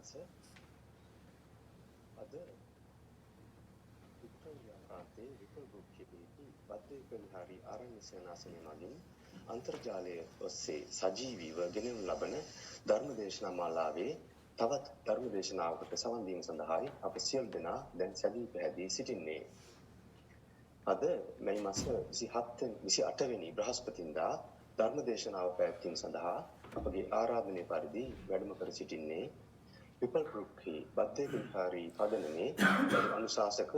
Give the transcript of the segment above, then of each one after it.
වහන්සේ අද වික්ටෝරියා ප්‍රාන්තයේ විපුල් බුක්කේදී බද්දේක විහාරී ආරණ්‍ය සේනාසනය මගින් අන්තර්ජාලය ඔස්සේ සජීවීව ගෙනෙනු ලබන ධර්මදේශනා මාලාවේ තවත් ධර්මදේශනාවකට සවන් දීම සඳහායි අප සියලු දෙනා දැන් සැදී පැහැදී සිටින්නේ. අද මේ මාස 28 වෙනි බ්‍රහස්පතින්දා ධර්මදේශනාව පැවැත්වීම සඳහා අපගේ ආරාධනය පරිදි වැඩම කර සිටින්නේ විපල් රුක්හි බද්දේක විහාරී පදනමේ අනුශාසක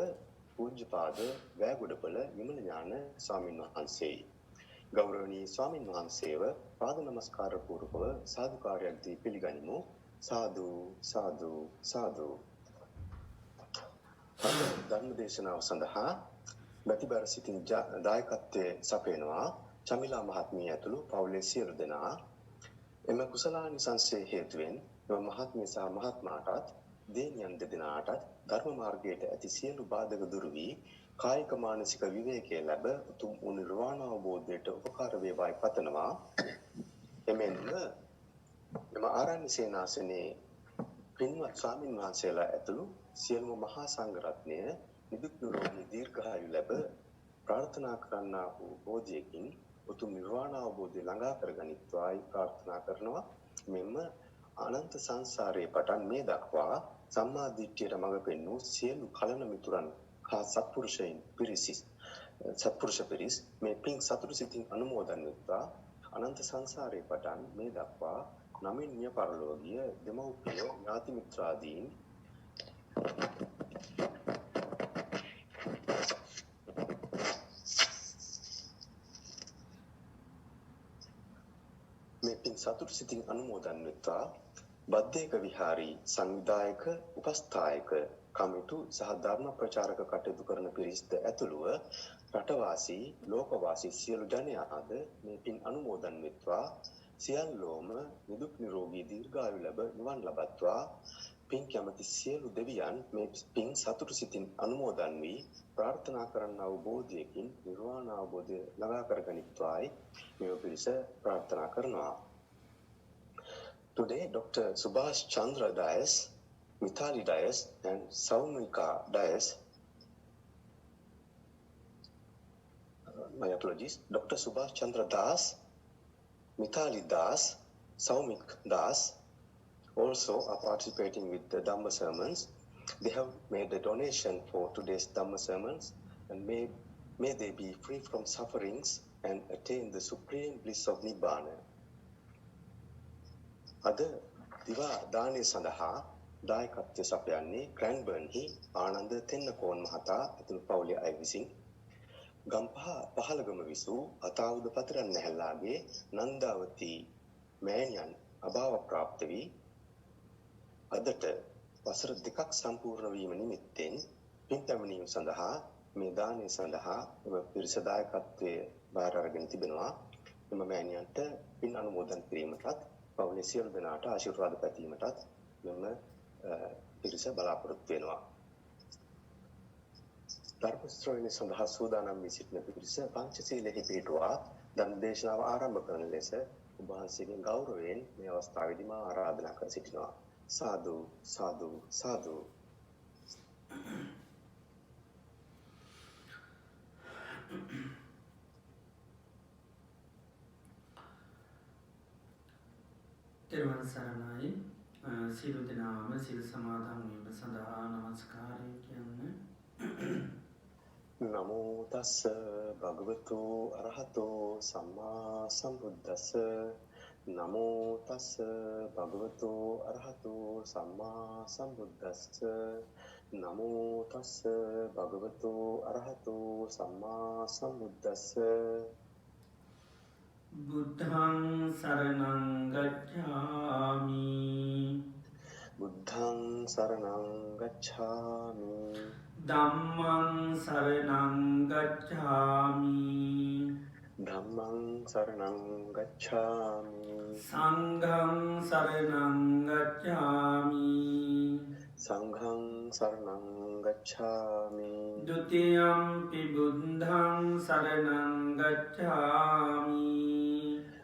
පූජ්‍යපාද වැයගොඩපළ විමල ඥාන ස්වාමීන් වහන්සේයි. ගෞරවනීය ස්වාමීන් වහන්සේව පාද නමස්කාර පූර්වකව සාදුකාරයක් දී පිළිගනිමු. සාදු සාදු සාදු. ධර්ම දේශනාව සඳහා ප්‍රතිබර සිටින දායකත්වයේ සපයනවා චමිලා මහත්මිය ඇතුළු පවුලේ සියලු දෙනා. එම කුසලානිසංසයේ හේතුවෙන් එම මහත්මිය සහ මහත්මයාටත් දේනියන් දෙදෙනාටත් ධර්ම මාර්ගයට ඇති සියලු බාධක දුරු වී කායික මානසික විවේකයේ ලැබ උතුම් වූ නිර්වාණ අවබෝධයට උපකාර වේවායි පතනවා. එමෙන්ම එම ආරණ්‍ය සේනාසනයේ පින්වත් ස්වාමීන් වහන්සේලා ඇතුළු සියලුම මහා සංඝ රත්නය නිදුක් නිරෝගී දීර්ඝායු ලැබ ප්‍රාර්ථනා කරන්නා වූ බෝධියකින් උතුම් නිර්වාණ අවබෝධය ළඟා කරගනිත්වායි ප්‍රාර්ථනා කරනවා. මෙන්න අනන්ත සංසාරයේ පටන් මේ දක්වා සම්මා දිට්ඨියට මඟ පෙන්වූ සියලු කලන මිතුරන් හා සත්පුරුෂ පිරිස් මේ පින් සතුටු සිතින් අනුමෝදන් වෙත්වා. අනන්ත සංසාරයේ පටන් මේ දක්වා නමින් මිය පරලෝකීය දෙමව්පිය ඥාති මිත්‍රාදීන් මේ පින් සතුටු සිතින් අනුමෝදන් වෙත්වා. බද්දේක විහාරී සංවිධායක උපස්ථායක කමිටු සහ ධර්ම ප්‍රචාරක කටයුතු කරන පිරිස්ද ඇතුළුව රටවාසී ලෝකවාසී සියලු ජනයාද මේ පින් අනුමෝදන් වෙත්වා. සියල්ලෝම නිදුක් නිරෝගී දීර්ඝායු ලැබ නිවන් ලබත්වා. පින් කැමති සියලු දෙවියන් මේ පින් සතුටු සිතින් අනුමෝදන් වී ප්‍රාර්ථනා කරන්නා වූ බෝධියකින් නිර්වාණ අවබෝධය ළඟා කරගනිත්වායි මේ පිරිස ප්‍රාර්ථනා කරනවා. Today, Dr. Subhash Chandra Dias, Mithali Dias, and Saumika Dias, my apologies, Dr. Subhash Chandra Das, Mithali Das, Saumik Das, also are participating with the Dhamma sermons. They have made a donation for today's Dhamma sermons, and may they be free from sufferings and attain the supreme bliss of Nibbana. අද දිවා දානයේ සඳහා දායකත්වය සපයන්නේ ක්‍රැන්බර්න්හි ආනන්ද තෙන්නකෝන් මහතා ඇතුළු පවුලේ අය විසින්. ගම්පහ පහළගම විසූ අතාවුද පතරන් නැහැල්ලාගේ නන්දාවති මෑණියන් අභාව ප්‍රාප්ත වී අදට වසර 2ක් සම්පූර්ණ වීම නිමිත්තෙන් පින් පැමිණීම සඳහා මේ දානය සඳහා එම පිරිස දායකත්වයේ බාර අරගෙන තිබෙනවා. එම මෑණියන්ට පින් අනුමෝදන් කිරීමටත් පවුලේ සියලු දෙනාට ආශිර්වාද පැතීමටත් මෙම පිරිස බලාපොරොත්තු වෙනවා. ධර්ම ශ්‍රවණය සඳහා සූදානම් වී සිටින පිරිස පංචශීලයෙහි පිහිටුවා ධර්ම දේශනාව ආරම්භ කරන ලෙස ඔබ වහන්සේගෙන් ගෞරවයෙන් මේ අවස්ථාවේදී මා ආරාධනා කර සිටිනවා. සාදු සාදු සාදු. තෙරුවන් සරණයි. සියලු දෙනාම සිල් සමාදන් වීම සඳහා නමස්කාරය කියන්නේ. නමෝ තස්ස භගවතු අරහතෝ සම්මා සම්බුද්දස්ස. නමෝ තස්ස භගවතු අරහතෝ සම්මා සම්බුද්දස්ස. නමෝ තස්ස භගවතු අරහතෝ සම්මා සම්බුද්දස්ස. බුද්ධං සරණං ගච්ඡාමි. බුද්ධං සරණං ගච්ඡාමි. ධම්මං සරණං ගච්ඡාමි. ධම්මං සරණං ගච්ඡාමි. සංඝං සරණං ගච්ඡාමි. සංඝං සරණං ගච්ඡාමි. ဒုတိယံ පි බුද්ධං සරණං ගච්ඡාමි.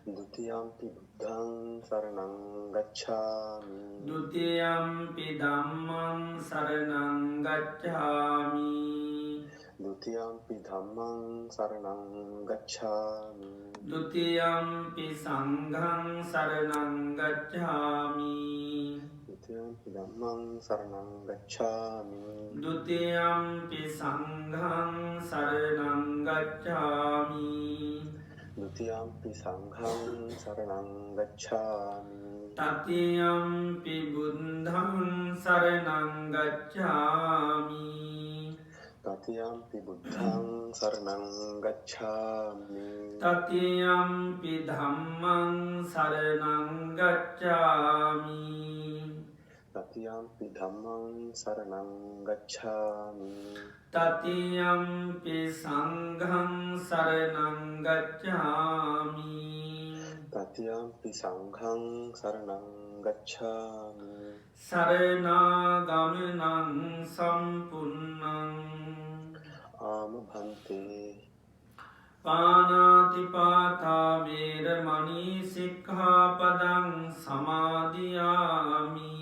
Dutiyampi buddhang saranang gacchami. Dutiyampi dhammang saranang gacchami. Dutiyampi dhammang saranang gacchami. Dutiyampi sanghang saranang gacchami. Dutiyampi dhammang saranang gacchami. Dutiyampi sanghang saranang gacchami. Dutiyampi sanghang saranang gacchami. Tatiyampi buddhang saranang gacchami. Tatiyampi buddhang saranang gacchami. Tatiyampi dhammang saranang gacchami. Tatiyampi dhammang saranang gacchami. Tatiyampi sanghang saranang gacchami. Tatiyampi sanghang saranang gacchami. Saranagamnang sampunnang. Amabhante. Panatipata veramani sikkhapadang samadhiyami.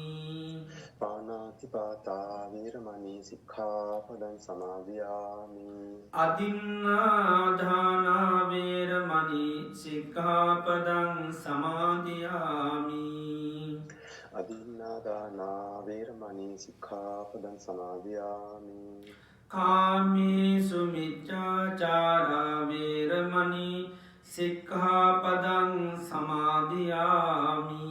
Panatipata viramani sikkhapadang samadhiyami. Adinādhāna veramani sikkhapadang samadhiyami. Adinādhāna viramani sikkhapadang samadhiyami. Kāmesu miccācārā veramani sikkhapadang samadhiyami.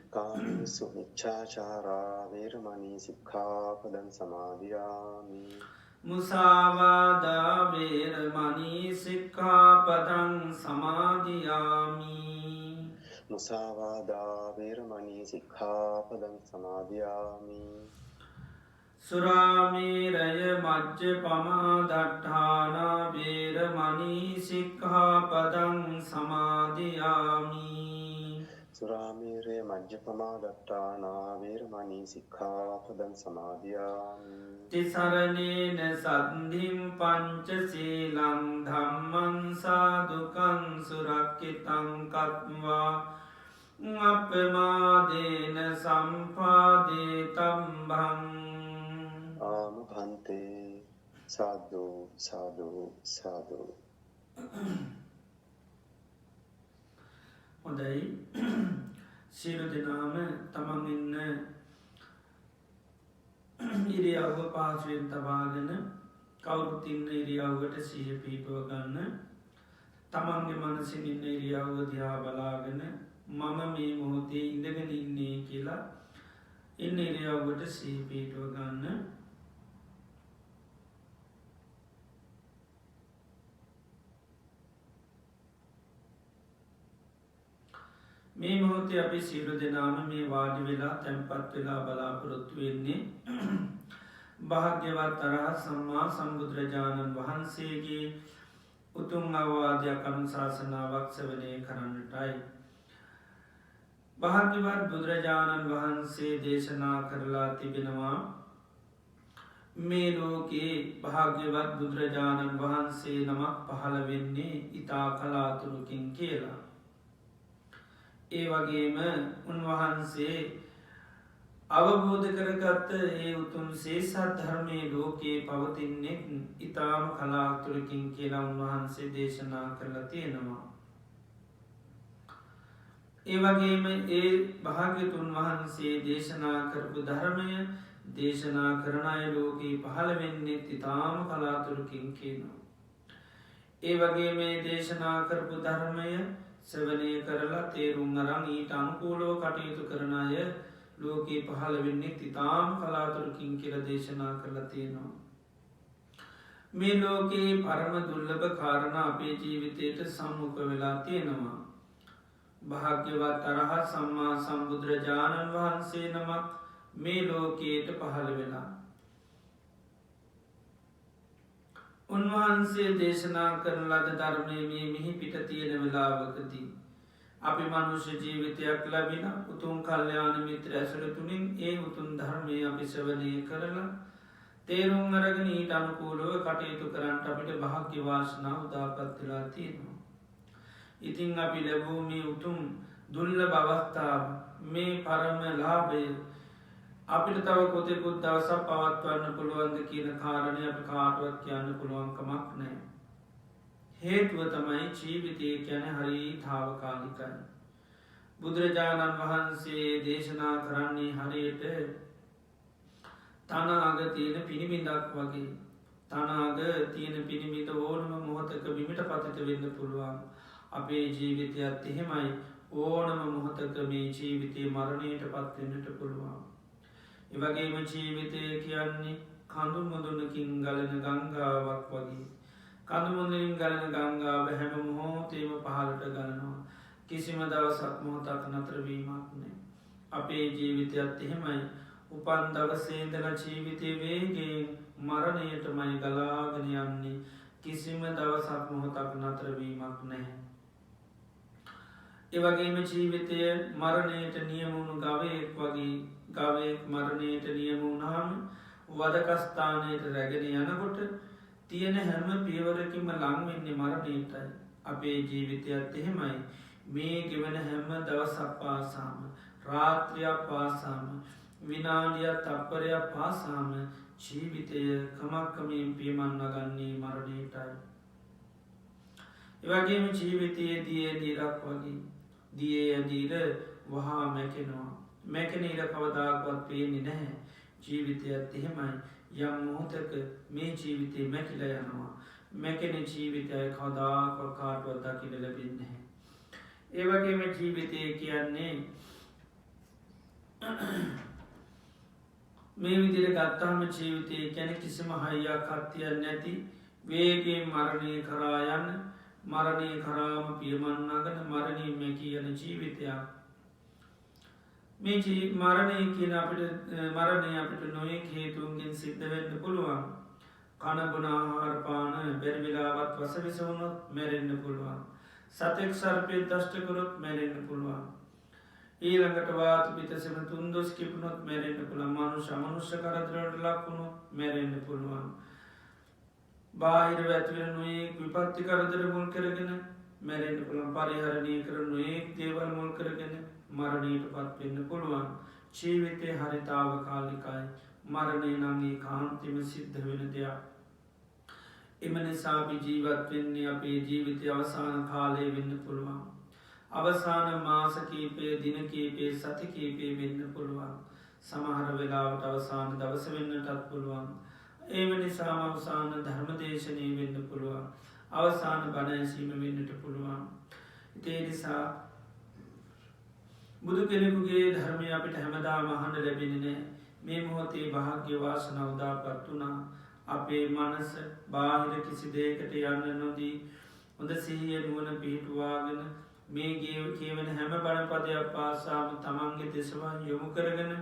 Kāmesu miccācārā viramani sikkhapadang samadhiyami. Musāvādā veramani sikkhapadang samadhiyami. Musāvādā viramani sikkhapadang samadhiyami. Surameraya majjapamā daṭṭhāna veramani sikkhapadang samadhiyami. Suramire majjapamā daṭṭhāna viramani sikkhapadang samadhiyami. Tisaranena saddhim pañcasīlaṃ dhammam sādukam surakkhitam kattvā appamādena sampādētam bhaṃ. Amabhante. Sadhu, sadhu, sadhu. හොඳයි සියලු දෙනාම තමන් ඉන්න ඉරියව්ව පහසුවෙන් තබාගෙන කවුරුත් ඉන්න ඉරියව්වට සිහිය පිහිටුව ගන්න තමන්ගේ මනසින් ඉන්න ඉරියව්ව දිහා බලාගෙන මම මේ මොහොතේ ඉඳගෙන ඉන්නේ කියලා ඉන්න ඉරියව්වට සිහිය පිහිටුව ගන්න මේ මොහොතේ අපි සියලු දෙනාම මේ වාඩි වෙලා තැන්පත් වෙලා බලාපොරොත්තු වෙන්නේ භාග්‍යවත් අරහත් සම්මා සම්බුදුරජාණන් වහන්සේගේ උතුම් අවවාදයක් අනුශාසනාවක් ශ්‍රවණය කරන්නටයි. භාග්‍යවත් බුදුරජාණන් වහන්සේ දේශනා කරලා තිබෙනවා මේ ලෝකේ භාග්‍යවත් බුදුරජාණන් වහන්සේ නමක් පහළ වෙන්නේ ඉතා කලාතුරකින් කියලා. ඒ වගේම උන්වහන්සේ අවබෝධ කරගත්ත ඒ උතුම් සේසත් ධර්මය ලෝකයේ පවතින්නෙත් ඉතාම කලාතුරකින් කියලා උන්වහන්සේ දේශනා කරලා තියෙනවා. ඒ වගේම ඒ භාග්‍යතුන් වහන්සේ දේශනා කරපු ධර්මය දේශනා කරන අය ලෝකයේ පහළ වෙන්නෙත් ඉතාම කලාතුරකින් කියනවා. ඒ වගේ මේ දේශනා කරපු ධර්මය සවනය කරලා තේරුම් අරන් ඊට අනුකූලෝ කටයුතු කරන අය ලෝකයේ පහළ වෙන්නේ ඉතාම කලාතුරකින් කියලා දේශනා කරලා තියෙනවා. මේ ලෝකයේ පරම දුර්ලභ කාරණා අපේ ජීවිතයට සම්මුඛ වෙලා තියෙනවා. භාග්‍යවත් අරහත් සම්මා සම්බුදුරජාණන් වහන්සේ නමක් මේ ලෝකයට පහළ වෙලා උන්වහන්සේ දේශනා කරන ලද ධර්මය මේ මිහි පිට තියෙන වෙලාවකදී අපි මනුෂ්‍ය ජීවිතයක් ලැබෙන උතුම් කල්යාණ මිත්‍ර ඇසුර තුළින් ඒ උතුම් ධර්මය අපි ශ්‍රවණය කරලා තේරුම් අරගෙන ඊට අනුකූලව කටයුතු කරන්නට අපිට භාග්‍ය වාසනාව උදාපත් වෙලා තියෙනවා. ඉතිං අපි ලැබූ මේ උතුම් දුර්ලභ අවස්ථාව මේ පරම ලාභය අපිට තව කොතෙකුත් දවසක් පවත්වන්න පුළුවන්ද කියන කාරණය අපි කාටවත් කියන්න පුළුවන්කමක් නෑ. හේතුව තමයි ජීවිතය ගැන හරි තාවකාලිකයි. බුදුරජාණන් වහන්සේ දේශනා කරන්නේ හරියට තනාග තියෙන පිණිබිඳක් වගේ. තනාග තියෙන පිණිමිට ඕනම මොහොතක බිමිට පතිත වෙන්න පුළුවන්. අපේ ජීවිතයත් එහෙමයි ඕනම මොහොතක මේ ජීවිතය මරණයට පත්වෙන්නට පුළුවන්. එවගේම ජීවිතය කියන්නේ කඳු මුදුනකින් ගලන ගංගාවක් වගේ. කඳුමුදලින් ගලන ගංගාව හැම මොහෝතේම පහලට ගලනවා. කිසිම දවසක් මොහොතක් නතරවීමක් නෑ. අපේ ජීවිතයත් එහෙමයි උපන් දවසේදල ජීවිතය වේගේ මරණයටමයි ගලාගෙන යන්නේ කිසිම දවසක් මොහොතක් නතරවීමක් නැහැ. එවගේම ජීවිතය මරණයට නියමුණු ගවයෙක් වගේ ගවයෙක් මරණයට නියමුණාම වදකස්ථානයට රැගෙන යනකොට තියෙන හැම පියවරකින්ම ලංවෙන්නේ මරණයටයි. අපේ ජීවිතයත් එහෙමයි මේ ගෙවන හැම දවසක් පාසාම රාත්‍රයක් පාසාම විනාඩියත් තප්පරයක් පාසාම ජීවිතය කමක්කමින් පියමන්න ගන්නේ මරණයටයි. එවගේම ජීවිතයේ දිය දීරක් වගේ දිය ඇදීර වහා මැකෙනවා. මැකෙන ඉර කවදාගවත් පේන්නේ නැහැ. ජීවිතයත් එහෙමයි යම් මොහොතක මේ ජීවිතය මැකිල යනවා. මැකෙන ජීවිතය කවදාක කාටුවත් දකිට ලැබෙන්නේ. ඒවගේම ජීවිතය කියන්නේ මේ විදිර ගත්තාම ජීවිතය ගැන කිසිම හයියා කත්තියක් නැති වේගේ මරණය කරායන්න මරණය කරාම පියමන්නාගන මරණය මැකී යන ජීවිතයක්. මේ මරණය කියන අපිට මරණය අපිට නොයෙක් හේතුන්ගෙන් සිද්ධ වෙන්න පුළුවන්. කණගුණාහාරපාන බැරිවිලාවත් වසවිසවුණොත් මැරෙන්න්න පුළුවන්. සතෙක් සර්පය දෂ්ටකරොත් මැරෙන්න්න පුළුවන්. ඊළඟට වාත පිතසම තුන්දොස් කිපනොත් මැරෙන්න්න පුළ මනුෂ මනුෂ්‍ය කරදරට ලක්වුණු මැරෙන්න්න පුළුවන්. බාහිර ඇතිවෙන නොයෙක් විපත්ති කරදර මුල් කරගෙන මැරෙන්න්න පුළන් පරිහරණය කර නොයෙක් දේවල් මුල් කරගෙන මරණයට පත්වෙන්න පුළුවන්. ජීවිතය හරිතාව කාලිකයි මරණය නගේ කාන්තිම සිද්ධ වෙන දෙයක්. එම නිසාපි ජීවත් වෙන්නේ අපේ ජීවිතය අවසාන කාලය වෙන්න පුළුවන්. අවසාන මාසකීපය දිනකීපේ සතිකීපේ වෙන්න පුළුවන්. සමහර වෙලාවට අවසාන දවස වෙන්නටත් පුළුවන්. ඒම නිසාම අවසාන ධර්මදේශනය වෙන්න පුළුවන්. අවසාන බණඇසීම වෙන්නට පුළුවන්. ඉතේ නිසා බුදු කෙනෙකුගේ ධර්මය අපිට හැමදා මහන්න ලැබෙනනෑ. මේ මොහොතේ භාග්‍ය වාසන උදාපත් වනා අපේ මනස බාහිර කිසි දේකට යන්න නොදී හොඳ සිහිය නුවන පිහිටුවාගෙන මේ කියවන හැම බණපදයක් පාසාම තමන්ගේ දෙසවා යොමු කරගෙන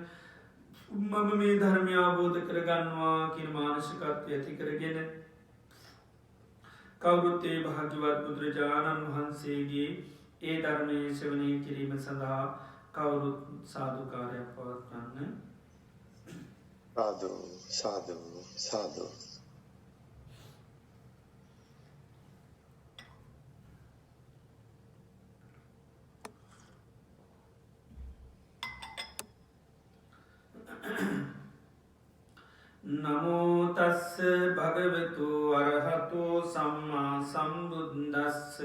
මම මේ ධර්මය අවබෝධ කරගන්නවා කියන මානසිකත්වය ඇති කරගෙන කවුරුත්තේ භාග්‍යවත් බුදුරජාණන් වහන්සේගේ ඒ ධර්මය සවනය කිරීම සඳහා කවුරුත් සාධකාරයක් පවත්වන්න. සාදු සාදු සාදු. නමෝතස්ස භගවතු අරහතෝ සම්මා සම්බුද්දස්ස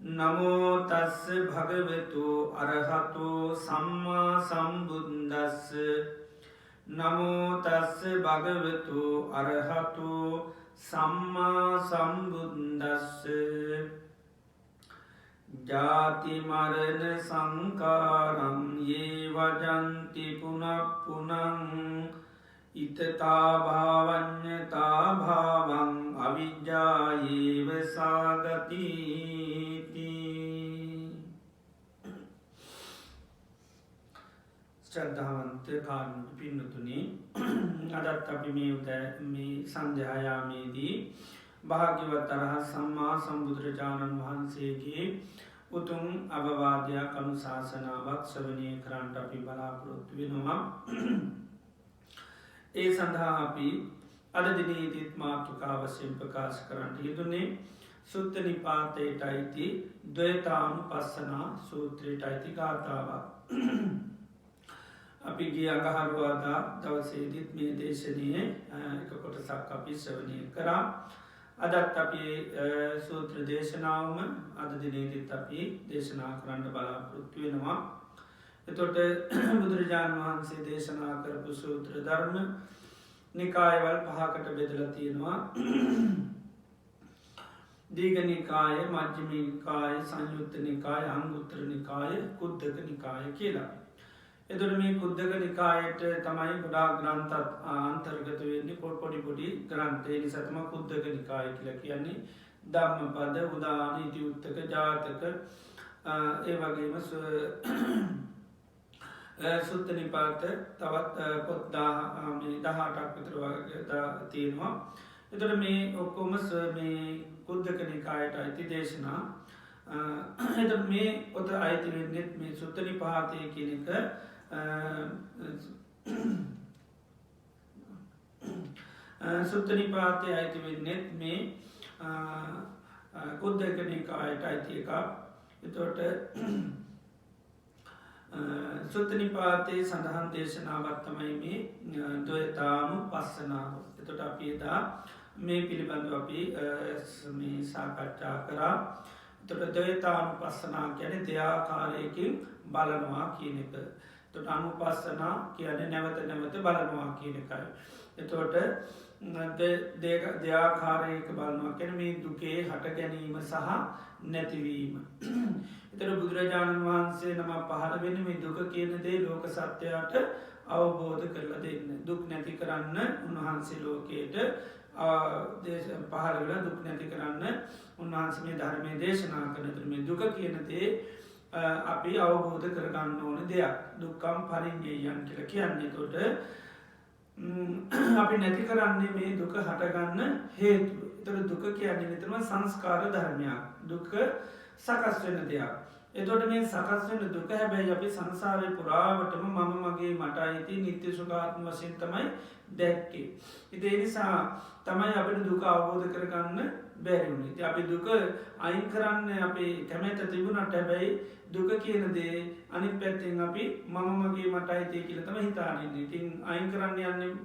නමෝතස්ස භගවතු අරහතෝ සම්මා සම්බුද්දස්ස නමෝතස්ස භගවතු අරහතෝ සම්මා සම්බුද්දස්ස ජාති මරණ සංකාරං යේ වජන්ති පුනප්පුනං ඉතතා භාවඤ්ඤතා භාවං අවිජ්ජායේව සාගතිති. ශ්‍රද්ධාවන්ත කාරුණික පින්නතුනි, අදත් අපි මේ සන්ධ්‍යායාමේදී භාග්‍යවත් අරහත් සම්මා සම්බුදුරජාණන් වහන්සේගේ උතුම් අවවාදයක් අනුශාසනාවක් ශ්‍රවණය කරන්නට අපි බලාපොරොත්තු වෙනවා. ඒ සඳහා අපි අද දිනේදීත් මාතෘකා වශයෙන් ප්‍රකාශ කරන්නට යෙදුනේ සුත්ත නිපාතයට අයිති ද්වේතානු පස්සනා සූත්‍රයට අයිති ගාථාවක්. අපි ගිය අඟහරුවාදා දවසේදිත් මේ දේශනය එක කොටසක් අපි ශ්‍රවණය කරා. අදත් අපි සූත්‍ර දේශනාවම අද දිනේදිත් අපි දේශනා කරන්න බලාපොරොත්තු වෙනවා. එතොට බුදුරජාණන් වහන්සේ දේශනා කරපු සූත්‍ර ධර්ම නිකායවල් පහකට බෙදල තියෙනවා. දීගනිකාය, මජ්ජිමිකාය, සංයුත්ත නිකාය, අංගුත්තර නිකාය, කුද්දක නිකාය කියලා. එතුට මේ කුද්දක නිකායට තමයි ගොඩා ග්‍රන්ථත් අන්තර්ගත වෙන්නේ පොඩි ග්‍රන්ථය නිසතම කුද්දක නිකාය කියලා කියන්නේ ධම්ම පද උදාන ඉති උත්තක ජාතක ඒ වගේම සුත්ත නිපාත තවත් පොත්දා 18ක් විතර වගේ තියෙනවා. එතට මේ ඔක්කොම මේ කුද්දක නිකායට අයිති දේශනා එත මේ පොත අයිති වෙන්නෙත් මේ සුත්ත නිපාතය කියන එක සුත්ත නිපාතය අයිති වෙන්නෙත් මේ කුද්දක නිකායට අයිති එකක්. එතොට සුත්ත නිපාතයේ සඳහන් දේශනාවත්තමයි මේ ද්වේතානු පස්සනාව. එතොට අපි එදා මේ පිළිබඳව අපි සාකච්ඡා කරා. තොට ද්වේතානු පස්සනා කියන දෙයාකාරයකින් බලනවා කියන එක. තොට අනුපස්සනා කියන නැවත බලනවා කියන එකයි. එතෝට දෙයාකාරයක බලනවා කැන මේ දුකේ හට ගැනීම සහ නැතිවීම. එතර බුදුරජාණන් වහන්සේ නම පහළ වෙන මේ දුක කියන දේ ලෝක සත්‍යයට අවබෝධ කරලා දෙන්න. දුක් නැති කරන්න උන්වහන්සේ ලෝකයට පහළ වෙලා දුක් නැති කරන්න උන්වහන්සේ මේ ධර්මය දේශනා කරනතුර මේ දුක කියනදේ අපි අවබෝධ කරගන්න ඕන දෙයක් දුක්කම් පරිින්ජයන් කියල කියන්නේ තොට අපි නැති කරන්නේ මේ දුක හටගන්න හේතු. එතර දුක කියන්නේ නිතරම සංස්කාර ධර්මයක් දුක සකස් වෙන දෙයක්. එතොට මේ සකස් වෙන දුක හැබැයි අපි සංසාරය පුරාවටම මම මගේ මට අයිති නිත්‍ය සුඛාත්ම වශයෙන් තමයි දැක්කේ. ඉතිේ නිසා තමයි අපට දුක අවබෝධ කරගන්න බැරිවුණේ. අපි දුක අයින් කරන්න අපි කැමැත තිබුණට හැබැයි දුක කියන දේ අනිත් පැත්තෙන් අපි මම මගේ මට අයිතිය කියල තම හිතානන්නේ. ඉතින් අයින් කරන්න යන්න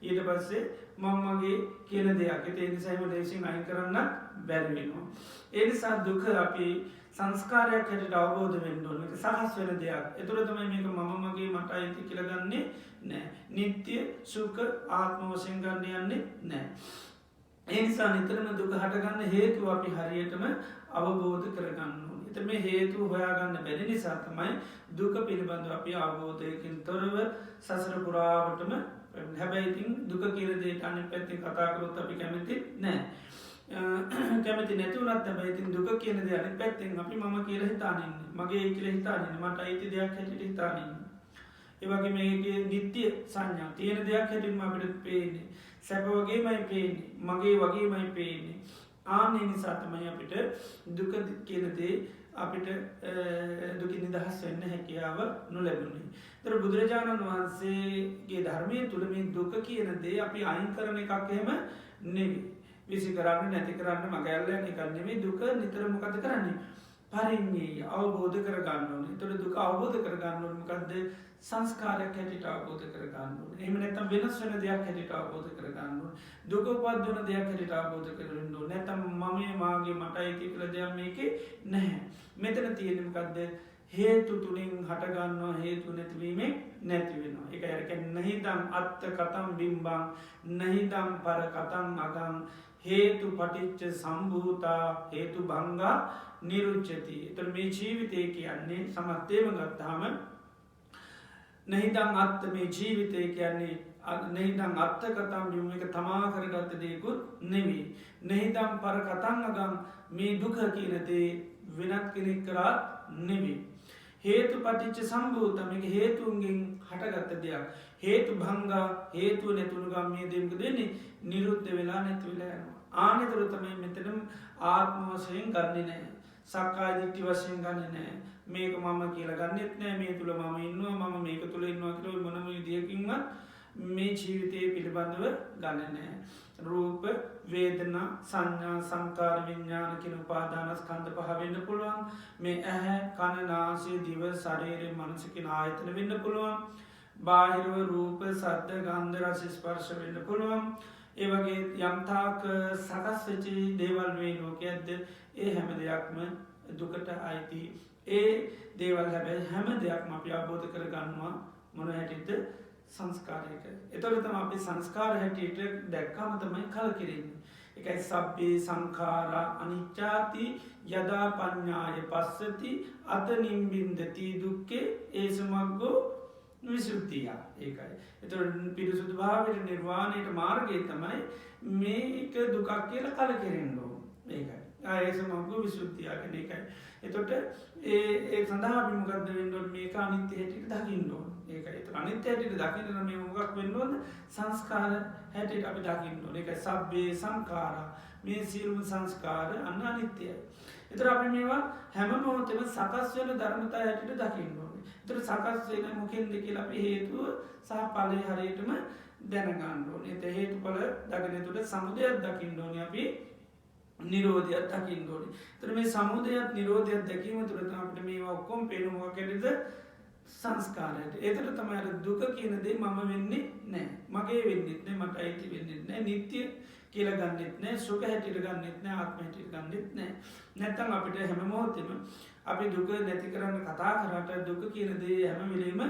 ඊට පස්සේ මංමගේ කියන දෙයක් ඒ නිසයිම දේශෙන් අයින් කරන්න බැරිවෙනවා. ඒ නිසා දුක අපි සංස්කාරයක් හැට අවබෝධ වෙන්ඩුවන සහස් වෙන දෙයක්. එතුරතම මේක මගේ මට අයිති කියලගන්නේ නෑ. නිත්‍ය සුක ආත්ම වශයෙන් ගන්න යන්නේ නෑ. ඒනිසා නිතරම දුක හටගන්න හේතු අපි හරියටම අවබෝධ කරගන්න. එත මේ හේතු හොයාගන්න බැරි නිසා තමයි දුක පිළිබඳව අපි අවබෝධයකින් තොරව සසර පුරාවටම හැබැයිතින් දුක කියරදේ අනි පැත්ති කතාකරොත් අපි කැමති නෑ. කැමති නැතිවනත් බැයිතින් දුක කියන දෙ අනි පැත්තෙන් අපි මම කියල හිතානන්න මගේ කියල හිතානන්න මට අයිති දෙයක් හැට හිතානන්න. ඒවගේ මේගේ නිත්‍ය සංඥා තියෙන දෙයක් හැටින්ම අපිට පේන්නේ සැප වගේමයි පේන්නේ මගේ වගේමයි පේන්නේ. ආනේ නිසාතමයි අපිට දුක කියනදේ අපිට දුකි නිදහස් වෙන්න හැකියාව නොලැබුණේ. තර බුදුරජාණන් වහන්සේගේ ධර්මය තුළ මේ දුක කියනදේ අපි අයින් කරන එකක් එහෙම නෙවි. විසි කරන්න නැති කරන්න මගැල්ල නිකන්නෙමේ දුක නිතරමකත කරන්නේ. පරින්නේ අවබෝධ කරගන්න ඕන තොට දුක අවබෝධ කරගන්න ඕනකක්ද සංස්කාරයක් හැටිට අවබෝධ කරගන්න එම නැතම් වෙනස් වෙන දෙයක් හැටිට අවබෝධ කරගන්න දුක පත්වන දෙයක් හැටිට අවබෝධ කරන්න නැතම් මම මාගේ මට අයිති කළ දෙයක් මේක නැහැ. මෙතන තියෙනමකක්ද හේතු තුළින් හටගන්නවා හේතු නැතිවීමේ නැතිවෙනවා. එක ඇරක නහිදම් අත්ත කතම් බිම්බං නහිදම් පර කතන් අගම් හේතු පටිච්ච සම්භූතා හේතු බංගා නිරුච්චති. එතර මේ ජීවිතය කියන්නේ සමත්තේම ගත්තාම නහිදං අත්ත මේ ජීවිතය කියන්නේ නහිදං අත්ත කතම් බිම එක තමා කරගත්ත දෙයකුත් නෙවී. නහිදම් පර කතන් අගම් මේ දුක කියනතේ වෙනත් කෙනෙක් කරාත් නෙවී. හේතු පටිච්ච සම්භූතම එක හේතුන්ගෙන් හටගත්ත දෙයක්. හේතු භංගා හේතුව නැතුළු ගම්මිය දෙමක දෙන්නේ නිරුද්ධ වෙලා නැතිවෙලා යනවා. ආනෙතුර තමයි මෙතනම් ආත්ම වශයෙන් ගන්නේ නෑ. සක්කාදිට්ටි වශයෙන් ගන්න නෑ. මේක මම කියලා ගන්නෙත් නෑ මේ තුළ මම ඉන්නවා මම මේක තුළ ඉන්නවා කියල මොනම විදිියකින්වත් මේ ජීවිතයේ පිළිබඳව ගණනෑ. රූප වේදනා සංඥා සංකාර විඤ්ඥාන කියන උපාදානස්කන්ධ පහ වෙන්න පුළුවන් මේ ඇහැ කණනාසේ දිව ශරීරය මනසකින ආයතන වෙන්න පුළුවන් බාහිරව රූප සද්ධ ගන්ධ රසිස්පර්ශ වෙන්න පුළුවන් ඒවගේ යම්තාක සකස් වෙචි දේවල් වේ ලෝක ඇද්ද ඒ හැම දෙයක්ම දුකට අයිති ඒ දේවල් හැබැයි හැම දෙයක්ම අපි අබෝධ කර ගන්නවා මොන හැටිද සංස්කාරයක එතොරතම අපි සංස්කාර හැටියට දැක්කාම තමයි කල කිරන්නේ එකයි සබ්බේ සංකාරා අනිච්චාති යදා පඤ්ඥාය පස්සති අත නිම්බින්දති දුක්කේ ඒසමක්ගෝ විසුද්ධිය ඒකයි එත පිරිසුදු භාවට නිර්වාණයට මාර්ගය තමයි මේක දුකක් කියල කල කෙරෙන්ඩෝ ඒකයි ආයසමක්ගු විසුද්ධියගෙන එකයි එතොට ඒ සඳහා විමගද වෙන්ඩොල් මේක අනිත්‍ය හැටිට දකිින්ඩෝ ඒකයි අනිත්‍ය හැටිට දකින්න මේ මොගක් වෙන්ඩුවද සංස්කාර හැටියට අපි දකිින්ඩෝ එකයි සබ්බේ සංකාර මේ සියලුම සංස්කාර අන්න අනිත්‍යයි එතර අපි මේවා හැම මොහොතම සකස් වෙන ධර්මතා හැටිට දකිින්ඩෝ තර සකස් වෙන මොකෙන් දෙකල් අපි හේතුව සහ පලය හරියටම දැනගණ්ඩෝ එත හේතු පල දගෙන තුට සමුදයක් දකිින්ඩෝන අපි නිරෝධයක් දකිින් දෝනි තර මේ සමුදයක් නිරෝධයක් දැකීම තුරත අපට මේ ඔක්කොම් පේනුමක් කෙරෙද සංස්කාරයට ඒතර තමයි දුක කියනදේ මම වෙන්නේ නෑ මගේ වෙන්නෙත් නෑ මට අයිති වෙන්නෙත් නෑ නිත්‍ය කියල ගන්නෙත් නෑ සුක හැටිට ගන්නෙත් නෑ ආත්ම හැටිට ගන්නෙත් නෑ නැත්තම් අපිට හැම මොහොතෙම අපි දුක නැති කරන්න කතා කරට දුක කියනදේ හැම විලීම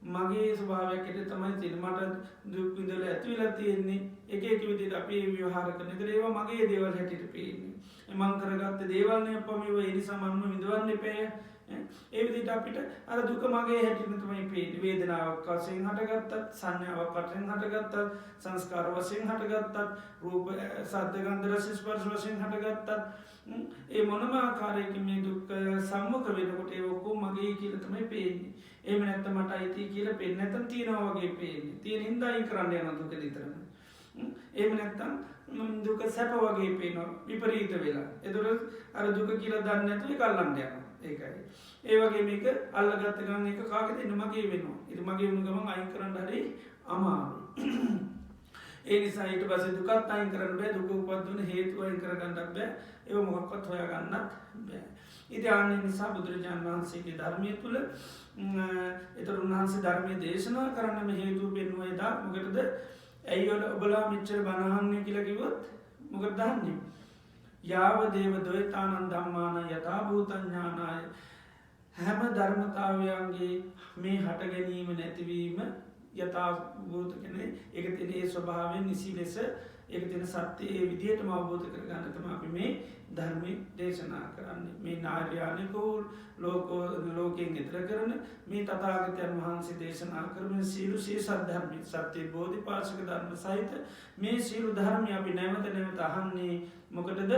මගේ ස්භාවයක්කට තමයි තිරමට දුක්විදල ඇතිවෙලා තියෙන්නේ එක විදිට අපි ව්‍යහාර කරන ඒවා මගේ දේවල් හැටිට පේන්නේ මං කරගත්ත දේවල්නය පමිව එනිසා මන්ම විදවන්න පෑ ඒවිදිට අපිට අර දුක මගේ හැටිනතුමයි පේට වේදනාවක් වසයෙන් හටගත්තත් සංඥාවක් පටෙන් හටගත්තත් සංස්කාර වසයෙන් හටගත්තත් රූප සද්ධගන්දර සිස්පර්ශ වසයෙන් හටගත්තත් ඒ මොනමාකාරයක මේ දුක් සම්මක වෙනකොට ඔක්කෝ මගේ කියලතමයි පේන්නේ ඒම නැත්ත මට අයිති කියල පෙන් නැතන් තියෙනවාගේ පේන්නේ තියෙන හින්දායි කරන්න යන දුක නිතරම ඒම නැත්තම් දුක සැප වගේ පේනවා විපරීත වෙලා එතුර අර දුක කියල දන්න ඇතුයි කල්ලන්න යන ඒකයි ඒවගේ මේක අල්ලගත්ත ගන්න එක කාගෙ දෙන්න මගේ වෙනවා ඉති මගේ වුණු ගමන් අයින් කරන්න හරි අමාරු ඒ නිසා ඊට පස දුකත් අයින් කරන්න බෑ දුක උපත්වන හේතුව අයින් කරගන්නත් බෑ ඒ මොහක්වත් හොයා ගන්නත් බෑ ඉති ආන්න නිසා බුදුරජාණන් වහන්සේගේ ධර්මය තුළ එතර උන්හන්සේ ධර්මය දේශනා කරන්නම හේතු පෙන්වා එදා මොකටද ඇයිවල ඔබලා මිච්චර බණහන්න කියලකිවොත් මොකද දන්නේ යාව දේව දොයතානන් දම්මාන යථභූතඥානාය හැම ධර්මතාවයන්ගේ මේ හට ගැනීම නැතිවීම යථභූත කනේ එක තිනේ ස්වභාවෙන් නිසි ලෙස එක තින සත්‍යයේ විදිහට අවබෝධ කර ගන්නතම අපි මේ ධර්මය දේශනා කරන්නේ මේ නාර්යානිකෝ ලෝකෙන් ගෙතර කරන මේ තතාගතයන් වහන්සේ දේශනා කරම සීලු සේ සද්ධර්මය සත්‍යය බෝධි පාසක ධර්ම සහිත මේ සීලු ධර්මය අපි නැවත නැවත අහන්නේ මොකටද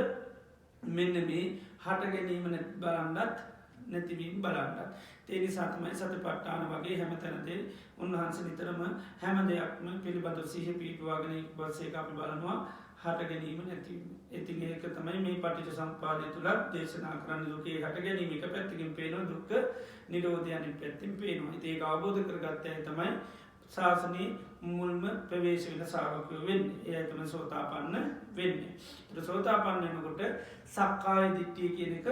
මෙන්න මේ හට ගැනීම බලන්නත් නැතිවීම බලන්නත් තේනි සතමයි සත පට්ටාන වගේ හැමතැනදේ උන්වහන්ස නිතරම හැම දෙයක්ම පිළිබඳ සිහ පිටවාගෙන බස්සේ අපි බලනවා හට ගැනීම නැතිවීම ඉතින් ඒක තමයි මේ පටිච සම්පාදය තුළත් දේශනා කරන්න දුකේ හට ගැනීමක පැත්තිකින් පේනවා දුක්ක නිරෝධයනින් පැත්තින් පේනවා ඒ අවබෝධ කරගත්තය තමයි ශාසනී මුල්ම ප්‍රවේශ වෙන සාාවකය වෙන්න ඒතම සෝතාපන්න වෙන්න සෝතාපන්නනකොට සක්කාය දිට්ටිය කියන එක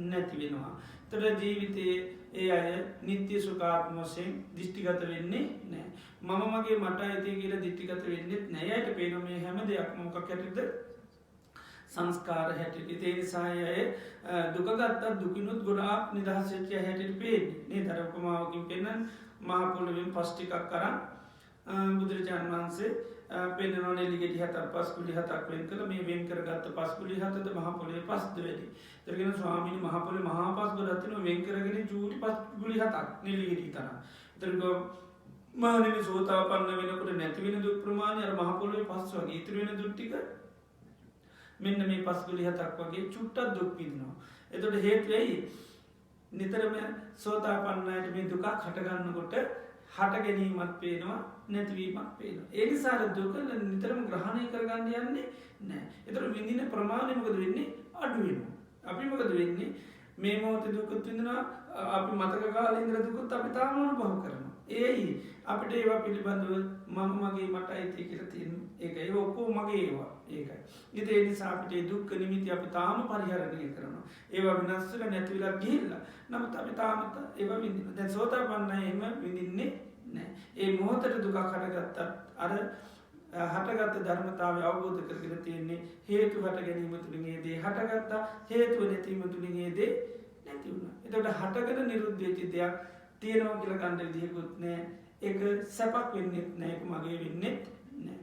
නැති වෙනවා තොර ජීවිතයේ ඒ අය නිත්‍ය සුකාත්මෝසයෙන් දිිෂ්ටිගත වෙන්නේ නෑ මම මගේ මට අයිති කියල දිට්ටිගත වෙන්නෙත් නෑයට පේන මේ හැම දෙයක් මොකක් ඇටිද සංස්කාර හැටිට තේනිසායය දුකගත්තත් දුකිනුත් ගොඩාක් නිදහසච්චය හැටිට පේෙන් ඒ දරපමාවකින් පෙන්න්න මහපොලවෙන් පස්්ටිකක් කරන්න බුදුරජාණන් වහන්සේ පෙන්නවා එලිගෙට හත පස්කුලි හතක් වෙන් කළ මේ වෙන් කරගත්ත පස්කුලි හතද මහපොලේ පස්ද වැඩි තරගෙන ස්වාමිනි මහපොල මහා පස් ගොඩත්තින වෙන් කරගෙන චූටි පස්ගුලි හතක් නිලිගෙටි තන තරක මානම සෝතාපන්න වෙනකට නැතිවෙන දුක් ප්‍රමාණය මහපොලේ පස් වගේ ඉතිරවෙන දුට්ටික මෙන්න මේ පස්ගුලි හතක් වගේ චුට්ටත් දුක් විදිනවා එතොට හේතුවෙයි නිතරම සෝතාපන්නයට මේ දුකක් හටගන්නකොට හට ගැනීමත් පේනවා නැතිවීමක් පේන ඒනිසාර දුක නිතරම ග්‍රහණය කරගන්න යන්නේ නෑ එතර විඳින ප්‍රමාණයමකද වෙන්නේ අඩුවෙන අපි මොකද වෙන්නේ මේ මෝත දුකුත් විඳනා අපි මතක කාල ඉන්ද්‍ර දුකුත් අපි තාමන බහු කරන ඒයි අපිට ඒවා පිළිබඳව මම මගේ මට අයිති කියල තින් ඒක ඒ ඔක්කෝ මගේ ඒවා ඒකයි. ඉති ඒ නිසාපිට දුක්ක නිමිති අපි තාම පරිහරණය කරනවා. ඒවා විනස්සල නැතිවලා ගිල්ල නමුත් අපි තාමත ඒවා විඳින දැ සෝතා පන්න එම විඳින්නේ නෑ. ඒ මොහොතට දුකක් හටගත්තත් අර හටගත්ත ධර්මතාව අවබෝධ කරගෙන තියෙන්නේ හේතු හට ගැනීම තුළින්ගේ දේ හටගත්තා හේතුව නැතිීම තුළින්ගේ දේ නැතිවුණ. එතට හටකට නිරුද්ධයචි දෙයක් තියෙනවා කියල ගණඩ විදිහකුත් නෑ එක සැපක් වෙන්නෙත් නෑක මගේ වෙන්නෙත් නෑ.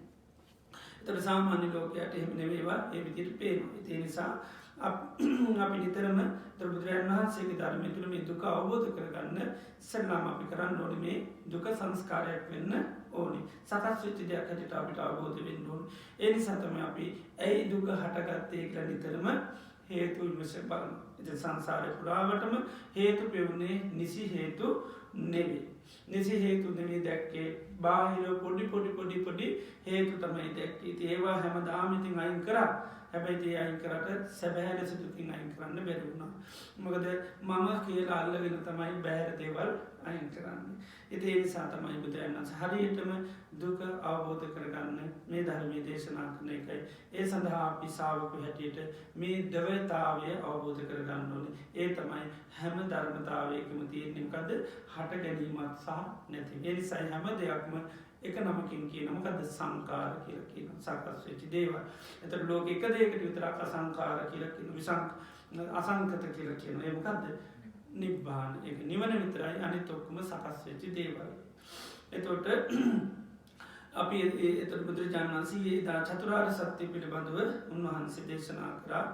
එතට සාමාන්‍ය ලෝකයට එහෙම නෙවේවා ඒ විදිට පේනවා. ඒ නිසා අපි නිතරම බුදුරජාණන් වහන්සේගේ ධර්මය තුළ මේ දුක අවබෝධ කරගන්න ඉස්සෙල්ලාම අපි කරන්න ඕනේ මේ දුක සංස්කාරයක් වෙන්න ඕනි. සකස් වෙච්ච දෙයක් හැටියට අපිට අවබෝධ වෙන්න ඕනේ. ඒ නිසා තමයි අපි ඇයි දුක හටගත්තේ කියලා නිතරම හේතු විමස බලන. ඉතින් සංසාරේ පුරාවටම හේතු පෙවුනේ නිසි හේතු නෙවෙයි. නිසි හේතු නෙවෙයි දැක්කේ බාහිර පොඩි හේතු තමයි දැක්කේ. ඉතින් ඒවා හැමදාම ඉතින් අයින් කරා. හැබැයි ඒ අයින් කරට සැබෑ ලෙස දුකින් අයින් කරන්න බැරි වුණා. මොකද මම කියලා අල්ලගෙන තමයි බෑර දේවල් අයින් කරන්න. ඉතින් ඒ නිසා තමයි බුදුරජාණන් වහන්සේ හරියටම දුක අවබෝධ කරගන්න මේ ධර්මයේ දේශනා කරන එකයි. ඒ සඳහා අපි ශ්‍රාවකයෝ හැටියට මේ දවේතාවය අවබෝධ කරගන්න ඕනේ. ඒ තමයි හැම ධර්මතාවයකම තියෙන්නේ මොකද්ද? හට ගැනීමත් සහ නැති. ඒ නිසා හැම දෙයක්ම එක නමකින් කියන මොකද්ද? සංකාර කියලා කියනවා. සකස් වෙච්ච දේවල්. එතකොට ලෝකෙ එක දෙයකට විතරක් අසංකාර කියලා කියනවා. අසංකත කියලා කියනවා. ඒ මොකද්ද? නිබ්බාන. ඒක නිවන විතරයි අනිත් ඔක්කොම සකස් වෙච්ච දේවල්. එතකොට අපි එතකොට බුදුරජාණන් වහන්සේ දා චතුරාර්ය සත්‍ය පිළිබඳව උන්වහන්සේ දේශනා කරා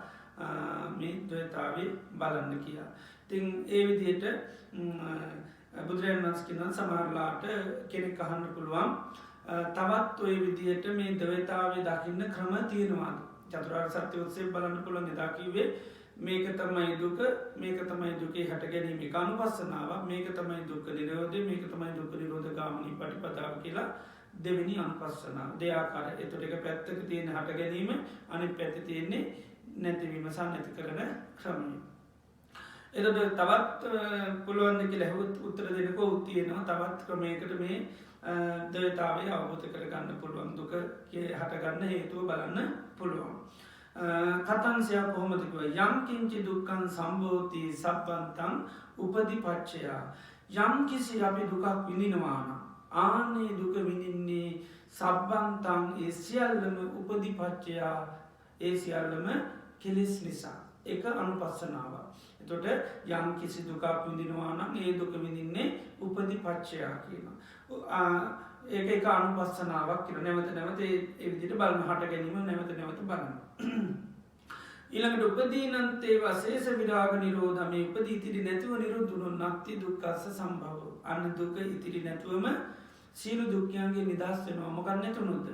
මේ ද්වේතාවේ බලන්න කියලා. ඉතින් ඒ විදිහට බුදුරජාණන් වහන්සේ කියනවා සමහරලාට කෙනෙක් අහන්න පුළුවන් තවත් ඔය විදිහට මේ ද්වේතාවේ දකින්න ක්‍රම තියෙනවාද? චතුරාර්ය සත්‍ය ඔස්සේ බලන්න පුළුවන් එදා කිව්වේ මේක තමයි දුක මේක තමයි දුකේ හට ගැනීම එක අනුපස්සනාවක් මේක තමයි දුක්ඛ නිරෝධය මේක තමයි දුක්ඛ නිරෝධ ගාමිනී පටිපදාව කියලා දෙවෙනි අනුපස්සනාව. දෙආකාරයි. ඒතකොට එක පැත්තක තියෙන හට ගැනීම අනිත් පැත්තේ තියෙන්නේ නැතිවීම සහ නැති කරන ක්‍රමය. එතකොට තවත් පුළුවන් ද කියලා හුත් උත්තර දෙන්නකෝ තියෙනවා තවත් ක්‍රමයකට මේ ද්වේතාවය අවබෝධ කරගන්න පුළුවන් දුක හටගන්න හේතුව බලන්න පුළුවන්. කතන්සයක් කොහොමදකිව යම් කිංචි දුක්කන් සම්බෝධී සබ්බන්තන් උපදිපච්චයා යම් කිසි අපි දුකක් විඳිනවාන ආනේ දුක විඳින්නේ සබ්බන්තන් ඒ සියල්ලම උපදිපච්චයා ඒ සියල්ලම කෙලෙස් නිසා එක අනුපස්සනාව. එතොට යම් කිසි දුකක් විඳිනවානම් ඒ දුක විඳින්නේ උපදිපච්චයා කියනවා. ඒක එක අනුපස්සනාවක් කියන නැවත නැවත ඒ විදිහට බලන හට ගැනීම නැවත නැවත බලන්න. ඊළඟට උපදීනන්තේ වශේෂ විරාග නිරෝධ මේ උපදී ඉතිරි නැතුව නිරුද්ධුණු නත්ති දුක්ඛස්ස සම්භව. අන්න දුක ඉතිරි නැතුවම සියලු දුක්ඛයන්ගේ නිදහස් වෙනවා. මොකක් නැතුණොත්?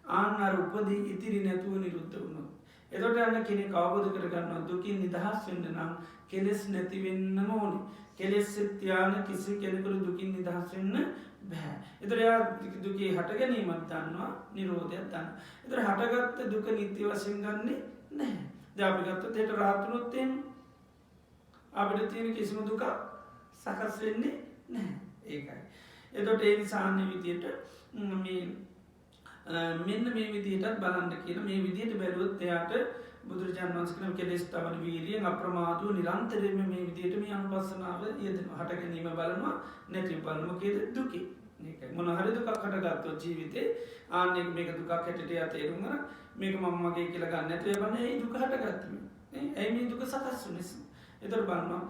ආන්න අර උපදී ඉතිරි නැතුව නිරුද්ධ වුණොත්. එතකොට අන්න කෙනෙක් අවබෝධ කරගන්නවා දුකින් නිදහස් වෙන්න නම් කෙලෙස් නැති වෙන්නම ඕනේ. කෙලෙස් තියාන කිසි කෙනෙකුට දුකින් නිදහස් වෙන්න බෑ. එතකොට එයා දුකේ හට ගැනීමක් දන්නවා නිරෝධයක් දන්නවා. එතකොට හටගත්ත දුක නිත්‍ය වශයෙන් ගන්නෙ නැහැ. දැන් අපි ගත්තොත් ඒට රහත් වුණොත් අපිට තියෙන කිසිම දුකක් සකස් වෙන්නේ නැහැ. ඒකයි. එතකොට ඒ නිසා අන්න විදියට මෙන්න මේ විදිහටත් බලන්න කියන මේ විදිහට බැලුවොත් එයාට බුදුරජාණන් වහන්සේ කියන කෙලෙස් තවන වීරියෙන් අප්‍රමාදව නිරන්තරයෙන්ම මේ විදිහට මේ අනුපස්සනාව යෙදෙනවා. හට ගැනීම බලනවා නැති බලනවා කියද දුකේ. මේකයි මොන හරි දුකක් හටගත්තොත් ජීවිතේ ආන්නේ මේක දුකක් හැටියට යා තේරුම් ගන්න මේක මම මගේ කියලා ගන්න නැතුව යන්නේ ඒ දුක හටගත්තේ. ඇයි මේ දුක සකස් වුනේ? ඒතර බලනවා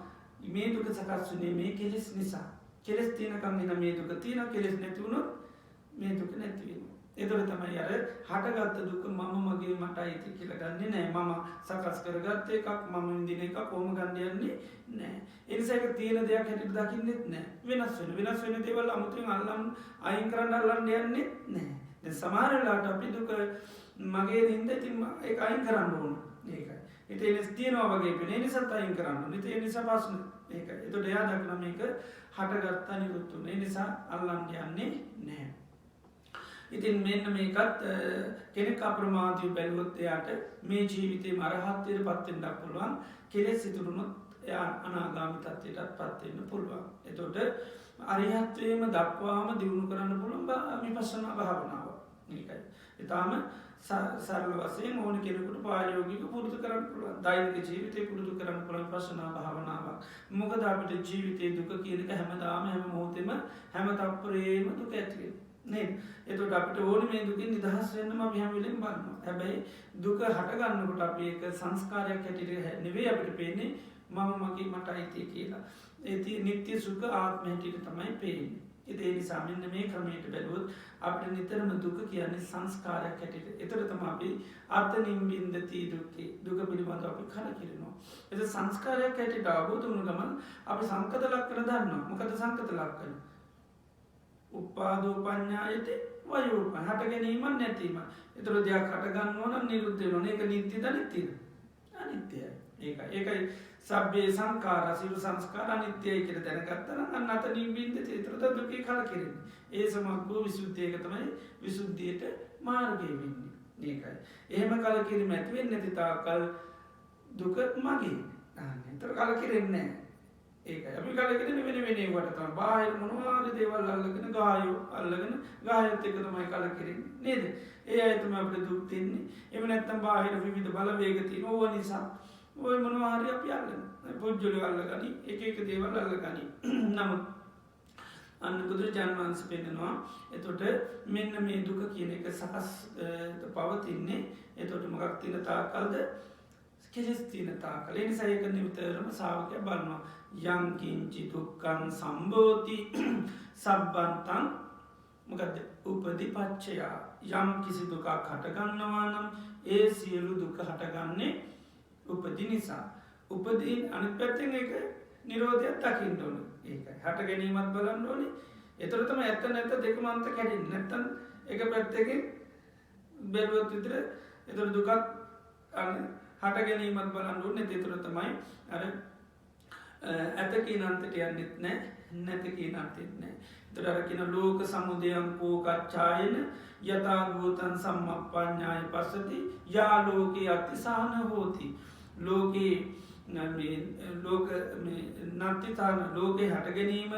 මේ දුක සකස් වුනේ මේ කෙලෙස් නිසා. කෙලෙස් තියෙනකම් ඉන්න මේ දුක තියෙනවා කෙලෙස් නැති වුණොත් මේ දුක නැති වෙනවා. එතකොට තමයි අර හටගත්ත දුක මම මගේ මට අයිති කියලා ගන්නෙ නෑ. මම සකස් කරගත්ත එකක් මම විඳින එකක් කොහොම ගන්න යන්නේ නෑ. ඒ නිසා ඒක තියෙන දෙයක් හැටියට දකින්නෙත් නෑ. වෙනස් වෙන දේවල් අමුතුවෙන් අල්ලන්න අයින් කරන්න අල්ලන්න යන්නේ නෑ. දැන් සමහර වෙලාවට අපි දුක මගේ දින්ද ඉතින් ඒක අයින් කරන්න ඕන. ඒකයි. ඒක තියෙනවා වගේ පේන නිසා අයින් කරන්න ඕනේ. ඒ නිසා ප්‍රශ්න ඒකයි. එතකොට එයා දක්න මේක හටගත්ත නිරුත් වෙන. ඒ නිසා අල්ලන්න යන්නේ නෑ. ඉතින් මෙන්න මේකත් කෙනෙක් අප්‍රමාදීව බැලුවොත් එයාට මේ ජීවිතේ අරහත්ත්වයට පත් වෙන්න පුළුවන්. කෙලෙස් ඉතුරුනොත් එයා අනාගාමී තත්ත්වයටත් පත් වෙන්න පුළුවන්. එතකොට අරිහත්වයම දක්වාම දියුණු කරන්න පුළුවන් විපස්සනා භාවනාව. ඒකයි. ඉතාම සරල වශයෙන් ඕන කෙනෙකුට ප්‍රායෝගික පුරුදු කරන්න පුළුවන්. දෛනික ජීවිතේ පුරුදු කරන්න පුළුවන් විපස්සනා භාවනාවක්. මොකද අපිට ජීවිතේ දුක කියන එක හැමදාම හැම මොහොතෙම හැම තප්පරේම දුක ඇති වෙනවා. නේද? එතකොට අපිට ඕනේ මේ දුකින් නිදහස් වෙන්න මම හැම වෙලෙම බලනවා. හැබැයි දුක හට ගන්නකොට අපි ඒක සංස්කාරයක් හැටියට නෙවෙයි අපිට පේන්නේ මම මගේ මට අයිති කියලා. ඒ නිත්‍ය සුඛ ආත්ම හැටියට තමයි පේන්නේ. ඒ නිසා මෙන්න මේ ක්‍රමයට බැලුවොත් අපිට නිතරම දුක කියන්නේ සංස්කාරයක් හැටියට. ඒතර තමයි අපි අත්නිම්බින්දති දුක්ඛේ දුක පිළිබඳව අපි කලකිරෙනවා. ඒක සංස්කාරයක් හැටියට අවබෝධ වුණ ගමන් අපි සංකත ලක්ෂණ දන්නවා. මොකද සංකත ලක්ෂණ? උපාදෝ පඤ්ඤායති වයෝප හට ගැනීම නැතිවීම. ඒතර දෙයක් හට ගන්නවා නම් නිරුද්ධ වෙනවා. ඒක නිත්‍යද අනිත්‍යද? අනිත්‍යයි. ඒකයි සබ්බේ සංඛාර සියලු සංස්කාර අනිත්‍යයි කියලා දැනගත්තා නම් අන්න අතනින් බින්දති. ඒතර දුකේ කලකිරෙන්නේ. ඒ සමග්ගෝ විසුද්ධියක තමයි විසුද්ධියට මාර්ගය වෙන්නේ. ඒකයි. එහෙම කලකිරීම ඇති වෙන්නේ නැති තාක්කල් දුක මගේ. ඒතර කලකිරෙන්නේ නැහැ. ඒකයි අපි කලකිරෙන්නේ වෙන ඒවට තමයි. බාහිර මොනවාරි දේවල් අල්ලගෙන ගායෝ අල්ලගෙන ගායොත් එක තමයි කලකිරෙන්නේ. නේද? ඒ අය තමයි අපිට දුක් දෙන්නේ. එහෙම නැත්නම් බාහිර විවිධ බලවේග තියෙන ඕව නිසා ඔය මොනවා හරි අපි අල්ලන. පොජ්ජලි අල්ලගනි එක දේවල් අල්ලගනි. නමුත් අන්න බුදුරජාණන් වහන්සේ පෙන්නනවා එතකොට මෙන්න මේ දුක කියන එක සකස් පවතින්නේ එතකොට මොකක් තියෙන තාක්කල්ද කෙලෙස් තියෙන තාක්කල්. ඒ නිසා ඒක නිතරම ශ්‍රාවකයා බලනවා යං කිංචි දුක්ඛං සම්භෝති සබ්බන්තං මොකද උපදීපච්චය යම් කිසි දුකක් හට ගන්නවා නම් ඒ සියලු දුක හටගන්නේ උපදී නිසා. උපදී අනිත් පැත්තෙන් ඒක නිරෝධයක් දකින්න ඕනේ. ඒකයි හට ගැනීමත් බලන්න ඕනේ. ඒතර තමයි ඇත්ත නැත්ත දෙකම අන්ත කැඩෙන්නේ. නැත්තම් එක පැත්තකින් බැලුවොත් විතර ඒතර දුකක් හට ගැනීමත් බලන්න ඕනේ. ඒතර තමයි අර ඇත කියන අන්තයට යන්නෙත් නැහැ නැත කියන අන්තෙත් නැහැ. ඒතර අර කියන ලෝක සමුදයං කෝකච්ඡායන යථා භූතං සම්මප්පඤ්ඤාය පස්සති යා ලෝකේ අතිසහන හෝති. ලෝකේ ලෝක නත්තිතාන ලෝකේ හට ගැනීම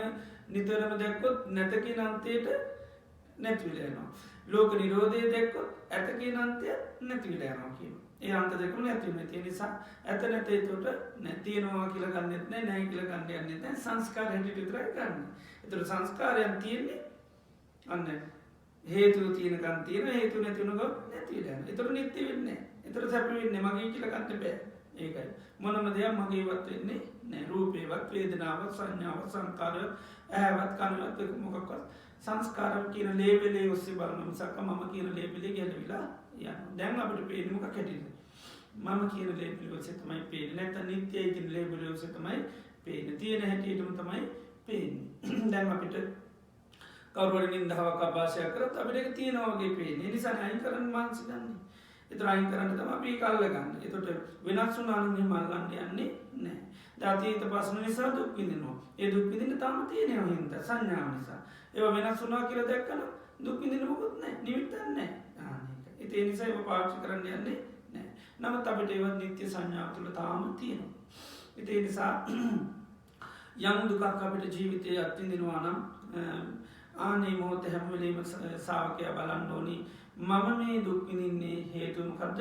නිතරම දැක්කොත් නැත කියන අන්තයට නැති වෙලා යනවා. ලෝක නිරෝධය දැක්කොත් ඇත කියන අන්තය නැති වෙලා යනවා කියනවා. ඒ අන්ත දෙකම නැති වෙන නිසා ඇත නැත ඒතකොට නැතිනවා කියලා ගන්නෙත් නැහැ නැහැ කියලා ගන්න යන්නෙත් නැහැ. සංස්කාර හැටියට විතරයි ගන්න. ඒතර සංස්කාරයන් තියෙන්නේ අන්න හේතු තියෙනකන් තියෙන හේතු නැති වෙනකොට නැති වෙලා යනවා. ඒතර නිත්‍ය වෙන්නේ නැහැ. ඒතර සැප වෙන්නේ මගේ කියලා ගන්න බෑ. ඒකයි මොනම දෙයක් මගේවත් වෙන්නේ නැහැ. රූපේවත් වේදනාවත් සංඥාවත් සංකාරවත් ඇහවත් කනවත් මොකක්වත් සංස්කාර කියන ලේබලේ ඔස්සේ බලන මිසක් මම කියන ලේබලේ ගැලවිලා යනවා. දැන් අපිට පේන්නේ මොකක් හැටියද? මම කියන ලේබලේ ඔස්සේ තමයි පේන්නේ. නැත්නම් නිත්‍යයි කියන ලේබලේ ඔස්සේ තමයි පේන්නේ. තියෙන හැටියටම තමයි පේන්නේ. දැන් අපිට කවුරුහරි නින්දාවක් අපාසයක් කරත් අපිට ඒක තියෙනවා වගේ පේන්නේ. ඒ නිසා අයින් කරන්න මානසි ගන්නෙ. ඒතර අයින් කරන්න තමයි අපි ඒක අල්ලගන්නේ. ඒතකොට වෙනස් වුණා නම් එහෙම අල්ලන්න යන්නේ නැහැ. දාතීත ප්‍රශ්න නිසා දුක් විඳිනවා. ඒ දුක් විඳින්න තාම තියෙනවා හින්දා සංඥාව නිසා. ඒවා වෙනස් වුණා කියලා දැක්කම දුක් විඳින්න මොකුත් නැහැ. නිමිත්තක් නැහැ. ඒ නිසා ඒක පාවිච්චි කරන්න යන්නේ නැහැ. නමුත් අපිට ඒවත් නිත්‍ය සංඥාව තුළ තාම තියෙනවා. ඒ නිසා යම් දුකක් අපිට ජීවිතයේ අත්විඳිනවා නම් ආනේ මොහොත හැම වෙලේම ශ්‍රාවකයා බලන්න ඕනි මම මේ දුක් විඳින්නේ හේතුව මොකද්ද?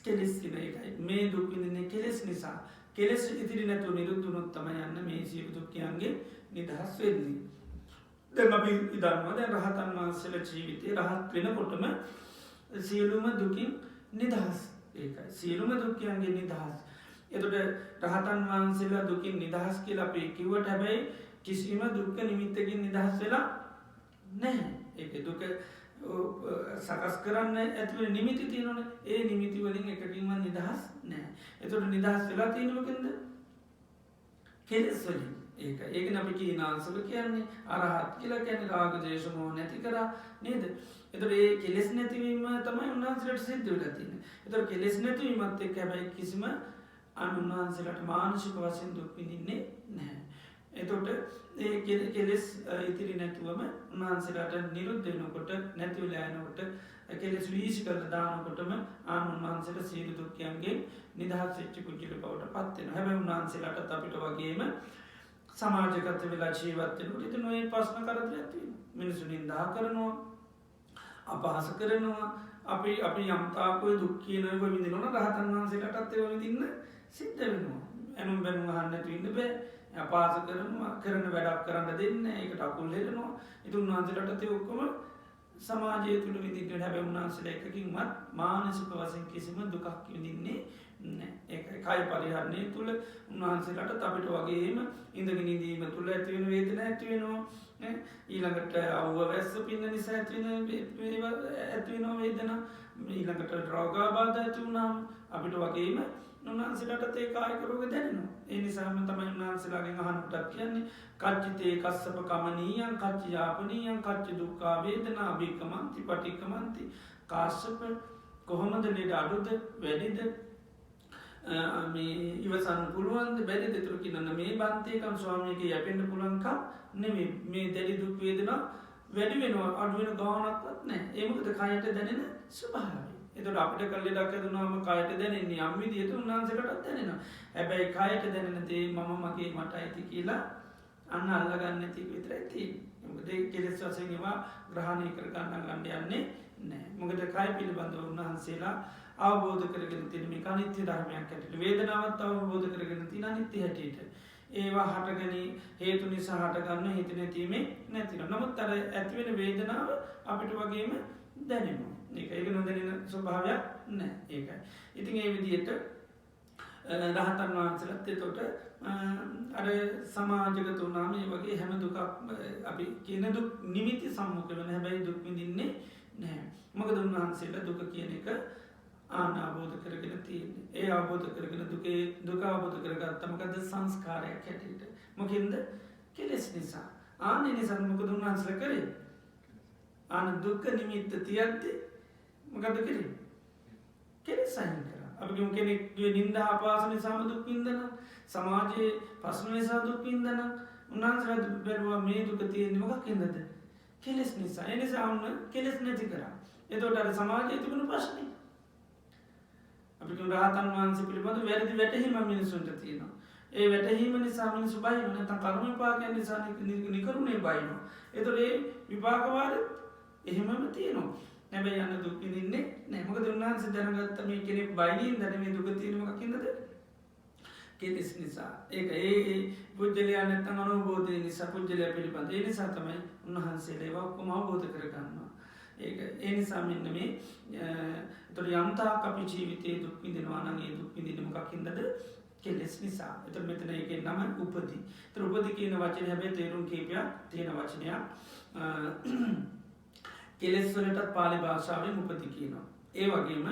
කෙලෙස් කියන එකයි. මේ දුක් විඳින්නේ කෙලෙස් නිසා. කෙලෙස් ඉතිරි නැතුව නිරුද්ධ වුණොත් තමයි යන්න මේ සියලු දුක්ඛයන්ගේ නිදහස් වෙන්නේ. දැන් අපි ඉදන්නවා දැන් රහතන් වහන්සේලා ජීවිතේ රහත් වෙනකොටම සියලුම දුකින් නිදහස්. ඒකයි සියලුම දුක්ඛයන්ගේ නිදහස්. එතකොට රහතන් වහන්සේලා දුකින් නිදහස් කියලා අපි කිව්වට හැබැයි කිසිම දුක්ඛ නිමිත්තකින් නිදහස් වෙලා නැහැ. ඒක දුක සකස් කරන්න ඇතිවෙන නිමිති තියෙනවනේ. ඒ නිමිති වලින් එකකින්වත් නිදහස් නැහැ. එතකොට නිදහස් වෙලා තියෙන්නේ මොකෙන්ද? කෙලෙස් වලින්. ඒකනේ අපි කීනාංශව කියන්නේ අරහත් කියලා කියන්නේ රාග දේශ මොහ නැති කරා නේද? එතකොට ඒ කෙලෙස් නැතිවීම තමයි උන්වහන්සේලාට සිද්ධ වෙලා තියෙන්නේ. එතකොට කෙලෙස් නැතිවීමත් එක්ක හැබැයි කිසිම උන්වහන්සේලාට මානසික වශයෙන් දුක් විඳින්නේ නැහැ. එතකොට ඒ කෙලෙස් ඉතිරි නැතුවම උන්වහන්සේලාට නිරුද්ධ වෙනකොට නැති වෙලා යනකොට කෙලෙස් වීසි කරලා දානකොටම උන්වහන්සේට සියලු දුක්ඛයන්ගෙන් නිදහස් වෙච්ච කුජල බවට පත් වෙනවා. හැබැයි උන්වහන්සේලාට අපිට වගේම සමාජගත වෙලා ජීවත් වෙනකොට ඉතින් ඔය ප්‍රශ්න කරදර ඇති වෙනවා. මිනිස්සු නිඳා කරනවා, අපහාස කරනවා. අපි යම්තාක් ඔය දුක් කියන ඔය විඳිනවනම් රහතන් වහන්සේලාටත් ඒව විඳින්න සිද්ධ වෙනවා. එනුම් බැනුම් අහන්න නැතුව ඉන්න බෑ. අපහාස කරනවා, කරන වැඩක් කරන්න දෙන්නේ නැහැ. ඒකට අකුල් හෙලනවා. ඉතින් උන්වහන්සේලාටත් ඒ ඔක්කොම සමාජය තුළ විඳින්න හැබැයි උන්වහන්සේලා එකකින්වත් මානසික වශයෙන් කිසිම දුකක් විඳින්නේ නැහැ. ඒකයි කය පරිහරණය තුළ උන්වහන්සේලාට අපිට වගේම ඉඳගෙන ඉඳීම තුළ ඇති වෙන වේදනා ඇති වෙනවා. ඊළඟට අවුව වැස්ස පින්න නිසා ඇති වෙන වේදනා, ඊළඟට රෝගාබාධ ඇති වුණාම අපිට වගේම උන්වහන්සේලාට ඒ කායික රෝග දැනෙනවා. ඒ නිසාම තමයි උන්වහන්සේලාගෙන් අහනකොටත් කියන්නේ කච්චිතේ කස්සප කමනීයං කච්චි යාපනීයං කච්චි දුක්ඛා වේදනා අභිකමන්ති පටික්කමන්ති. කාශ්‍යප කොහොමද ලෙඩ අඩුද වැඩිද මේ ඉවසන්න පුළුවන්ද බැරිද? ඒතර කියනවා මේ බන්තේකම් ස්වාමීගේ යැපෙන්න පුළුවන්කම් නෙමෙයි. මේ දැඩි දුක් වේදනා වැඩි වෙනවා අඩු වෙන ගාණක්වත් නැහැ. ඒ මොකද කයට දැනෙන ස්වභාවය. එතකොට අපිට කල්ලෙඩක් හැදුනාම කයට දැනෙන්නේ යම් විදිහට උන්වහන්සේටත් දැනෙනවා. හැබැයි කයට දැනෙන දේ මම මගේ මට අයිති කියලා අන්න අල්ලගන්න නැති විතරයි තියෙන්නේ. මොකද කෙලෙස් වශයෙන් ඒවා ග්‍රහණය කර ගන්න යන්නේ නැහැ. මොකද කය පිළිබඳව උන්වහන්සේලා අවබෝධ කරගෙන තියෙන මේ අනිත්‍ය ධර්මයක් හැටියට, වේදනාවත් අවබෝධ කරගෙන තියෙන අනිත්‍ය හැටියට. ඒවා හටගනි හේතු නිසා හටගන්න හේතු නැතිීමේ නැතිවෙනවා. නමුත් අර ඇති වෙන වේදනාව අපිට වගේම දැනෙනවා. ඒක නොදැනෙන ස්වභාවයක් නැහැ. ඒකයි. ඉතින් ඒ විදිහට රහතන් වහන්සේලාත් එතකොට අර සමාජගත වුණාම මේ වගේ හැම දුකක් අපි කියන දුක් නිමිති සම්මුඛ වෙන හැබැයි දුක් විඳින්නේ නැහැ. මොකද උන්වහන්සේලා දුක කියන එක අවබෝධ කරගෙන තියෙන්නේ. ඒ අවබෝධ කරගෙන දුක අවබෝධ කරගත්තා මොකද සංස්කාරයක් හැටියට. මොකෙන්ද? කෙලෙස් නිසා. ආන්නේ නිසා මොකද උන්වහන්සේලා කරේ? දුක්ඛ නිමිත්ත තියද්දී මොකද කරේ? කෙලෙස් අයින් කරා. අපි කියමු කෙනෙක්ගේ නිന്ദා අපහාස නිසාම දුක් විඳිනවා. සමාජයේ ප්‍රශ්න නිසා දුක් විඳිනවා. උන්වහන්සේලා බැලුවා මේ දුක තියෙන්නේ මොකක්ද? කෙලෙස් නිසා. ඒ නිසා උන් කෙලෙස් නැති කරා. එතකොට අර සමාජයේ තිබුණු ප්‍රශ්නේ අපි කියමු රහතන් වහන්සේ පිළිබඳ වැරදි වැටහීම මිනිසුන්ට තියෙනවා. ඒ වැටහීම නිසා මිනිස්සු බයිනවා. නැත්නම් කර්ම විපාකයන් නිසා නිකරුණේ බයිනවා. එතකොට ඒ විපාක වාර එහෙමම තියෙනවා. හැබැයි යන දුක් විඳින්නේ නැහැ. මොකද උන්වහන්සේ දැනගත්ත මේ කෙනෙක් බයිනින් දැන මේ දුක තියෙන මොකකින්ද? කෙලෙස් නිසා. ඒක ඒ පුජ්‍යලයා නැත්නම් අනුභෝධය නිසා පුජ්‍යලයා පිළිබඳ. ඒ නිසා තමයි උන්වහන්සේලා ඒවා ඔක්කොම අවබෝධ කරගන්නවා. ඒක ඒ නිසා මෙන්න මේ එතකොට යම්තාක් අපි ජීවිතයේ දුක් විඳිනවා නම් ඒ දුක් විඳින්නේ මොකකින්ද? කෙලෙස් නිසා. එතකොට මෙතන ඒකේ නම උපදී. ඒතර උපදී කියන වචනේ හැබැයි තේරුම් කීපයක් තියෙන වචනයක්. කෙලෙස් වලටත් පාලි භාෂාවෙන් උපදී කියනවා. ඒ වගේම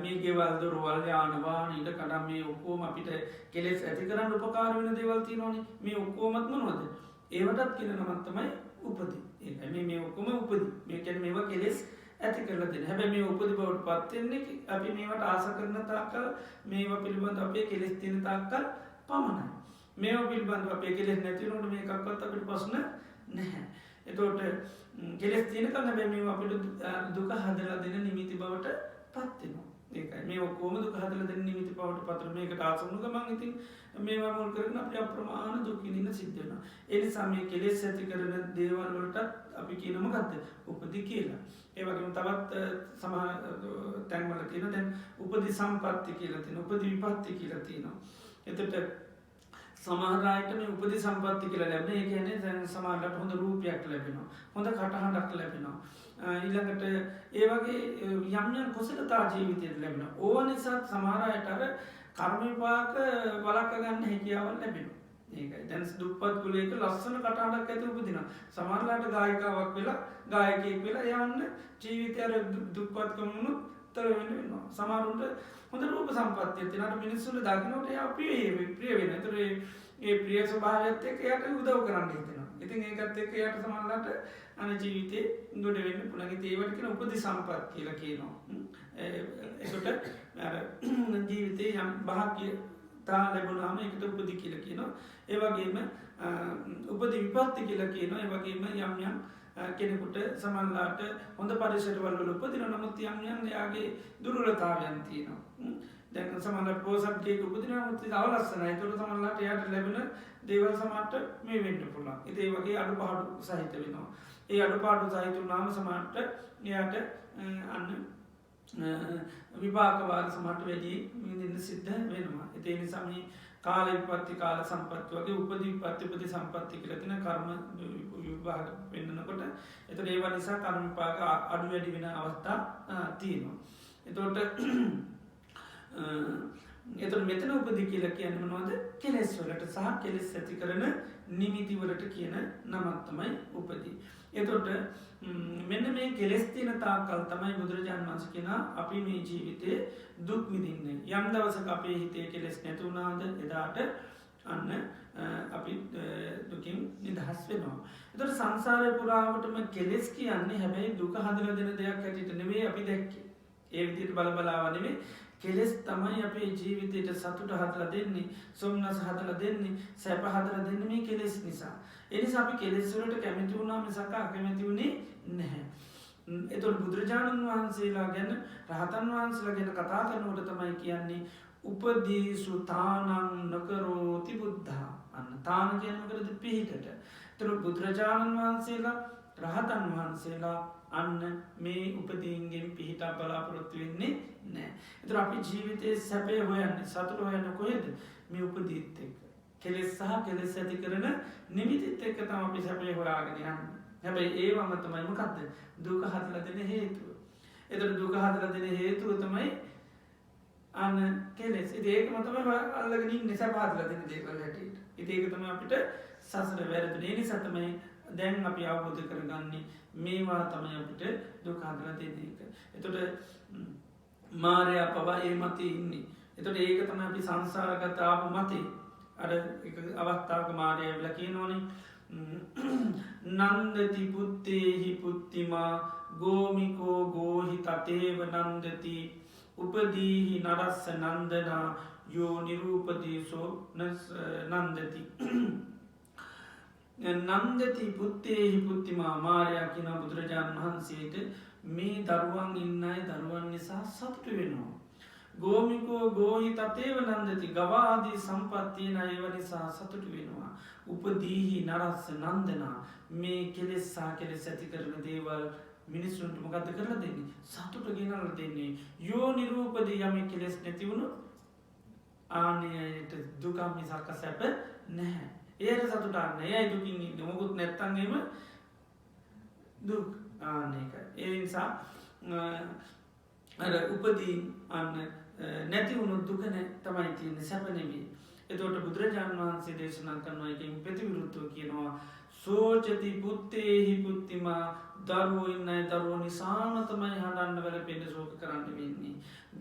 මේ ගෙවල් දොරවල් යාන වාහන ඊට කඩම් මේ ඔක්කොම අපිට කෙලෙස් ඇති කරන්න උපකාර වෙන දේවල් තියෙනවානේ. මේ ඔක්කොමත් මොනවද? ඒවටත් කියන නමක් තමයි උපදී. ඒකයි මේ ඔක්කොම උපදී. මේ කියන්නේ මේවා කෙලෙස් ඇති කරලා දෙන. හැබැයි මේ උපදී බවට පත් වෙන්නේ අපි මේවට ආස කරන තාක්කල් මේවා පිළිබඳ අපේ කෙලෙස් තියෙන තාක්කල් පමණයි. මේවා පිළිබඳ අපේ කෙලෙස් නැති වෙනකොට මේකක්වත් අපිට ප්‍රශ්න නැහැ. එතකොට කෙලෙස් තියෙනකන් හැබැයි මේවා අපිට දුක හදලා දෙන නිමිති බවට පත් වෙනවා. ඒකයි මේ ඔක්කොම දුක හදලා දෙන නිමිති බවට පත් වෙන මේකට ආසමුණු ගමන් ඉතින් මේවා මුල් කරගෙන අපිට අප්‍රමාණ දුක් විඳින්න සිද්ධ වෙනවා. ඒ නිසා මේ කෙලෙස් ඇති කරන දේවල් වලට අපි කියන මොකද්ද? උපදී කියලා. ඒ වගේම තවත් සමහර තැන්වල තියෙන දැන් උපදී සම්පatti කියලා තියෙනවා. උපදී විපatti කියලා තියෙනවා. එතකොට සමහර අයට මේ උපදී සම්පatti කියලා ලැබෙන. ඒ කියන්නේ දැන් සමහරකට හොඳ රූපයක් ලැබෙනවා. හොඳ කටහඬක් ලැබෙනවා. ඊළඟට ඒ වගේ යම් කුසලතා ජීවිතයට ලැබෙනවා. ඕවා නිසා සමහර අයට අර කර්ම විපාක වළක්ව ගන්න හැකියාවක් ලැබෙනවා. ඒකයි දැන් දුප්පත් කුලයක ලස්සන කටහඬක් ඇති උපදිනවා. සමහරලාට ගායිකාවක් වෙලා ගායකයෙක් වෙලා යන්න ජීවිතය අර දුප්පත්කමුණු තර වෙනවා. සමහරුන්ට හොඳ රූප සම්පත්තියක් තියෙනවා. මිනිස්සුන්ට දකින්නට එයා ප්‍රිය වෙනවා. ඒතර ඒ ප්‍රිය ස්වභාවයත් එක්ක එයාට උදව් කරන්න හිතෙනවා. ඉතින් ඒකත් එක්ක එයාට සමහරලාට අනේ ජීවිතේ ගොඩ වෙන්න පුළුවන්. ඒකට කියන උපදී සම්පත් කියලා කියනවා. ඒකට අර ජීවිතේ යම් භාග්‍යතා ලැබුණාම ඒකට උපදී කියලා කියනවා. ඒ වගේම උපදී විපatti කියලා කියනවා. ඒ වගේම යම් කෙනෙකුට සමහරලාට හොඳ පරිසරවල වල උපදිනවා. නමුත් යම් එයාගේ දුර්වලතාවයන් තියෙනවා. දැන් සමහරවිට පෝසත්කේක උපදිනවා මුත් අවලස්සනයි. ඒතකොට සමහරවිට එයාට ලැබෙන දේවල් සමහරට මේ වෙන්න පුළුවන්. ඉතින් ඒ වගේ අඩුපාඩු සහිත වෙනවා. ඒ අඩුපාඩු සහිත වුණාම සමහරට එයාට අන්න විපාක වාර සමහරට වැඩි විඳින්න සිද්ධ වෙනවා. ඒ නිසා මේ කාල විපත්ති කාල සම්පත්ති වගේ උපදී විපත්ති උපදී සම්පත්ති කියලා තියෙන කර්ම විභාග වෙන්නකොට එතකොට ඒවා නිසා කර්ම විපාක අඩු වැඩි වෙන අවස්ථා තියෙනවා. එතකොට මෙතන උපදී කියලා කියන්නේ මොනවද? කෙලෙස් වලට සහ කෙලෙස් ඇති කරන නිමිති වලට කියන නමක් තමයි උපදී. එතකොට මෙන්න මේ කෙලෙස් තියෙන තාක්කල් තමයි බුදුරජාණන් වහන්සේ කියනවා අපි මේ ජීවිතේ දුක් විඳින්නේ. යම් දවසක අපේ හිතේ කෙලෙස් නැති වුණාද එදාට අන්න අපි දුකින් නිදහස් වෙනවා. එතකොට සංසාරේ පුරාවටම කෙලෙස් කියන්නේ හැබැයි දුක හදලා දෙන දෙයක් හැටියට නෙවෙයි අපි දැක්කේ. ඒ විදිහට බලබලාව නෙවෙයි කෙලෙස් තමයි අපේ ජීවිතයට සතුට හදලා දෙන්නේ, සොම්නස හදලා දෙන්නේ, සැප හදලා දෙන්නේ මේ කෙලෙස් නිසා. ඒ නිසා අපි කෙලෙස් වලට කැමති වුණා මිසක අකමැති වුණේ නැහැ. එතකොට බුදුරජාණන් වහන්සේලා ගැන රහතන් වහන්සේලා ගැන කතා කරනකොට තමයි කියන්නේ උපදීසු තානං නකරෝති බුද්ධා. අන්න තාන කියන්නේ මොකද? පිහිටට. එතකොට බුදුරජාණන් වහන්සේලා රහතන් වහන්සේලා අන්න මේ උපදීන්ගෙන් පිහිටා බලාපොරොත්තු වෙන්නේ නැහැ. එතකොට අපි ජීවිතයේ සැපේ හොයන්නේ සතුට හොයන්නේ කොහෙද? මේ උපදීත් එක්ක. කෙලෙස් සහ කෙලෙස් ඇති කරන නිමිතිත් එක්ක තමයි අපි සැපේ හොයාගෙන යන්නේ. හැබැයි ඒවම තමයි මොකද්ද? දුක හදලා දෙන හේතුව. එතකොට දුක හදලා දෙන හේතුව තමයි අන්න කෙලෙස්. ඉතින් ඒකම තමයි අල්ලගෙන ඉන්නේ සැප හදලා දෙන දේවල් හැටියට. ඉතින් ඒක තමයි අපිට සසර වැරදුනේ. ඒ නිසා තමයි දැන් අපි අවබෝධ කරගන්නේ මේවා තමයි අපිට දුක හදලා දෙන එක. එතකොට මායя පවා ඒ මතේ ඉන්නේ. එතකොට ඒක තමයි අපි සංසාරගත ආපු මතේ. අර එක අවස්ථාවක මායя වෙලා කියනෝනේ නන්දති පුත්තේහි පුත්තිමා ගෝමිකෝ ගෝහි තතේව නන්දති උපදීහි නරස්ස නන්දනා යෝ නිරූපදීසෝ නන්දති නන්දති පුත්තේහි පුත්තිමා මාරයා කියන බුදුරජාණන් වහන්සේට මේ දරුවන් ඉන්න අය දරුවන් නිසා සතුටු වෙනවා. ගෝමිකෝ ගෝහි තතේව නන්දති ගවාදී සම්පත්තියන ඒව නිසා සතුටු වෙනවා. උපදීහි නරස්ස නන්දනා මේ කෙලෙස් සහ කෙලෙස් ඇති කරන දේවල් මිනිස්සුන්ට මොකද කරලා දෙන්නේ? සතුට ගෙනල්ලා දෙන්නේ. යෝ නිරූපදී යමේ කෙලෙස් නැති වුණොත් ආනියට දුක මිසක සැප නැහැ. ඒකට සතුටක් නැහැ. එයි දුකින් ඉන්නේ. මොකුත් නැත්තම් එම දුක් ආනේක. ඒ නිසා අර උපදී අන්න නැති වුණොත් දුක තමයි තියෙන්නේ, සැප නෙවෙයි. එතකොට බුදුරජාණන් වහන්සේ දේශනා කරනවා එකකින් ප්‍රතිවිරුද්ධව කියනවා සෝචති පුත්තේහි පුත්තිමා දරුවෝ ඉන්නයි දරුවෝ නිසාම තමයි හඬන්න වැළපෙන්න ශෝක කරන්න වෙන්නේ.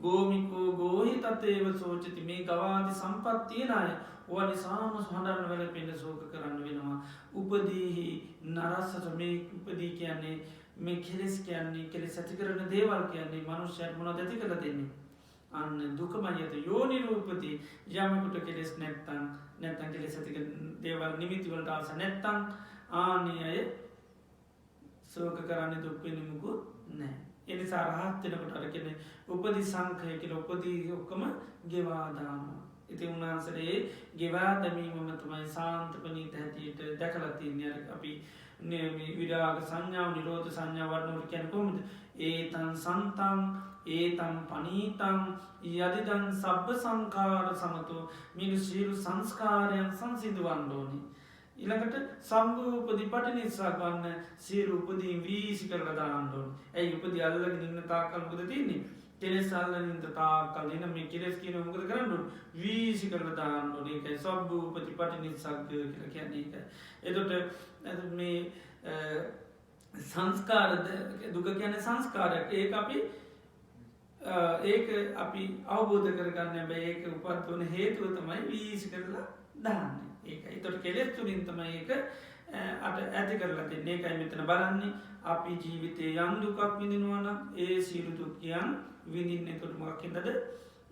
ගෝමිකෝ ගෝහි තතේව සෝචති මේ ගවාදී සම්පත් තියන අය ඕවා නිසාම හඬන්න වැළපෙන්න ශෝක කරන්න වෙනවා. උපදීහි නරසත මේ උපදී කියන්නේ මේ කෙලෙස් කියන්නේ කෙලෙස් ඇති කරන දේවල් කියන්නේ මනුෂ්‍යයන් මොනවද ඇති කරලා දෙන්නේ? අන්න දුකමයි යත යෝ නිරූපති යමකට කෙලෙස් නැත්තම් කෙලෙස් ඇති කරන දේවල් නිමිති වලට ආස නැත්තම් ආනියය ශෝක කරන්නේ දුක් වෙන්නේ මොකුත් නැහැ. ඒ නිසා රහත් වෙනකොට අර කියන්නේ උපදී සංඛය කියලා උපදී ඔක්කොම ගෙවා දානවා. ඉතින් උන්වහන්සේ ගෙවා දැමීමම තමයි සාන්ත ප්‍රණීත හැටියට දැකලා තියන්නේ. අපි මේ විරාග සංඥා නිරෝධ සංඥා වර්ණවල කියන්නේ කොහොමද? ඒතං සන්තං ඒතං පනීතං යදිදං සබ්බ සංඛාර සමතෝ මේ සියලු සංස්කාරයන් සංසිඳවන්න ඕනේ. ඊළඟට සම්භූපදී පටිනිස්සා ගන්න සියලු උපදී වීසි කරලා දාන්න ඕනේ. ඒ උපදී අල්ලගෙන ඉන්න තාක්කල් මොකද තියෙන්නේ? කෙලෙස් අල්ලගෙන ඉන්න තාක්කල් එන මේ කෙලෙස් කියන මොකද කරන්න ඕනේ? වීසි කරලා දාන්න ඕනේ. ඒකයි සම්භූපදී පටිනිස්සා කියලා කියන්නේ ඒක. එතකොට මේ සංස්කාර දුක කියන්නේ සංස්කාරයක්. ඒක අපි අවබෝධ කරගන්න හැබැයි ඒක උපත් වන හේතුව තමයි වීසි කරලා දාන්නේ. ඒකයි. ඒතකොට කෙලෙස් තුලින් තමයි ඒක ඇති කරලා දෙන්නේ. ඒකයි මෙතන බලන්නේ අපි ජීවිතේ යම් දුකක් විඳිනවා නම් ඒ සියලු දුක්යන් විඳින්නේ එතකොට මොකක්ද?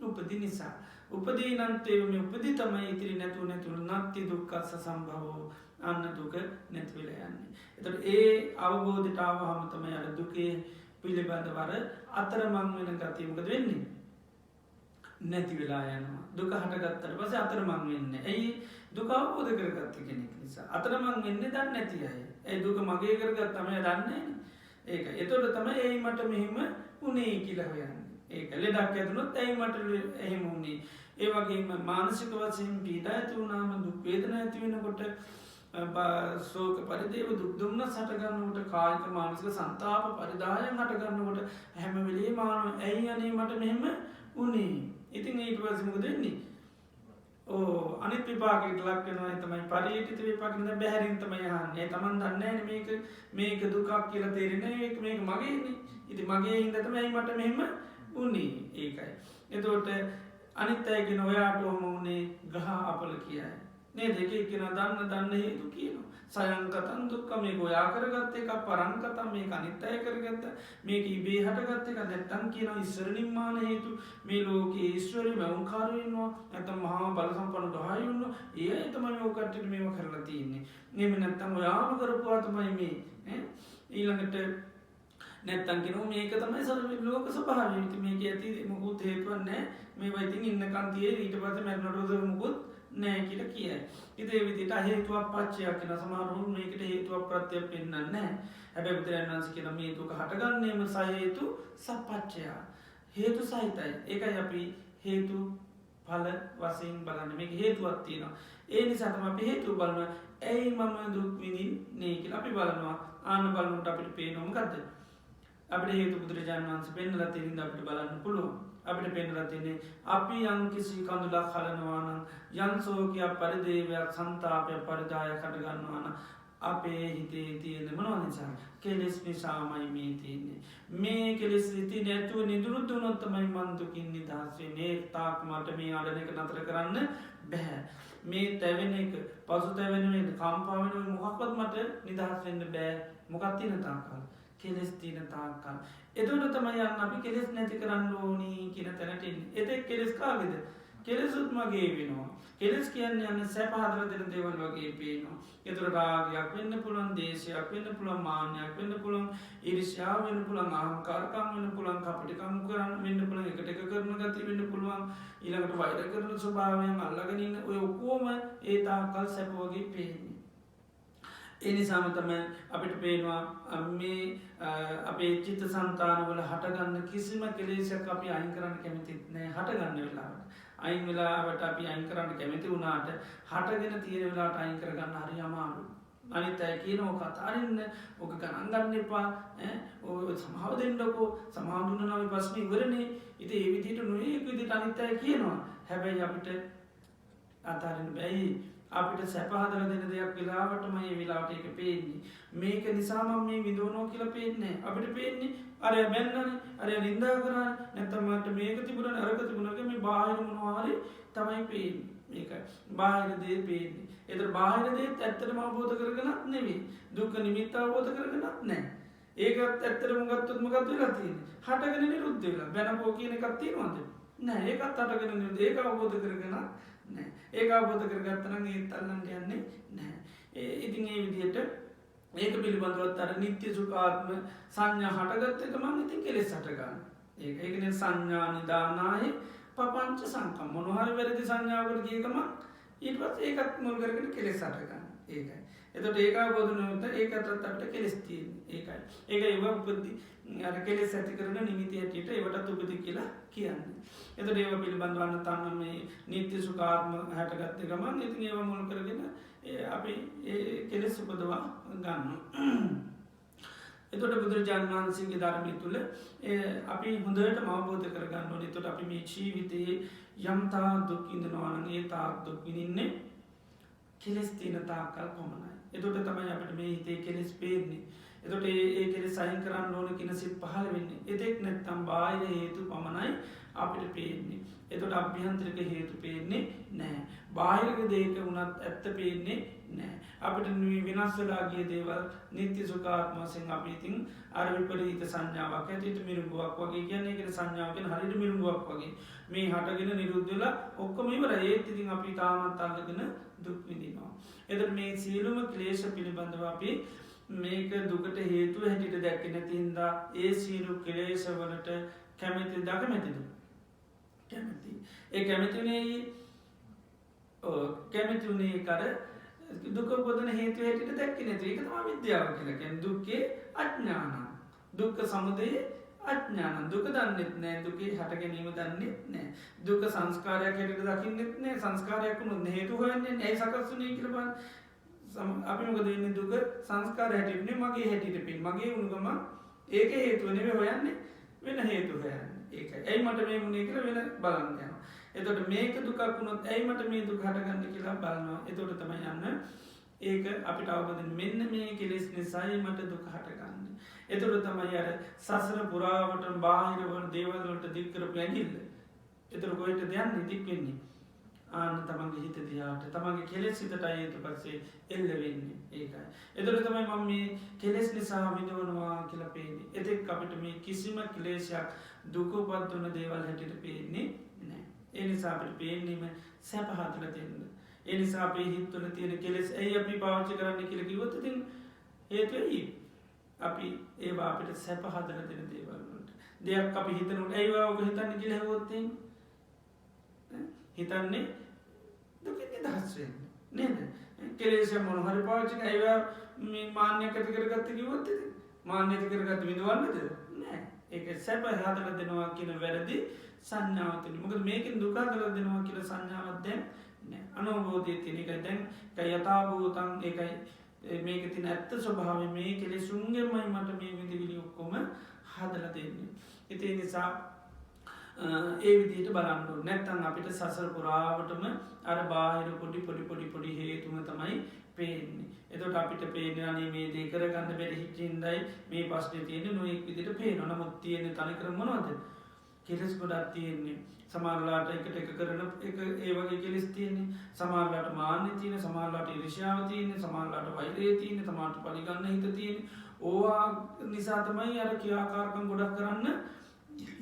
උපදී නිසා. උපදී නන්තේ මේ උපදී තමයි ඉතිරි නැතුව නැති දුක්ඛස්ස සම්භවෝ අන්න දුක නැති වෙලා යන්නේ. එතකොට ඒ අවබෝධයට ආවම තමයි අර දුකේ පිළිබඳව අතරමං වෙන ගතිය මොකද වෙන්නේ? නැති වෙලා යනවා. දුක හටගත්තට පස්සේ අතරමං වෙන්නේ. ඇයි දුක අවබෝධ කරගත්ත කෙනෙක් නිසා. අතරමං වෙන්නේ දන්නේ නැති අය. ඒ දුක මගේ කරගත්තම දන්නේ නැහැ. ඒක. එතකොට තමයි ඒ මට මෙහෙම උනේ කියලා හොයන්නේ. ඒක ලෙඩක් ඇතුනොත් ඇයි මට එහෙම උනේ. ඒ වගේම මානසික වශයෙන් පීඩා ඇති වුණාම දුක් වේදනා ඇති වෙනකොට ශෝක පරිදේව දුක් දුම්නස් හටගන්නකොට කායික මානසික සංතාප පරිදායන් හටගන්නකොට හැම වෙලේම ඇයි අනේ මට මෙහෙම උනේ. ඉතින් ඊට පස්සේ මොකද වෙන්නේ? අනිත් විපාකයට ලක් වෙනවා. තමයි පරිේටිත විපාකින් බැහැරින් තමයි යන්නේ. තමන් දන්නේ නැහැ මේක දුකක් කියලා තේරෙන්නේ. මේක මගේනේ. ඉතින් මගේ හින්දා තමයි මට මෙහෙම උනේ. ඒකයි. එතකොට අනිත් අය කියන ඔයාට ඔහොම උනේ ගහ අපල කියයි. නේද? එක එක්කෙනා දන්න හේතු කියනවා. සයංකතං දුක්ඛ මේක ඔයා කරගත්ත එක, පරංකතං මේක අනිත් අය කරගත්ත, මේක ඉබේ හටගත්ත එක. නැත්තම් කියනවා ඉස්සර නිර්මාණ හේතු. මේ ලෝකේ ඊශ්වරය මෞංකාරය ඉන්නවා. නැත්තම් මහා බල සම්පන්න දහය ඉන්නවා. ඒ අය තමයි ඔය කට්ටියට මේව කරලා තියෙන්නේ. එහෙම නැත්තම් ඔයාම කරපුවා තමයි මේ ඊළඟට නැත්තම් කියනවා මේක තමයි සර්ව ලෝක ස්වභාවය. ඉතින් මේක ඇති මොකුත් හේතුවක් නැහැ. මේවා ඉතින් ඉන්නකන් තියේ ඊට පස්සේ මරණට මොකුත් නෑ කියලා කියයි. ඉතින් ඒ විදිහට හේතුවක් පත්‍යයක් කියන සමහරවල් මේකට හේතුවක් ප්‍රත්‍යක් පෙන්නන්නේ නැහැ. හැබැයි බුදුරජාණන් වහන්සේ කියන මේ දුක හටගන්නේම සහ හේතු සප්පච්චය. හේතු සහිතයි. ඒකයි අපි හේතු ඵල වශයෙන් බලන්නේ. මේක හේතුවක් තියෙනවා. ඒ නිසා තමයි අපි හේතු බලනවා. ඇයි මම දුක් විඳින්නේ කියලා අපි බලනවා. ආන්න බලනකොට අපිට පේනවා මොකද්ද? අපිට හේතු බුදුරජාණන් වහන්සේ පෙන්නලා තියෙන දේ අපිට බලන්න පුළුවන්. අපිට පෙන්නලා තියෙන්නේ අපි යම් කිසි කඳුලක් හලනවා නම්, යම් ශෝකයක් පරිදේවයක් සංතාපයක් පරිදායක් හට ගන්නවා නම් අපේ හිතේ තියෙන මොනවද නිසා? කෙලෙස් නිසාමයි මේ තියෙන්නේ. මේ කෙලෙස් ඉති නැතුව නිදුරුත් වුණොත් තමයි මන් දුකින් නිදහස් වෙන්නේ. තාක් මට මේ අඩන එක නතර කරන්න බෑ. මේ තැවෙන එක, පසුතැවෙන එක, කම්පා වෙන මොකක්වත් මට නිදහස් වෙන්න බෑ. මොකක් තියෙන තාක්කල්? කෙලෙස් තියෙන තාක්කල්. එතකොට තමයි යන්න අපි කෙලෙස් නැති කරන්න ඕනි කියන තැනට එන්නේ. එතෙක් කෙලෙස් කාගේද? කෙලෙසුත් මගේ වෙනවා. කෙලෙස් කියන්නේ යන්නේ සැප හදලා දෙන දේවල් වගේ පේනවා. ඒතර රාගයක් වෙන්න පුළුවන්, දේශයක් වෙන්න පුළුවන්, මාන්නයක් වෙන්න පුළුවන්, ඊර්ෂ්‍යාව වෙන්න පුළුවන්, අහංකාරකම් වෙන්න පුළුවන්, කපටිකම් කරන්න වෙන්න පුළුවන්, එකට එක කරන ගතිය වෙන්න පුළුවන්, ඊළඟට වෛර කරන ස්වභාවයෙන් අල්ලගෙන ඉන්න ඔය ඔක්කොම ඒ තාක්කල් සැප වගේ පේන්නේ. ඒ නිසාම තමයි අපිට පේනවා මේ අපේ චිත්ත සංතානවල හටගන්න කිසිම කෙලෙසයක් අපි අයින් කරන්න කැමතිත් නැහැ. හටගන්න වෙලාවට අයින් වෙලාවට අපි අයින් කරන්න කැමති වුණාට හටගෙන තියෙන වෙලාවට අයින් කරගන්න හරි අමාරුයි. අනිත් අය කියනවා ඔක අතාරින්න, ඔක ගණන් ගන්න එපා, ඔය සමාව දෙන්නකෝ, සමාව දුන්නා නම් ප්‍රශ්නේ ඉවරනේ. ඉතින් ඒ විදිහට නොයෙක් විදිහට අනිත් අය කියනවා. හැබැයි අපිට අතාරින්න බැයි. අපිට සැප හදලා දෙන දෙයක් වෙලාවටම මේ වෙලාවට ඒක පේන්නේ. මේක නිසා මම මේ විඳවනවා කියලා පේන්නේ නැහැ. අපිට පේන්නේ අර මැන්නනේ, අර නිඳා කරානේ, නැත්නම් මට මේක තිබුණානේ, අරක තිබුණානේ, මේ බාහිර මොනවා හරි තමයි පේන්නේ. මේක බාහිර දේ පේන්නේ. ඒතර බාහිර දේත් ඇත්තටම අවබෝධ කරගෙනත් නෙවෙයි. දුක්ඛ නිමිත්ත අවබෝධ කරගෙනත් නැහැ. ඒකත් ඇත්තටම ගත්තොත් මොකක්ද වෙලා තියෙන්නේ? හටගෙන නිරුද්ධ වෙලා. බැනපෝ කියන එකක් තියෙනවද? නැහැ. ඒකත් හටගෙන නිරුද්ධ. ඒක අවබෝධ කරගෙන නැහැ. ඒක අවබෝධ කරගත්තා නම් ඒත් අල්ලන්න යන්නේ නැහැ. ඉතින් මේ විදිහට මේක පිළිබඳවත් අර නිත්‍ය සුඛාත්ම සංඥා හටගත්ත එක මම ඉතින් කෙලෙස් හට ගන්න. ඒකනේ සංඥා නිදානායි පపంచ සංකම්. මොනවා හරි වැරදි සංඥාවකට ගිය ගමන් ඊට පස්සේ ඒකත් මුල් කරගෙන කෙලෙස් හට ගන්න. ඒකයි. එතකොට ඒක අවබෝධ නොවුනොත් ඒකටත් අපිට කෙලෙස් තියෙන්නේ. ඒකයි. ඒක ඒව උපදී අර කෙලෙස් ඇති කරන නිමිති ඇටියට ඒවටත් උපදී කියලා කියන්නේ. එතකොට ඒව පිළිබඳව අන්න මේ නිත්‍ය සුඛාත්ම හැටගත්ත ගමන් ඉතින් ඒව මුල් කරගෙන අපි ඒ කෙලෙස් උපදවා ගන්නවා. එතකොට බුදුරජාණන් වහන්සේගේ ධර්මය තුල අපි හොඳට අවබෝධ කරගන්න ඕනේ. එතකොට අපි මේ ජීවිතයේ යම් තා දුක් විඳිනවා නම් ඒ තා දුක් විඳින්නේ කෙලෙස් තියෙන තාක්කල් පමණයි. එතකොට තමයි අපිට මේ හිතේ කෙලෙස් පේන්නේ. එතකොට ඒ කෙලෙස් අයින් කරන්න ඕන කියන සිත් පහළ වෙන්නේ. එතෙක් නැත්තම් බාහිර හේතු පමණයි අපිට පේන්නේ. එතකොට අභ්‍යන්තරික හේතු පේන්නේ නැහැ. බාහිර දෙයක වුණත් ඇත්ත පේන්නේ නැහැ. අපිට විනාශ වෙලා ගිය දේවල් නිත්‍ය සුඛාත්ම වශයෙන් අපි ඉතින් අර විපරීත සංඥාවක් ඇතුළත මිරිඟුවක් වගේ කියන්නේ ඒකේ සංඥාව කියන හරියට මිරිඟුවක් වගේ මේ හටගෙන නිරුද්ධ වෙලා ඔක්කොම ඉවරයි. ඒත් ඉතින් අපි තාමත් අල්ලගෙන දුක් විඳිනවා. එතකොට මේ සියලුම ක්ලේශ පිළිබඳව අපි මේක දුකට හේතුව හැටියට දැක්කේ නැති හින්දා ඒ සියලු ක්ලේශ වලට කැමැතිද? කැමති. ඒ කැමතිනේ කැමතිුනේ කර දුක පොදන හේතු හැටිට දැක්කි නැතු එක තම විද්‍යාව කියලකැන් දුක්කේ අඥ්ඥානන් දුක්ක සමුදයේ අඥාන දුක දන්නෙත් නෑ දුකේ හට ගැනීම දන්නෙත් නෑ දුක සංස්කාරයක් හැට දකින්නෙත් නෑ සංස්කාරයක් වුණු හේතු හොයන්නේ ඇයි සකස්සුනේ කියලබන් අපි මොකද වෙන්නේ දුක සංස්කාර හැටිනේ මගේ හැටිට පින් මගේ උුණුගම ඒක හේතුවනේ හොයන්නේ වෙන හේතු හයන්න ඒක ඇයි මට මේ මුණේ කියල වෙන බලන්න යන එතොට මේක දුකක් වුණොත් ඇයි මට මේ දුක හටගන්න කියලා බලනවා එතොට තමයි යන්න ඒක අපිට අවබදෙන් මෙන්න මේ කෙලෙස් නිසායි මට දුක හටගන්න එතුට තමයි අර සසර පුරාවට බාහිරවන දේවල්වලට දික්කරපු ඇගිල්ල එතුර ගොයට දෙයන්න දික්වෙන්නේ ආන තමන්ගේ හිත දිහාට තමන්ගේ කෙලෙස් සිතට අයතු පස්සේ එල්ල වෙන්නේ ඒකයි එතුර තමයි මම මේ කෙලෙස් නිසා විඳවනවා කියලා පේන්නේ එතෙක් අපිට මේ කිසිම කෙලේශයක් දුකපත්වන දේවල් හැටිට පේන්නේ නෑ ඒ නිසා අපට පේන්නීම සැපහතුල දෙන්න ඒ නිසා අපේ හිත්වල තියෙන කෙලෙස් ඇයි අපි පාච්චි කරන්න කියල කිවොත්තතින් හේතුවයි අපි ඒවා අපිට සැප හදල දෙන දේවල්ලට දෙයක් අපි හිතනුට ඒවාක හිතන්න කියල හැවොත්තෙන් හිතන්නේ දුක නිදහස්වෙන් නේද කෙලේෂ මොනහරි පාචික ඒවා මේ මාන්‍ය කති කරගත්ත කිවොත්ත මාන්‍යති කරගත් විඳවන්නද නෑ ඒක සැප හදල දෙනවා කියන වැරදි සංඥාවතන මොක මේකින් දුකා කල දෙනවා කියල සංඥාවත්දැන් අනෝබෝධය තින එකයි දැන් යථභූතන් එකයි මේක තින ඇත්ත ස්වභාව මේ කෙලෙසුන්ගේමයි මට මේ විදිවිලි ඔක්කොම හදල දෙන්නේ. ඉතිේ නිසා ඒ විදිට බලන්නු නැත්තන් අපිට සසර පුරාවටම අර බාහිර පොඩි හේතුම තමයි පේන්නේ. එතට අපිට පේනනේ මේ දේකර ගන්න බැඩ හිච්චින්දයි මේ පස්්න තියෙන නොයෙක් විදිට පේ නොනමුත් තියෙන තනිකර මොනවද කෙලෙස් ගොඩත් තියෙන්නේ සමාරලාට එකට එක කරන එක ඒවගේ කෙලෙස් තියන්නේ සමාරලාට මාන්‍ය තියන සමාරලාට ඉරිෂාව තියන සමාරලාට වෛරය තියන තමාට පලිගන්න හිත තියෙන ඕවා නිසා තමයි අර කියාකාරකම් ගොඩක් කරන්න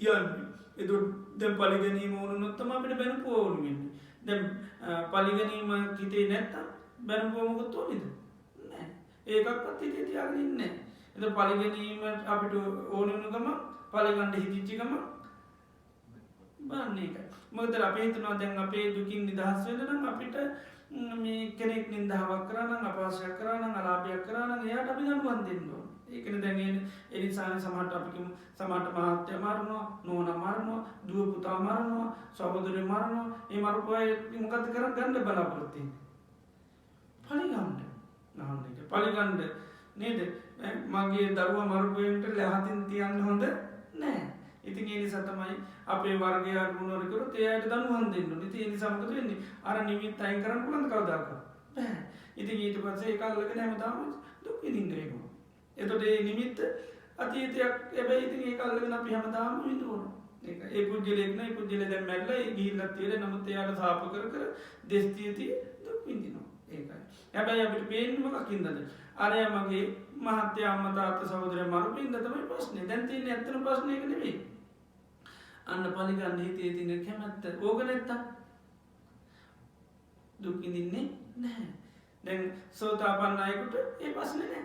යන්න එතු දැම් පලිගැනීම ඕනු නොත්තම අපිට බැන පෝනුවෙන්න දැම් පලිගැනීම හිතේ නැත්තා බැන පෝමකුත් ඕනිද නෑ ඒකක් පත්තිතේ තියාගන්න එත පලිගැනීම අපිට ඕනනු ගම පලිගණ්ඩ හිතිච්චිකම බන්නේ එක මොකද අපේ හිතනවා දැන් අපේ දුකින් නිදහස් වෙනනම් අපිට මේ කෙනෙක් නින්දාවක් කරන්න අපවාසයක් කරන්න අලාභයක් කරන්න එයාට අපි ගනුවන් දෙන්නවා ඒකන දැන්ගෙන එනිසාන සමට අපිකම සමට මහත්‍ය මරනවා නෝන මරනවා දුව පුතා මරනවා සබදුරය මරනවා ඒ මරුපුය මොකත කර ගණ්ඩ බලාපොරොත්ති පලිගන්ඩ නහන්නට පලිගන්ඩ නේද මගේ දරුව මරුපුයන්ට ලැහතින් තියන්න හොඳ නෑ ඉතින් ඒ සතමයි අපේ වර්ගයා ගුණරකරු ඒයට දනුවන් දෙන්න නති ඒ සමකත වෙන්නේ අර නිමිත් අයි කරන්න පුළන් කවදාක ඉතින් ඊට පස්සේ එකල්ලක නැමතාම දුක් ඉදින්දරේම එතොට ඒ නිමිත්ත අතීතයක් එබැයි ඉතින් ඒ කල්ලගෙන අපි හමතාම විඳුවන ඒ පුද්ගලෙක්න පුද්ගල දැ මැල්ල ගිල්ලත් තියර නමුත් එයාට සාප කර දෙස්තියතිය දුක් විඳිනවා ඒකයි හැබැයි අපිට පේන්මකකින්දද අරය මගේ මහත්‍ය අම්මතාත සෞදරය මරුපින් දතමයි ප්‍රශ්නය දැන්තින ඇත්තන ප්‍රශ්නයක නෙවේ අන්න පලිගන්න හිතේ තින කැමැත්ත ඕක නැත්තා දුක්කිදින්නේ නැහැ දැන් සෝතාපන්නයකුට ඒ පස්සන නෑ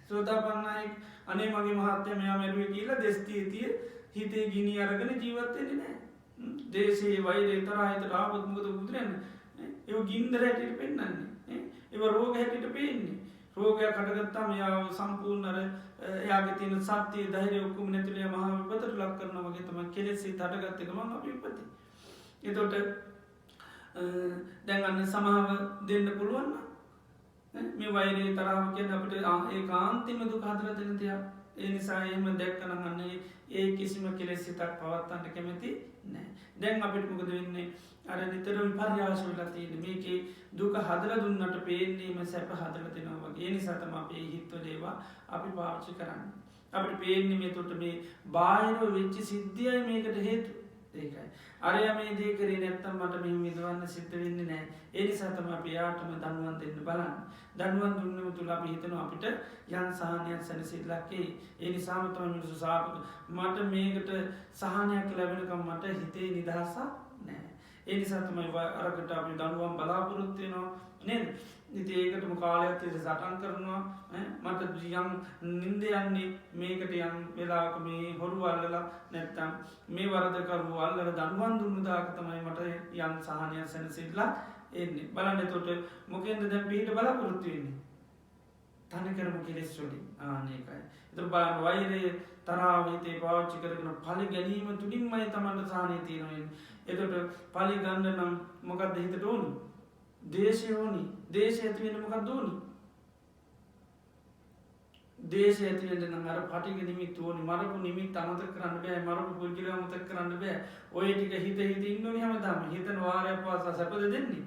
සෝතාපන්නයෙක් අනේ මගේ මහත්‍ය මෙයා මැරුව කියලා දෙස්තිීතිය හිතේ ගිනි අරගෙන ජීවත්තෙන නෑ දේශයේ වෛරේ තරහිත රාපත්මකද පුදුරන්න ඒ ගින්දර හැටියට පෙන්න්නන්නේ ඒව රෝග හැටිට පේන්නේ රෝගය කටගත්තාම යාව සම්පූර්ණර එයාගේ තින සත්‍යය දහිර ඔක්කුම නැතුළේ මහ විපතට ලක් කරන වගේ තම කෙලෙසේ තටගත්තකම අපිපති. එතොට දැන්ගන්න සමාව දෙන්න පුළුවන්න මේ වෛරේ තරාව කියෙන් අපට ඒ කාන්තිම දුක හදර දෙනතියක් ඒ නිසා එහම දැක්කනගන්නේ ඒ කිසිම කෙලෙස් සිතක් පවත්තන්න කැමැති නෑ දැන් අපිට මොකද වෙන්නේ අර නිතර විපර්යාස වෙලා තියෙන මේකේ දුක හදලා දුන්නට පේන්නේම සැප හදලා දෙනවා වගේ ඒ නිසා තමයි අපේ හිතවල ඒවා අපි පාවිච්චි කරන්නේ අපිට පේන්නේ මේ තොට මේ බාහිර වෙච්ච සිද්ධියයි මේකට හේතු ඒකයි අරය මේ දේ කරේ නැත්තම් මට මෙහෙම විඳවන්න සිද්ධ වෙන්නේ නැහැ ඒ නිසා තමයි අපි යාටම දනුවන් දෙන්න බලන්න දනුවන් දුන්නම තුල අපි හිතනවා අපිට යම් සහනයක් සැනසෙල්ලක්ේ ඒ නිසාම තමයි මිනිස්සු සාපක මට මේකට සහනයක් ලැබෙනකම් මට හිතේ නිදහසක් නැහැ ඒ නිසා තමයි අරකට අපි දනුවම් බලාපොරොත්තු වෙනවා නේද ඉතින් ඒකටම කාලයක් තිස්සේ සටන් කරනවා මට යම් නිින්ද යන්නේ මේකට යම් වෙලාවක මේ හොරු අල්ලලා නැත්තම් මේ වරදකරු අල්ලලා දඬුවම් දුන්නු දාක තමයි මට යම් සහනයක් සැනසෙilla එන්නේ බලන්න එතකොට මොකෙන්ද දැන් පිට බලාපොරොත්තු වෙන්නේ තනිකරම කෙලෙස් වලින් ඒකයි එතකොට බලන්න වෛරය තරහව හිතේ පාවිච්චි කරගෙන ඵල ගැනීම තුලින්මයි තමන්ට සහනය තියෙන්නේ එතකොට ඵල ගන්න නම් මොකද්ද හිතට ඕනේ දේශය ඕනි දේශය ඇති වෙන්න මොකක්ද ඕනි දේශය ඇති වෙන්න නම් අර පටිඝ නිමිත්ත ඕනි මරපු නිමිත්ත අමතක කරන්න බෑ මරපු පුද්ගලයා අමතක කරන්න බෑ ඔය ටික හිත ඉන්න ඕනි හැමදාම හිතන වාරයක් පාසා සැපද දෙන්නේ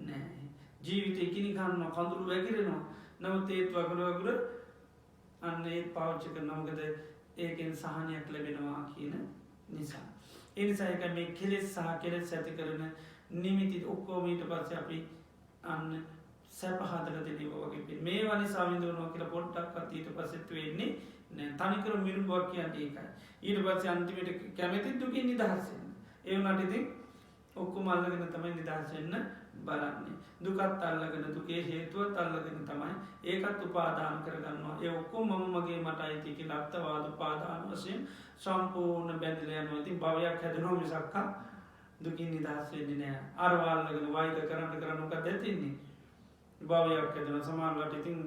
නෑ ජීවිතේ කිනි ගන්නවා කඳුළු වැగిරෙනවා නමුත් ඒත් වගුරු අන්න ඒ පාවිච්චි කරනවා මොකද ඒකෙන් සහනයක් ලැබෙනවා කියන නිසා ඒ නිසා ඒක මේ කෙලෙස් සහ කෙලෙස් ඇති කරන නිමිති ඔක්කොම ඊට පස්සේ අපි අන්න සැප හදලා දෙනවා වගේ මේ වගේ සාවින්දුනවා කියලා පොඩ්ඩක්වත් ඊට පස්සෙත් වෙන්නේ නෑ තනිකර මිරිඟුවක් කියන්නේ ඒකයි ඊට පස්සේ අන්තිමට කැමැති දුකින් නිදහස් වෙන්න ඒ වුණාට ඉතින් ඔක්කොම අල්ලගෙන තමයි නිදහස් වෙන්න බලන්නේ දුකත් අල්ලගෙන දුකේ හේතුවත් අල්ලගෙන තමයි ඒකත් උපාදාන කරගන්නවා ඒ ඔක්කොම මම මගේ මට අයිති කියලා අත්වාද උපාදාන වශයෙන් සම්පූර්ණ බැඳලා යනවා ඉතින් භවයක් හැදෙනවා මිසක් දුකින් නිදහස් වෙන්නේ නැහැ. අර වල්ලගෙන වෛර කරන්න මොකද ඇතින්නේ? භවයක් හදන සමාජලට ඉතින්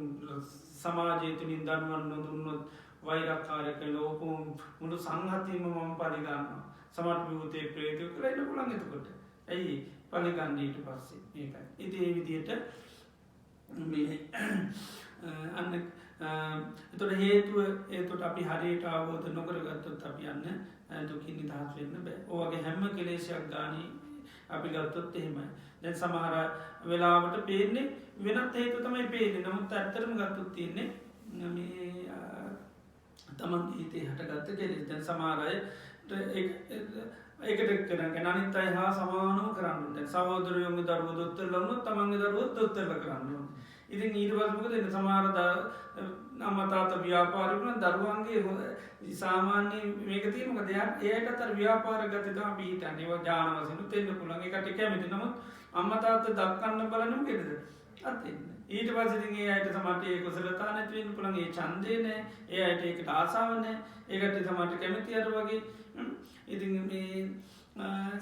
සමාජයේ තුලින් දන්වන් නොදුන්නොත් වෛරකාරය කියලා ඔක්කොම මුළු සංහතියම මම පරිගන්නවා. සමහර විමුතේ ප්‍රේතය කියලා ඉන්න පුළුවන් එතකොට. ඇයි? පරිගන්නේ ඊට පස්සේ. මේකයි. ඉතින් මේ විදිහට මේ අන්න එතකොට හේතුව එතකොට අපි හරියට අවබෝධ නොකරගත්තොත් අපි යන්නේ දුකින් නිදහස් වෙන්න බෑ. ඔයගේ හැම කෙලෙසයක් ගානේ අපි ගත්තොත් එහෙමයි. දැන් සමහර වෙලාවට පේන්නේ වෙනත් හේතු තමයි පේන්නේ. නමුත් ඇත්තටම ගත්තොත් තියෙන්නේ මේ තමන්ගේ හිතේ හටගත්ත කෙලෙස්. දැන් සමහර අය ඒකට කරගෙන අනිත් අය හා සමානව කරන්න ඕනේ. සහෝදරයෝගේ දරුවෝ දොස්තරලා වුණොත් තමන්ගේ දරුවෝ දොස්තරලා කරන්න ඕනේ. ඉතින් ඊට පස්සේ මොකද වෙන්නේ? සමහර අම්මා තාත්තා ව්‍යාපාරේ වුණා දරුවන්ගේ සාමාන්‍ය මේක තියෙන මොකද එයාට අතර ව්‍යාපාර ගතිය තමයි අපි හිතන්නේ. ඒවා ඥාන වශයෙන් දෙන්න පුළුවන්. ඒකට කැමති. නමුත් අම්මා තාත්තා දක්වන්න බලන මොකේද? අතින්. ඊට පස්සේ ඉතින් ඒ අයට සමහරට ඒ කුසලතා නැති වෙන්න පුළුවන්. ඒ ඡන්දේ නැහැ. ඒ අයට ඒකට ආසාව නැහැ. ඒකට සමහරට කැමති අර වගේ. ඉතින් මේ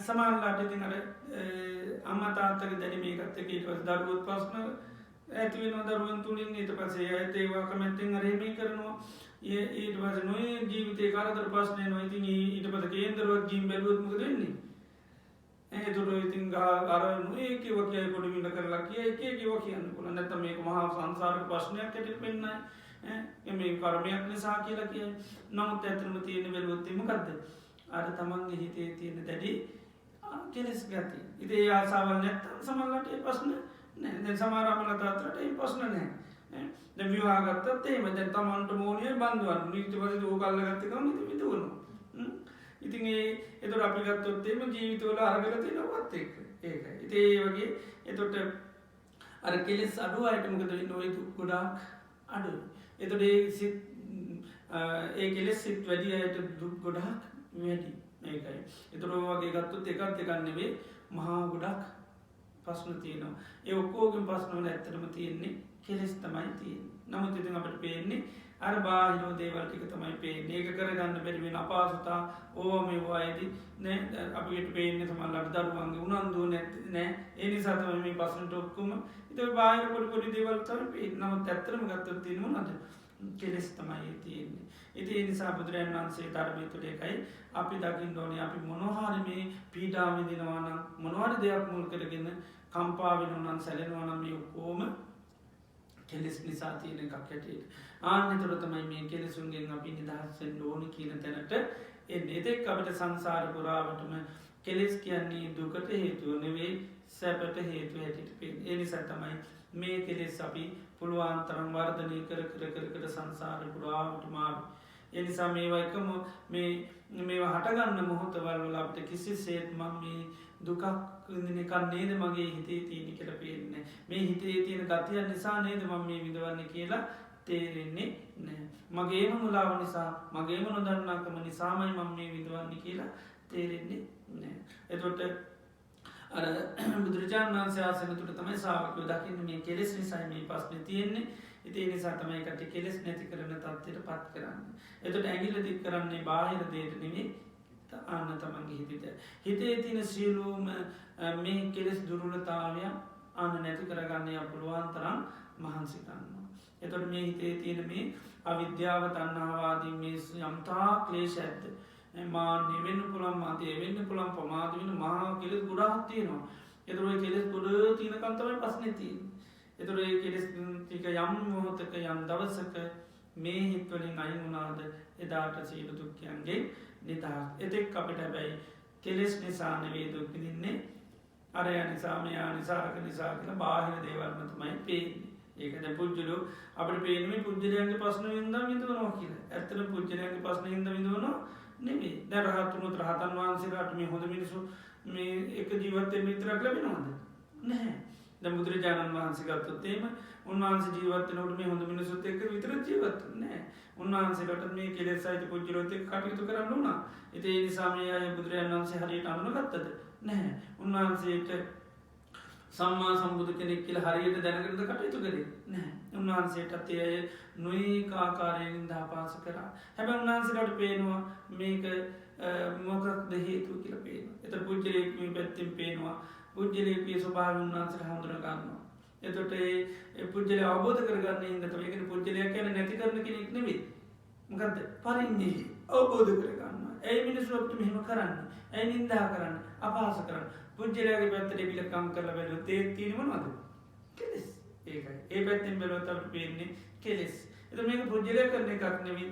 සමානලාට ඉතින් අර අම්මා තාත්තගේ දැනීම ඒකත් එක්ක ඊට පස්සේ දරුවොත් ප්‍රශ්න ඇති වෙනවා දරුවන් තුලින් ඊට පස්සේ ඇයට ඒවා කමෙන්ටෙන් අර එහෙම කරනවා ඊට පස්සේ නොයේ ජීවිතේ කරදර ප්‍රශ්න එනවා ඉතින් ඊට පස්සේ කේන්දරවත් ගිහින් බැලුවොත් මොකද වෙන්නේ ඒතර ඉතින් අර නොයේ කිව්ව කියයි පොඩි විඳ කරලා කියයි කියව කියන්න පුළුවන් නැත්නම් මේක මහා සංසාරික ප්‍රශ්නයක් ඇටියට වෙන්නයි මේ කර්මයක් නිසා කියලා කියයි නමුත් ඇත්තටම තියෙන බැලුවොත් මොකද්ද අර තමන්ගේ හිතේ තියෙන දැඩි කෙලෙස් ගතිය ඉතින් ඒ ආසාවල් නැත්නම් සමහරවිට ඒ ප්‍රශ්න නෑ දැන් සමහර අම්මලා තාත්තලාට ඒ ප්‍රශ්න නෑ දැන් විවාහ ගත්තත් එහෙම දැන් තමන්ට මොනිය බඳුන් ඊට පස්සේ ඕක අල්ලගත්ත ගමන් ඉතින් විදුවනවා ඉතින් ඒතර අපි ගත්තොත් එහෙම ජීවිතවල අරගෙන තියෙනවත් ඒකයි ඉතින් ඒ වගේ එතකොට අර කෙලෙස් අඩු අයට මොකද වෙන්නේ ඔය ගොඩාක් අඩු එතකොට ඒ කෙලෙස් සිත් වැඩි අයට දුක් ගොඩාක් වැඩි මේකයි එතකොට වගේ ගත්තොත් එකක් දෙකක් නෙවෙයි මහා ගොඩක් ප්‍රශ්න තියෙනවා. ඒ ඔක්කොගෙම ප්‍රශ්න වල ඇත්තටම තියෙන්නේ කෙලෙස් තමයි තියෙන්නේ. නමුත් ඉතින් අපිට පේන්නේ අර බාහිර දේවල් ටික තමයි පේන්නේ. ඒක කරගන්න බැරි වෙන අපහසුතා ඕවා මේවායිදී නේ අපිට පේන්නේ සමහරවිට දරුවන්ගේ උනන්දුව නෑ. ඒ නිසා තමයි මේ ප්‍රශ්නට ඔක්කොම ඉතින් බාහිර පොඩි දේවල් තමයි පේන්නේ. නමුත් ඇත්තටම ගත්තොත් තියෙන්නේ මොනවද? කෙලෙස් තමයි තියෙන්නේ. ඉතින් ඒ නිසා බුදුරජාණන් වහන්සේ ධර්මයේ තුල එකයි අපි දකින්න ඕනේ අපි මොනවා හරි මේ පීඩා විඳිනවා නම් මොනවා හරි දෙයක් මුල් කරගෙන කම්පා වෙනවා නම් සැලෙනවා නම් මේ ඔක්කොම කෙලෙස් නිසා තියෙන එකක් ඇටියට. ආන්නතර තමයි මේ කෙලෙසුන්ගෙන් අපි නිදහස් වෙන්න ඕනේ කියන තැනට එන්නේ. ඒත් අපිට සංසාර පුරාවටම කෙලෙස් කියන්නේ දුකට හේතුව නෙවෙයි සැපට හේතුව හැටියට පේන්නේ. ඒ නිසා තමයි මේ කෙලෙස් අපි පුළුවන් තරම් වර්ධනය කර සංසාර පුරාවටම ඒ නිසා මේවා එකම මේවා හටගන්න මොහොතවල් වල අපිට කිසිසේත් මම මේ දුකක් විඳින එක නේද මගේ හිතේ තියෙන කියලා පේන්නේ මේ හිතේ තියෙන ගතිය නිසා නේද මම මේ විඳවන්නේ කියලා තේරෙන්නේ නැහැ මගේම මුලාව නිසා මගේම නොදන්නාකම නිසාමයි මම මේ විඳවන්නේ කියලා තේරෙන්නේ නැහැ එතකොට අර බුදුරජාණන් වහන්සේ ආසන තුළ තමයි ශ්‍රාවකයෝ දකින්නේ මේ කෙලෙස් නිසා මේ ප්‍රශ්නේ තියෙන්නේ. ඉතින් ඒ නිසා තමයි කට කෙලෙස් නැති කරන තත්ත්වයට පත් කරන්නේ. එතකොට ඇඟිල්ල දික් කරන්නේ බාහිර දෙයට නෙවෙයි අන්න තමන්ගේ හිතට. හිතේ තියෙන සියලුම මේ කෙලෙස් දුර්වලතාවය අන්න නැති කරගන්න පුළුවන් තරම් මහන්සි ගන්නවා. එතකොට මේ හිතේ තියෙන මේ අවිද්‍යාව තණ්හාවාදී මේ යම්තා ක්ලේශ ඇද්ද මාන්‍ය වෙන්න පුළුවන් මාතේ වෙන්න පුළුවන් ප්‍රමාද වෙන මහා කෙලෙස් ගොඩාක් තියෙනවා. ඒතර ඔය කෙලෙස් ගොඩ තියෙනකන් තමයි ප්‍රශ්නේ තියෙන්නේ. ඒතර ඒ කෙලෙස් ටික යම් මොහොතක යම් දවසක මේ හිත් වලින් අයින් වුණාද එදාට සියලු දුක්ඛයන්ගේ නිදහස්. එතෙක් අපිට හැබැයි කෙලෙස් නිසා නෙවෙයි දුක් විඳින්නේ. අරය නිසා මෙයා නිසා අරක නිසා කියලා බාහිර දේවල්ම තමයි පේන්නේ. ඒක දැන් පුජ්‍යලෝ අපිට පේන්නේ පුජ්‍යලයන්ගේ ප්‍රශ්න වින්දා විඳවනවා කියලා. ඇත්තටම පුජ්‍යලයන්ගේ ප්‍රශ්න වින්දා විඳවනවා නෙමෙයි. දැන් රහතුන් රහතන් වහන්සේලාට මේ හොඳ මිනිස්සු මේ එක ජීවත් වෙන්න විතරක් ලැබෙනවද? නැහැ. දැන් බුදුරජාණන් වහන්සේ ගත්තොත් එහෙම උන්වහන්සේ ජීවත් වෙනකොට මේ හොඳ මිනිස්සුත් එක්ක විතර ජීවත් වෙන්නේ නැහැ. උන්වහන්සේලාට මේ කෙලෙස් සහිත පුජ්‍යලෝත් එක්ක කටයුතු කරන්න උනා. ඉතින් ඒ නිසා මේ අය බුදුරජාණන් වහන්සේ හරියට අනුනගත්තද? නැහැ. උන්වහන්සේට සම්මා සම්බුදු කෙනෙක් කියලා හරියට දැනගෙනද කටයුතු කරේ? නැහැ. උන්වහන්සේටත් ඒ අය නොයෙක් ආකාරයෙන් නින්දාපාස කරා. හැබැයි උන්වහන්සේලාට පේනවා මේක මොකක්ද හේතුව කියලා පේනවා. ඒතර පුජ්‍යලේක මේ පැත්තෙන් පේනවා. පුජ්‍යලේකයේ ස්වභාවය උන්වහන්සේට හඳුනා ගන්නවා. එතකොට ඒ පුජ්‍යලේ අවබෝධ කරගන්න හින්දා තමයි කියන්නේ පුජ්‍යලයා කියන්නේ නැති කරන කෙනෙක් නෙවෙයි. මොකද්ද? පරිඤ්ඤය අවබෝධ කරගන්නවා. ඒ මිනිස්සු අපිට මෙහෙම කරන්නේ. ඒ නින්දා කරන්නේ, අපහාස කරන්නේ. පුජ්‍යලයාගේ පැත්තට විලකම් කරලා බැලුවොත් ඒ තියෙන්නේ මොනවද? කෙලෙස්. ඒකයි. ඒ පැත්තෙන් බැලුවොත් අපිට පේන්නේ කෙලෙස්. එතකොට මේක පුජ්‍යලයා කරන එකක් නෙවෙයි.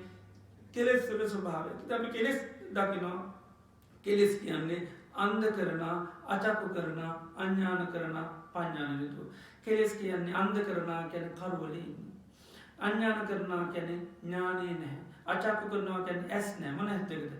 කෙලෙස් වල ස්වභාවය. ඉතින් අපි කෙලෙස් දකිනවා. කෙලෙස් කියන්නේ අන්ධ කරන, අචක්කු කරන, අඥාන කරන, පඤ්ඤාන නිතු. කෙලෙස් කියන්නේ අන්ධ කරන කියන්නේ කරුවලේ ඉන්නේ. අඥාන කරනවා කියන්නේ ඥානේ නැහැ. අචක්කු කරනවා කියන්නේ ඇස් නැහැ. මොන ඇස්දකද?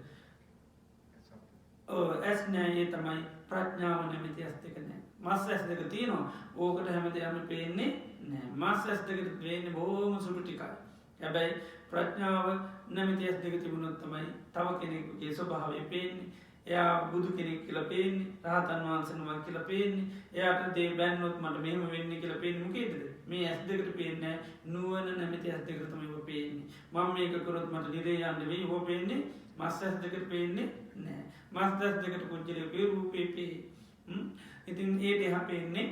ඇස් නැහැ. ඒ තමයි ප්‍රඥාව නැමැති ඇස් දෙක නැහැ. මස් ඇස් දෙක තියෙනවා. ඕකට හැමදේම පේන්නේ නැහැ. මස් ඇස් දෙකට පේන්නේ බොහොම සුළු ටිකයි. හැබැයි ප්‍රඥාව නැමැති ඇස් දෙක තිබුණොත් තමයි තව කෙනෙකුගේ ස්වභාවය පේන්නේ. එයා බුදු කෙනෙක් කියලා පේන්නේ. රහතන් වහන්සේ නමක් කියලා පේන්නේ. එයාට දේ බැන්නොත් මට මෙහෙම වෙන්නේ කියලා පේන්නේ මොකේද? මේ ඇස් දෙකට පේන්නේ නුවණ නැමැති ඇස් දෙකට තමයි ඔබ පේන්නේ. මම මේක කරොත් මට නිරේ යන්න වෙයි. ඔබ පේන්නේ මස් ඇස් දෙකට පේන්නේ නැහැ. මස් ඇස් දෙකට පුජ්‍යලේ රූපේ පේ. ඉතින් ඒක එහා පේන්නේ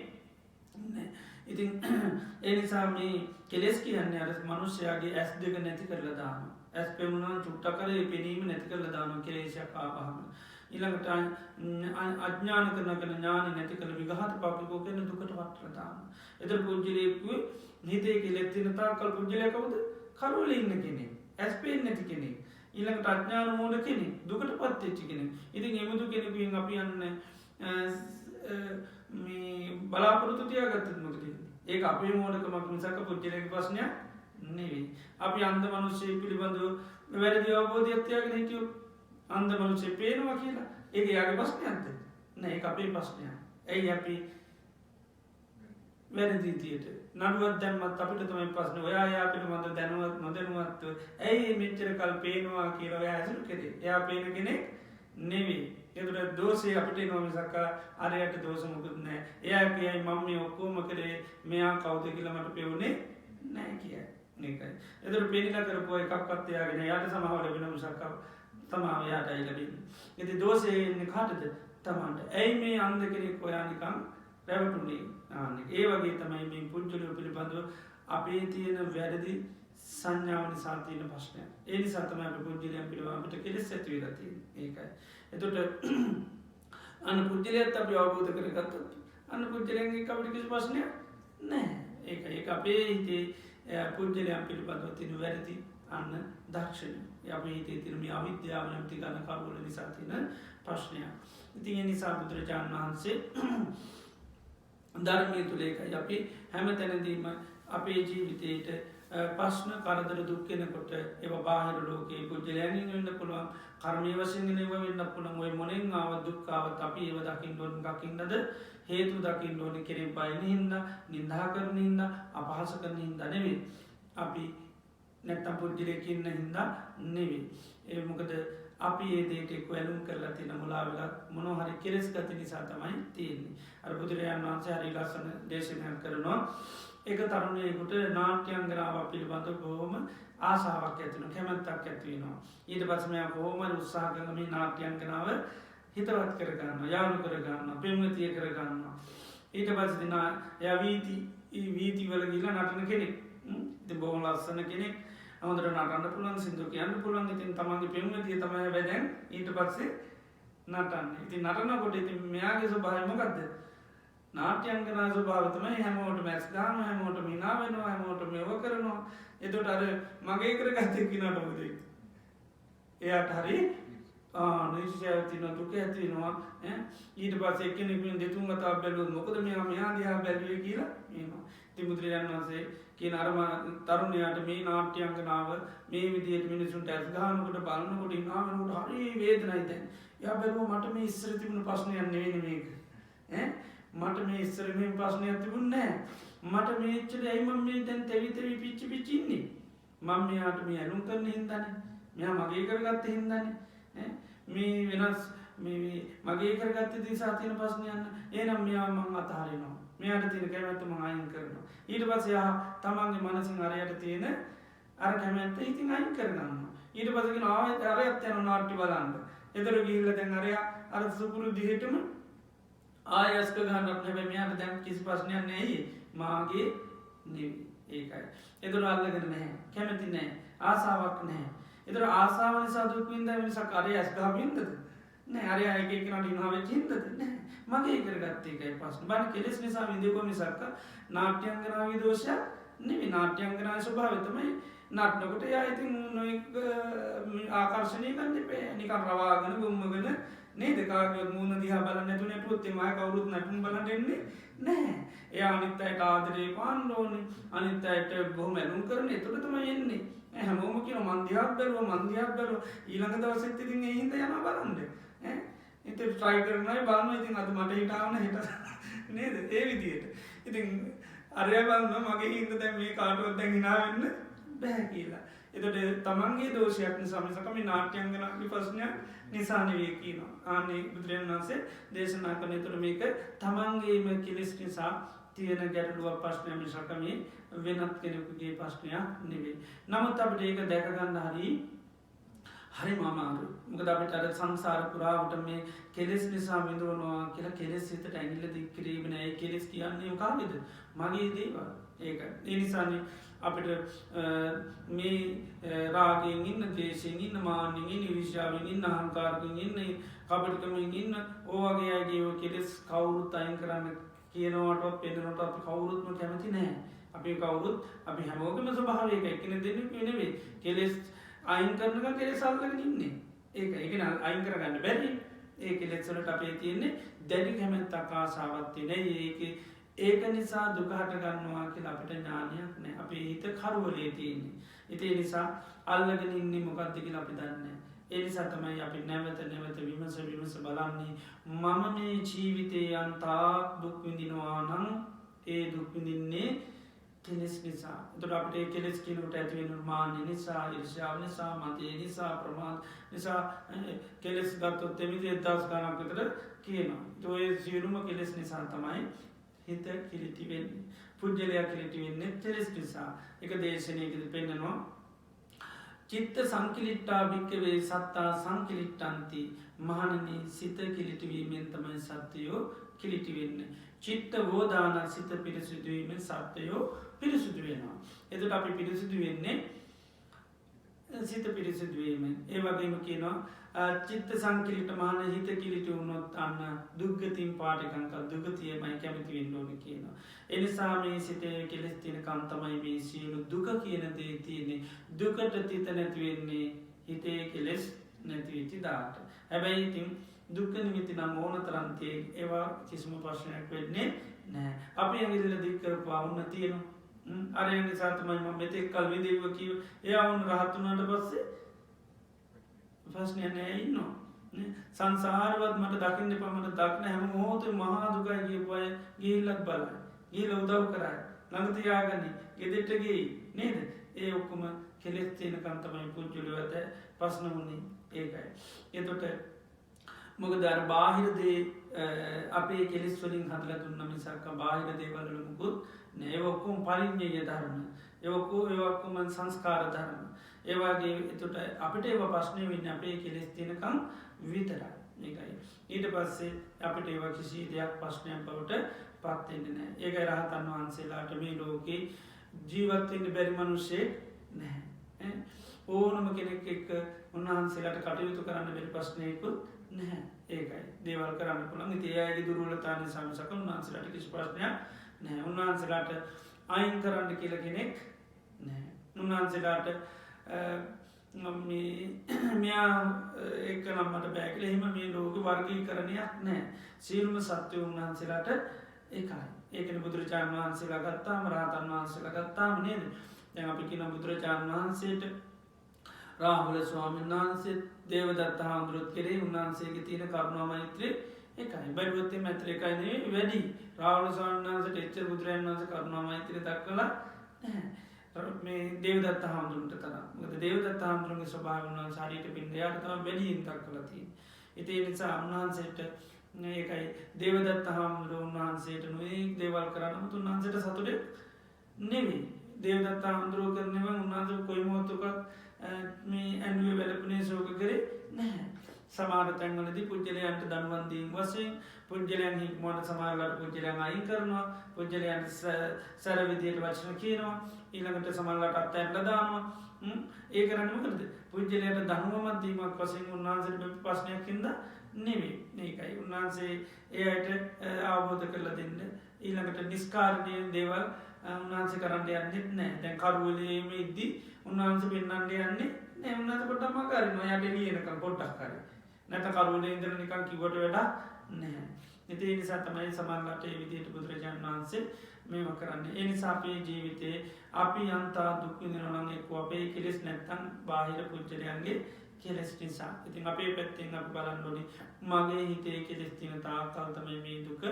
නැහැ. ඉතින් ඒ නිසා මේ කෙලෙස් කියන්නේ අර මිනිස්යාගේ ඇස් දෙක නැති කරලා දානවා. ඇස් පෙමුණා චුට්ටක් කරේ පෙනීම නැති කරලා දානවා කෙලෙසයක් ආවහම. ඊළඟට අඥාන කරන ඥාන නැති කළ විඝාත පාපිකෝ කියන දුකට වටලා දානවා. එතන පුජ්‍යලේකුවේ හිතේ කෙලෙස් තියෙන තාක්කල් පුජ්‍යලයා කවුද? කරුවලේ ඉන්න කෙනෙක්. ඇස් පේන්නේ නැති කෙනෙක්. ඊළඟට අඥාන මෝඩ කෙනෙක්. දුකටපත් වෙච්ච කෙනෙක්. ඉතින් එමුදු කෙනෙකුෙන් අපි යන්නේ මේ බලාපොරොත්තු තියාගත්තොත් මොකද වෙන්නේ? ඒක අපේ මෝඩකමක් මිසක පුජ්‍යලේක ප්‍රශ්නයක් නෙවෙයි. අපි අන්ධ මිනිස්සෙක් පිළිබඳව වැරදි අවබෝධයක් තියාගෙන හිටියොත් අන්ධ මිනිස්සෙක් පේනවා කියලා ඒක යාගේ ප්‍රශ්නයක්ද? නෑ ඒක අපේ ප්‍රශ්නයක්. ඇයි අපි වැරදි විදියට නඩුවක් දැම්මත් අපිට තමයි ප්‍රශ්නේ. ඔයා යා පිළිබඳව දැනුවත් නොදැනුවත්ව ඇයි මෙච්චර කල් පේනවා කියලා ඔයා ඇසුරු කරේ. එයා පේන කෙනෙක් නෙවෙයි. ඒකට දෝෂේ අපිට එනවා මිසක අරයට දෝෂ මොකුත් නැහැ. එයා කියයි මම මේ ඔක්කොම කරේ මෙයා කවුද කියලා මට පෙවුනේ නැහැ කියයි. මේකයි. ඒකට පේනිලා කරපුව එකක්වත් එයාගෙන යාට සමාව ලැබෙන මිසක සමාව යාටයි ලැබෙන්නේ. ඉතින් දෝෂේ ඉන්නේ කාටද? තමන්ට. ඇයි මේ අන්ධ කෙනෙක් ඔයා නිකන් රැවටුනේ? ඒ වගේ තමයි මේ පුජ්‍යලෝ පිළිබඳව අපේ තියෙන වැරදි සංඥාව නිසා තියෙන ප්‍රශ්නය. ඒ නිසා තමයි අපි පුජ්‍යලයන් පිළිබඳව අපිට කෙලෙස් ඇති වෙලා තියෙන්නේ. ඒකයි. එතකොට අන්න පුජ්‍යලයත් අපි අවබෝධ කරගත්තොත් අන්න පුජ්‍යලයන්ගේ අපිට කිසි ප්‍රශ්නයක් නැහැ. ඒක අපේ හිතේ පුජ්‍යලයන් පිළිබඳව තියෙන වැරදි අන්න දර්ශනය. අපේ හිතේ තියෙන මේ අවිද්‍යාව නැති කරන කරුවල නිසා තියෙන ප්‍රශ්නයක්. ඉතින් ඒ නිසා බුදුරජාණන් වහන්සේ ධර්මය තුළ එකයි අපි හැම තැනදීම අපේ ජීවිතයට ප්‍රශ්න කරදර දුක් වෙනකොට ඒවා බාහිර ලෝකේ පුජ්‍යලයන්ගෙන් වෙන්න පුළුවන්, කර්මයේ වශයෙන් ඒවා වෙන්න පුළුවන්. ඔය මොනෙන් ආව දුක් ආවත් අපි ඒව දකින්න ඕන දකින්නද හේතු දකින්න ඕනේ. කෙනෙක් බයින හින්දා, නිඳා කරන හින්දා, අපහාස කරන හින්දා නෙවෙයි. අපි නැත්තම් පුද්ගලයෙක් ඉන්න හින්දා නෙවෙයි. ඒ මොකද අපි ඒ දේට එක්වැලුම් කරලා තියෙන මුලා වෙලා මොනවා හරි කෙලෙස් ගති නිසා තමයි තියෙන්නේ. අර බුදුරජාණන් වහන්සේ හරි ලස්සන දේශනාවක් කරනවා. ඒක තරුණයෙකුට නාට්‍යාංගනාවක් පිළිබඳව බොහොම ආසාවක් ඇති වෙනවා, කැමැත්තක් ඇති වෙනවා. ඊට පස්සේ මෙයා කොහොම හරි උත්සාහ කරන මේ නාට්‍යාංගනාව හිතවත් කරගන්නවා, යාළු කරගන්නවා, පෙම්වතිය කරගන්නවා. ඊට පස්සේ දින එයා වීති වල ගිහලා නටන කෙනෙක්. ඉතින් බොහොම ලස්සන කෙනෙක්. හොඳට නටන්න පුළුවන්, සින්දු කියන්න පුළුවන්. ඉතින් තමන්ගේ පෙම්වතිය තමයි හැබැයි දැන් ඊට පස්සේ නටන්නේ. ඉතින් නටනකොට ඉතින් මෙයාගේ ස්වභාවය මොකද්ද? නාට්‍යාංගනා ස්වභාවය තමයි හැමෝටම ඇස් ගන්නවා, හැමෝටම hina වෙනවා, හැමෝටම මෙව කරනවා. එතකොට අර මගේ කරගත්තේ කිනාට මොකද වෙන්නේ? එයාට හරි නිශ්චය තියෙන දුක ඇති වෙනවා. ඊට පස්සේ එක්කෙනෙක් දෙතුන් වතාවක් බැලුවොත් මොකද මෙයා දිහා බැලුවේ කියලා එනවා. ඉතින් බුදුරජාණන් වහන්සේ කියන අර තරුණයාට මේ නාට්‍යාංගනාව මේ විදිහට මිනිසුන්ට ඇස් ගන්නකොට බලනකොට hina වෙනකොට හරි වේදනයි දැන්. එයා බැලුවා මට මේ ඉස්සර තිබුණු ප්‍රශ්නයක් නෙවෙයි මේක. මට මේ ඉස්සර මේ ප්‍රශ්නයක් තිබුණේ නැහැ. මට මේච්චර ඇයි මම මේ දැන් තෙවි පිච්චි ඉන්නේ? මම මෙයාට මේ ඇලුම් කරන හින්දානේ. මෙයා මගේ කරගත්ත හින්දානේ. මේ වෙනස් මේ මගේ කරගත්ත නිසා තියෙන ප්‍රශ්නයන්. එහෙනම් මෙයා මම අතහරිනවා. මෙයාට තියෙන කැමැත්ත මම අයින් කරනවා. ඊට පස්සේ තමන්ගේ මනසින් අරයට තියෙන අර කැමැත්ත ඉතින් අයින් කරගන්නවා. ඊට පස්සේ කියන ආයෙත් අරයත් යන නාට්‍ය බලන්න. එතන ගිහිල්ලා දැන් අරයා අර සුපුරු දිහෙටම ආයස්ක ගන්නත් හැබැයි මෙයාට දැන් කිසි ප්‍රශ්නයක් නැහැ. මාගේ නෙවෙයි. ඒකයි. ඒතර අල්ලගෙන නැහැ. කැමති නැහැ. ආසාවක් නැහැ. ඒතර ආසාව නිසා දුක් විඳින නිසා කරේ ඇස් ගහමින්ද? නෑ. අර එක එකනට ඉන්නවා වෙච්ච හින්දාද? නෑ. මගේ කරගත්ත එකයි ප්‍රශ්න. බලන්න කෙලෙස් නිසා විඳියකෝ මිසක් නාට්‍යාංගනාවේ දෝෂයක් නෙවෙයි. නාට්‍යාංගනාවේ ස්වභාවය තමයි නටනකොට එයා ඉතින් නොඑක ආකර්ෂණීය ගන්න එපා. නිකන් රවාගෙන ගොම්මගෙන නේද? කාගේවත් මූණ දිහා බලන්න නැතුව නටුවොත් එමය කවුරුත් නටුම් බලන්න එන්නේ නැහැ. එයා අනිත් අයට ආදරේ පාන්න ඕනේ. අනිත් අයට බොහොම ඇලුම් කරන. ඒතකොට තමයි එන්නේ. හැමෝම කියන මන් දිහා බැලුවා ඊළඟ දවසෙත් ඉතින් ඒ හින්දා යනවා බලන්න. ඉතින් try කරනවා බලනවා ඉතින් අද මට හිතාවන හිට නේද? ඒ විදිහට. ඉතින් අරයා බලනවා මගේ හින්දා දැන් මේ කාටවත් දැන් hina වෙන්න බෑ කියලා. එතකොට තමන්ගේ දෝෂයක් නිසා මිසක මේ නාට්‍යාංගනාවේ ප්‍රශ්නයක් නිසා නෙවෙයි කියනවා. ආන්නේ බුදුරජාණන් වහන්සේ දේශනා කරන. එතකොට මේක තමන්ගේම කෙලෙස් නිසා තියෙන ගැටලුවක් ප්‍රශ්නයක් මිසක මේ වෙනත් කෙනෙකුගේ ප්‍රශ්නයක් නෙවෙයි. නමුත් අපිට ඒක දැක ගන්න හරිම අමාරුයි. මොකද අපිට අර සංසාර පුරාවට මේ කෙලෙස් නිසා විඳවනවා කියලා කෙලෙස් හිතට ඇඟිල්ල දික් කිරීම නෑ. ඒ කෙලෙස් කියන්නේ මොකක්ද? මගේ දේවල්. ඒක. ඒ නිසානේ අපිට මේ රාගයෙන් ඉන්න, ද්වේෂයෙන් ඉන්න, මාන්නෙන් ඉන්න, ඊර්ෂ්‍යාවෙන් ඉන්න, අහංකාරයෙන් ඉන්න, කපටිකමෙන් ඉන්න ඕවගේ අයගේ කෙලෙස් කවුරුත් අයින් කරන්න කියනවටවත් පෙන්නනවට අපි කවුරුත්ම කැමති නැහැ. අපි කවුරුත් අපි හැමෝගෙම ස්වභාවය එකයි. එක්කෙනෙක් දෙන්නෙක් නෙවෙයි. කෙලෙස් අයින් කරනකම් කෙලෙස් අල්ලගෙන ඉන්නේ. ඒක නේ අයින් කරගන්න බැරි. ඒ කෙලෙස් වලට අපේ තියෙන්නේ දැඩි කැමැත්තක් ආසාවක් තියෙන. ඒක නිසා දුක හට ගන්නවා කියලා අපිට ඥානයක් නැහැ. අපේ හිත කරවලේ තියෙන්නේ. ඒ නිසා අල්ලගෙන ඉන්නේ මොකද්ද කියලා අපි දන්නේ නැහැ. ඒ නිසා තමයි අපි නැවත විමස බලන්නේ මම මේ ජීවිතේ අන්තා දුක් විඳිනවා නම් ඒ දුක් විඳින්නේ කෙලෙස් නිසා. එතකොට අපිට කෙලෙස් කියනකොට ඇති වෙන මාන්න නිසා, ඊර්ෂ්‍යාව නිසා, මතය නිසා, ප්‍රමාද නිසා කෙලෙස් ගත්තොත් එමිදී 1000 ගණක් විතර කියනවා. ඒ සියලුම කෙලෙස් නිසා තමයි හිත කිලිටි වෙන්නේ. පුජ්‍යලයා කිලිටි වෙන්නේ කෙලෙස් නිසා. එක දේශනාවකදී පෙන්නනවා චිත්ත සංකිලිට්ඨා භික්ඛවේ සත්තා සංකිලිට්ඨಂತಿ. මහණනි සිත කිලිටි වීමෙන් තමයි සත්‍යෝ කිලිටි වෙන්නේ. චිත්ත වෝදාන සිත පිරිසුදු වීමෙන් සත්‍යෝ පිරිසුදු වෙනවා. එතකොට අපි පිරිසුදු වෙන්නේ සිත පිරිසුදු වීමෙන්. ඒ වගේම කියනවා චිත්ත සංකිලිට මහණ හිත කිලිටි වුණොත් අන්න දුක්ගතින් පාටිකම් කර දුගතියමයි කැමති වෙන්න ඕනේ කියනවා. ඒ නිසා මේ සිතේ කෙලෙස් තියෙන කම් තමයි මේ සියලු දුක කියන දේ තියෙන්නේ. දුකට තිත නැති වෙන්නේ හිතේ කෙලෙස් නැති වෙච්ච දාට. හැබැයි ඉතින් දුක්ඛ නිමිති නම් ඕන තරම් තියෙයි. ඒවා කිසිම ප්‍රශ්නයක් වෙන්නේ නැහැ. අපි ඇඟිල්ල දික් කරපුවා වුණ තියෙනවා. අර ඒ නිසා තමයි මම මෙතෙක් කල් විදේව කිව්ව. එයා වුණ රහත් වුණාට පස්සේ ප්‍රශ්නයක් නැහැ ඉන්නවා. සංසාරවත් මට දකින්න එපා මට දක්න හැම මොහොතේ මහා දුකයි කියපු අය ගිහිල්ලත් බලයි. ගිහිල්ලා උදව් කරයි. ළඟ තියාගනි. ගෙදරට ගියේ නේද? ඒ ඔක්කොම කෙලෙස් තියෙනකන් තමයි පුජ්‍යලෝ ඇත ප්‍රශ්න වුණේ ඒකයි. එතකොට මොකද අර බාහිර දේ අපේ කෙලෙස් වලින් හදලා දුන්න මිසක් බාහිර දේවල් වල මුකුත් නෑ. ඒ ඔක්කොම පරිඤ්ඤය ධර්ම. ඒ ඔක්කොම සංස්කාර ධර්ම. ඒ වගේ එතකොට අපිට ඒව ප්‍රශ්නේ වෙන්නේ අපේ කෙලෙස් තියෙනකන් විතරයි. ඒකයි. ඊට පස්සේ අපිට ඒව කිසි දෙයක් ප්‍රශ්නයක් බවට පත් වෙන්නේ නෑ. ඒකයි රහතන් වහන්සේලාට මේ ලෝකේ ජීවත් වෙන්න බැරි මිනිස්සෙක් නැහැ. ඕනම කෙනෙක් එක්ක උන්වහන්සේලාට කටයුතු කරන්න බැරි ප්‍රශ්නයකුත් නැහැ. ඒකයි දේවල් කරන්න පුළුවන්. ඉතින් ඒ අයගේ දුර්වලතා නිසා මිසක උන්වහන්සේලාට කිසි ප්‍රශ්නයක් නැහැ. උන්වහන්සේලාට අයින් කරන්න කියලා කෙනෙක් නැහැ. උන්වහන්සේලාට මෙයා ඒක නම් මට බෑ කියලා එහෙම මේ ලෝක වර්ගීකරණයක් නැහැ. සියලුම සත්ත්ව උන්වහන්සේලාට ඒකයි. ඒකනේ බුදුරජාණන් වහන්සේලා ගත්තාම රහතන් වහන්සේලා ගත්තාම නේද? දැන් අපි කියන බුදුරජාණන් වහන්සේට රාහුල ස්වාමීන් වහන්සේ දේවදත්ත හාමුදුරුවෝ කෙරේ උන්වහන්සේගේ තියෙන කරුණා මෛත්‍රිය ඒකයි. බැලුවොත් මේ මෛත්‍රිය එකයි නෙවෙයි වැඩි. රාහුල ස්වාමීන් වහන්සේට එච්චර බුදුරජාණන් වහන්සේ කරුණා මෛත්‍රිය දක්වලා නැහැ. මේ දේවදත්ත හාමුදුරුවන්ට තරම්. මොකද දේවදත්ත හාමුදුරුවන්ගේ ස්වභාවය උන්වහන්සේ හරියට පිළිගයාට තමයි වැඩියෙන් දක්වලා තියෙන්නේ. ඒ නිසා උන්වහන්සේට ඒකයි දේවදත්ත හාමුදුරුවෝ උන්වහන්සේට නොයෙක් දේවල් කරනම උන්වහන්සේට සතුටේ නෙවෙයි. දේවදත්ත හාමුදුරුවෝ කරනවා උන්වහන්සේ කොයි මොහොතකවත් මේ ඇන්ඩුවේ වැළපුනේ ශෝක කරේ නැහැ. සමහර තැන්වලදී පුජ්‍යලයන්ට දනුවන් දීම වශයෙන් පුජ්‍යලයන් හික්මවන සමහරලාට පුජ්‍යලයන් අයින් කරනවා. පුජ්‍යලයන්ට සැර විදියට වචන කියනවා. ඊළඟට සමහරලාට අත්හැරලා දානවා. ඒ කරන්නේ මොකද? පුජ්‍යලයට දනුවමක් දීමක් වශයෙන් උන්වහන්සේට මේ ප්‍රශ්නයක් හින්දා නෙවෙයි. මේකයි උන්වහන්සේ ඒ අයට අවබෝධ කරලා දෙන්න ඊළඟට නිස්කාරණීය දේවල් උන්වහන්සේ කරන්න යන්නෙත් නැහැ. දැන් කරුවලේම ඉද්දි උන්වහන්සේ පෙන්වන්න යන්නේ නැහැ. උන්වහන්සේ පොඩ්ඩක් මගහරිනවා. යාට එළියනකම් පොඩ්ඩක් හරි. නැත්නම් කරුවලේ ඉඳලා නිකන් කිව්වට වැඩක් නැහැ. ඒ නිසා තමයි සමහරවිට මේ විදිහට බුදුරජාණන් වහන්සේ මේව කරන්නේ. ඒ නිසා අපේ ජීවිතේ අපි යන්තා දුක් විඳිනවා නම් එක්ක අපේ කෙලෙස් නැත්නම් බාහිර පුජ්‍යලයන්ගේ කෙලෙස් නිසා. ඉතින් අපේ පැත්තෙන් අපි බලන්න ඕනේ මගේ හිතේ කෙලෙස් තියෙන තාක්කල් තමයි මේ දුක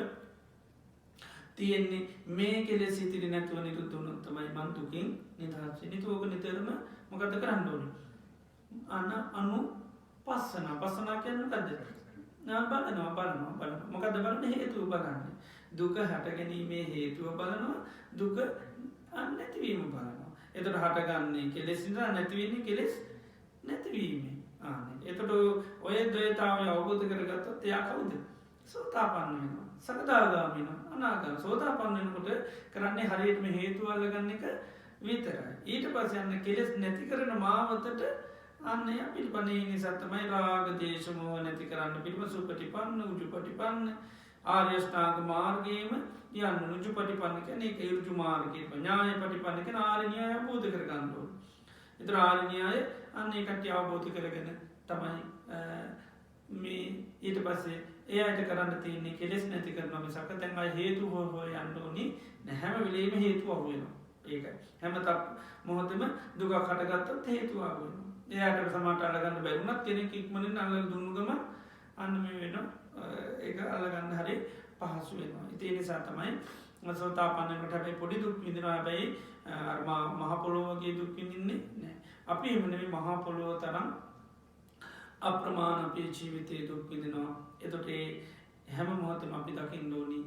තියෙන්නේ. මේ කෙලෙස් ඉතිරි නැතුව නිරුද්ධ වුණොත් තමයි මන් දුකින් නිදහස් වෙන්නේ. ඒක ඕක නිතරම මොකද කරන්න ඕනේ? පස්සනා කියන්නේ මොකද්ද? බලනවා. මොකද්ද බලන්නේ? හේතුව බලන්නේ. දුක හට ගැනීමේ හේතුව බලනවා. දුක නැතිවීම බලනවා. එතකොට හටගන්නේ කෙලෙස් නිසා නැති වෙන්නේ කෙලෙස් නැතිවීමෙන්. එතකොට ඔය ද්වේතාවය අවබෝධ කරගත්තොත් එයා කවුද? සෝතාපන්න වෙනවා. සකදාගාමී වෙනවා. අනාගාමී. සෝතාපන්න වෙනකොට කරන්නේ හරියටම හේතු අල්ලගන්න එක විතරයි. ඊට පස්සේ යන කෙලෙස් නැති කරන මාවතට අන්නේ පිළිපන්නේ නිසා තමයි රාග දේශ මොහ නැති කරන්න පිළිපසුපටිපන්න උජුපටිපන්න ආර්ය ශ්‍රාංග මාර්ගයේම යන්න උජුපටිපන්න කියන්නේ ඒක ඍජු මාර්ගයේ ඥාය පටිපන්න කියන ආර්ය න්‍යාය අවබෝධ කරගන්න ඕනේ. ඒතර ආර්ය න්‍යාය අන්නේ කටි අවබෝධ කරගෙන තමයි මේ ඊට පස්සේ එයාට කරන්න තියෙන්නේ කෙලෙස් නැති කරනවා මිසක දැන් ආ හේතු හොය යන්න ඕනි නැහැ. හැම වෙලෙම හේතුව අහු වෙනවා. ඒකයි. හැම මොහොතෙම දුක හටගත්තොත් හේතුව අහු වෙනවා. එයාට සමහරට අල්ලගන්න බැරි වුණත් කෙනෙක් ඉක්මනින් අල්ලලා දුන්නු ගම අන්න මේ වෙනවා. ඒක අල්ලගන්න හරිය පහසු වෙනවා. ඒ නිසා තමයි සෝතාපන්නකට හැබැයි පොඩි දුක් විඳිනවා. හැබැයි අර මහ පොළොව වගේ දුක් විඳින්නේ නැහැ. අපි එහෙම නෙවෙයි මහ පොළොව තරම් අප්‍රමාණ අපේ ජීවිතයේ දුක් විඳිනවා. එතකොට හැම මොහොතෙම අපි දකින්න ඕනි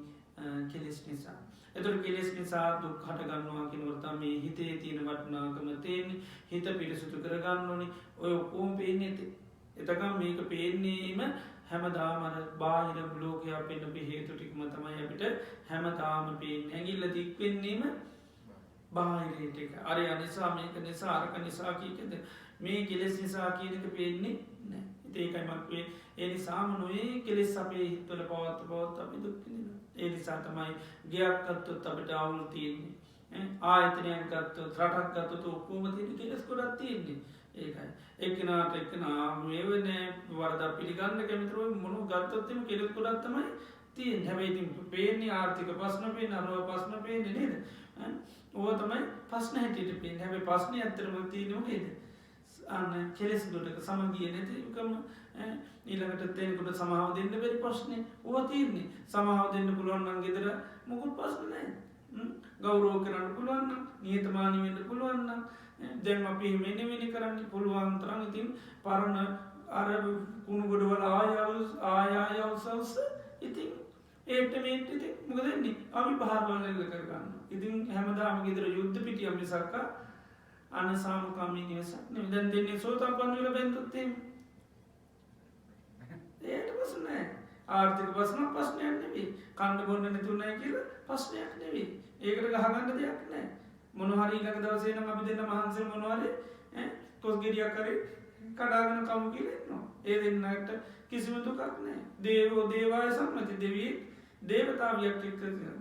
කෙලෙස් නිසා. එතකොට කෙලෙස් නිසා දුක් හට ගන්නවා කියනකොට තමයි හිතේ තියෙන වටිනාකම තේන්නේ. හිත පිරිසුදු කර ගන්න ඕනි. ඔය ඔක්කොම පේන්නේ එතකම් මේක පේන්නේම හැමදාම අර බාහිර ලෝකයේ අපිට හේතු ටිකම තමයි අපිට හැමදාම පේන්නේ. ඇඟිල්ල දික් වෙන්නේම බාහිර ටික. අර අනිසා මේක නිසා අරක නිසා කීකද මේ කෙලෙස් නිසා කියන එක පේන්නේ නැහැ. ඒකයි මම ඒ නිසාම නොයේ කෙලෙස් අපේ හිතවල පවත් අපි දුක් විඳිනවා. ඒ නිසා තමයි ගියක් ගත්තොත් අපිට අවුල් තියෙන්නේ. ආයතනයක් ගත්තොත් රටක් ගත්තොත් ඔක්කොම තියෙන කෙලෙස් ගොඩක් තියෙන්නේ. ඒකයි. එක්කෙනා මේ වෙන්නේ වරද පිළිගන්න කැමතිව මොනව ගත්තොත් එimhe කෙලෙස් ගොඩක් තමයි තියෙන්නේ. හැබැයි ඉතින් පේන්නේ ආර්ථික ප්‍රශ්න පේන්නේ අරව ප්‍රශ්න පේන්නේ නේද? ඕවා තමයි ප්‍රශ්න හැටියට පේන්නේ. හැබැයි ප්‍රශ්නේ ඇත්තටම තියෙන්නේ මොකේද? අන්න කෙලෙස් ගොඩක සමගිය නැතිකම ඊළඟට තේනකොට සමාව දෙන්න බැරි ප්‍රශ්නේ ඕවා තියෙන්නේ. සමාව දෙන්න පුළුවන් නම් ගෙදර මොකුත් ප්‍රශ්න නැහැ. ගෞරව කරන්න පුළුවන් නියතමානී වෙන්න පුළුවන් දැන් අපි මෙන්න කරන්න පුළුවන් තරම් ඉතින් පරණ අර කුණු ගොඩවල ආයවසවස ඉතින් ඒට මේට ඉති මොකදන්නේ අපි පහරවල්ල කරගන්න ඉතින් හැමදාම ගෙදර යුද්ධ පිටියම් මිසක්ක අන සාමකාමී නිවසක් දැන් දෙන්නේ සෝතම් පන්වල බැඳුත්තේ ඒට පසනෑ ආර්ථික පසන පස්්නයක් නෙවේ කණ්ඩ බොන්න නැතුනෑ කියල පස්්නයක් නෙවේ ඒකට ගහගන්න දෙයක් නෑ මොනහරි ඊලක දවසේන අපි දෙන්න මහන්සේ මොනවාලේ කොස් ගෙඩියක් කරේ කඩාගෙන කමු කියලෙන්නවා ඒ දෙන්නට කිසිම දුකක් නෑ දේවෝ දේවාය සම්මති දෙවී දේවතාවයක්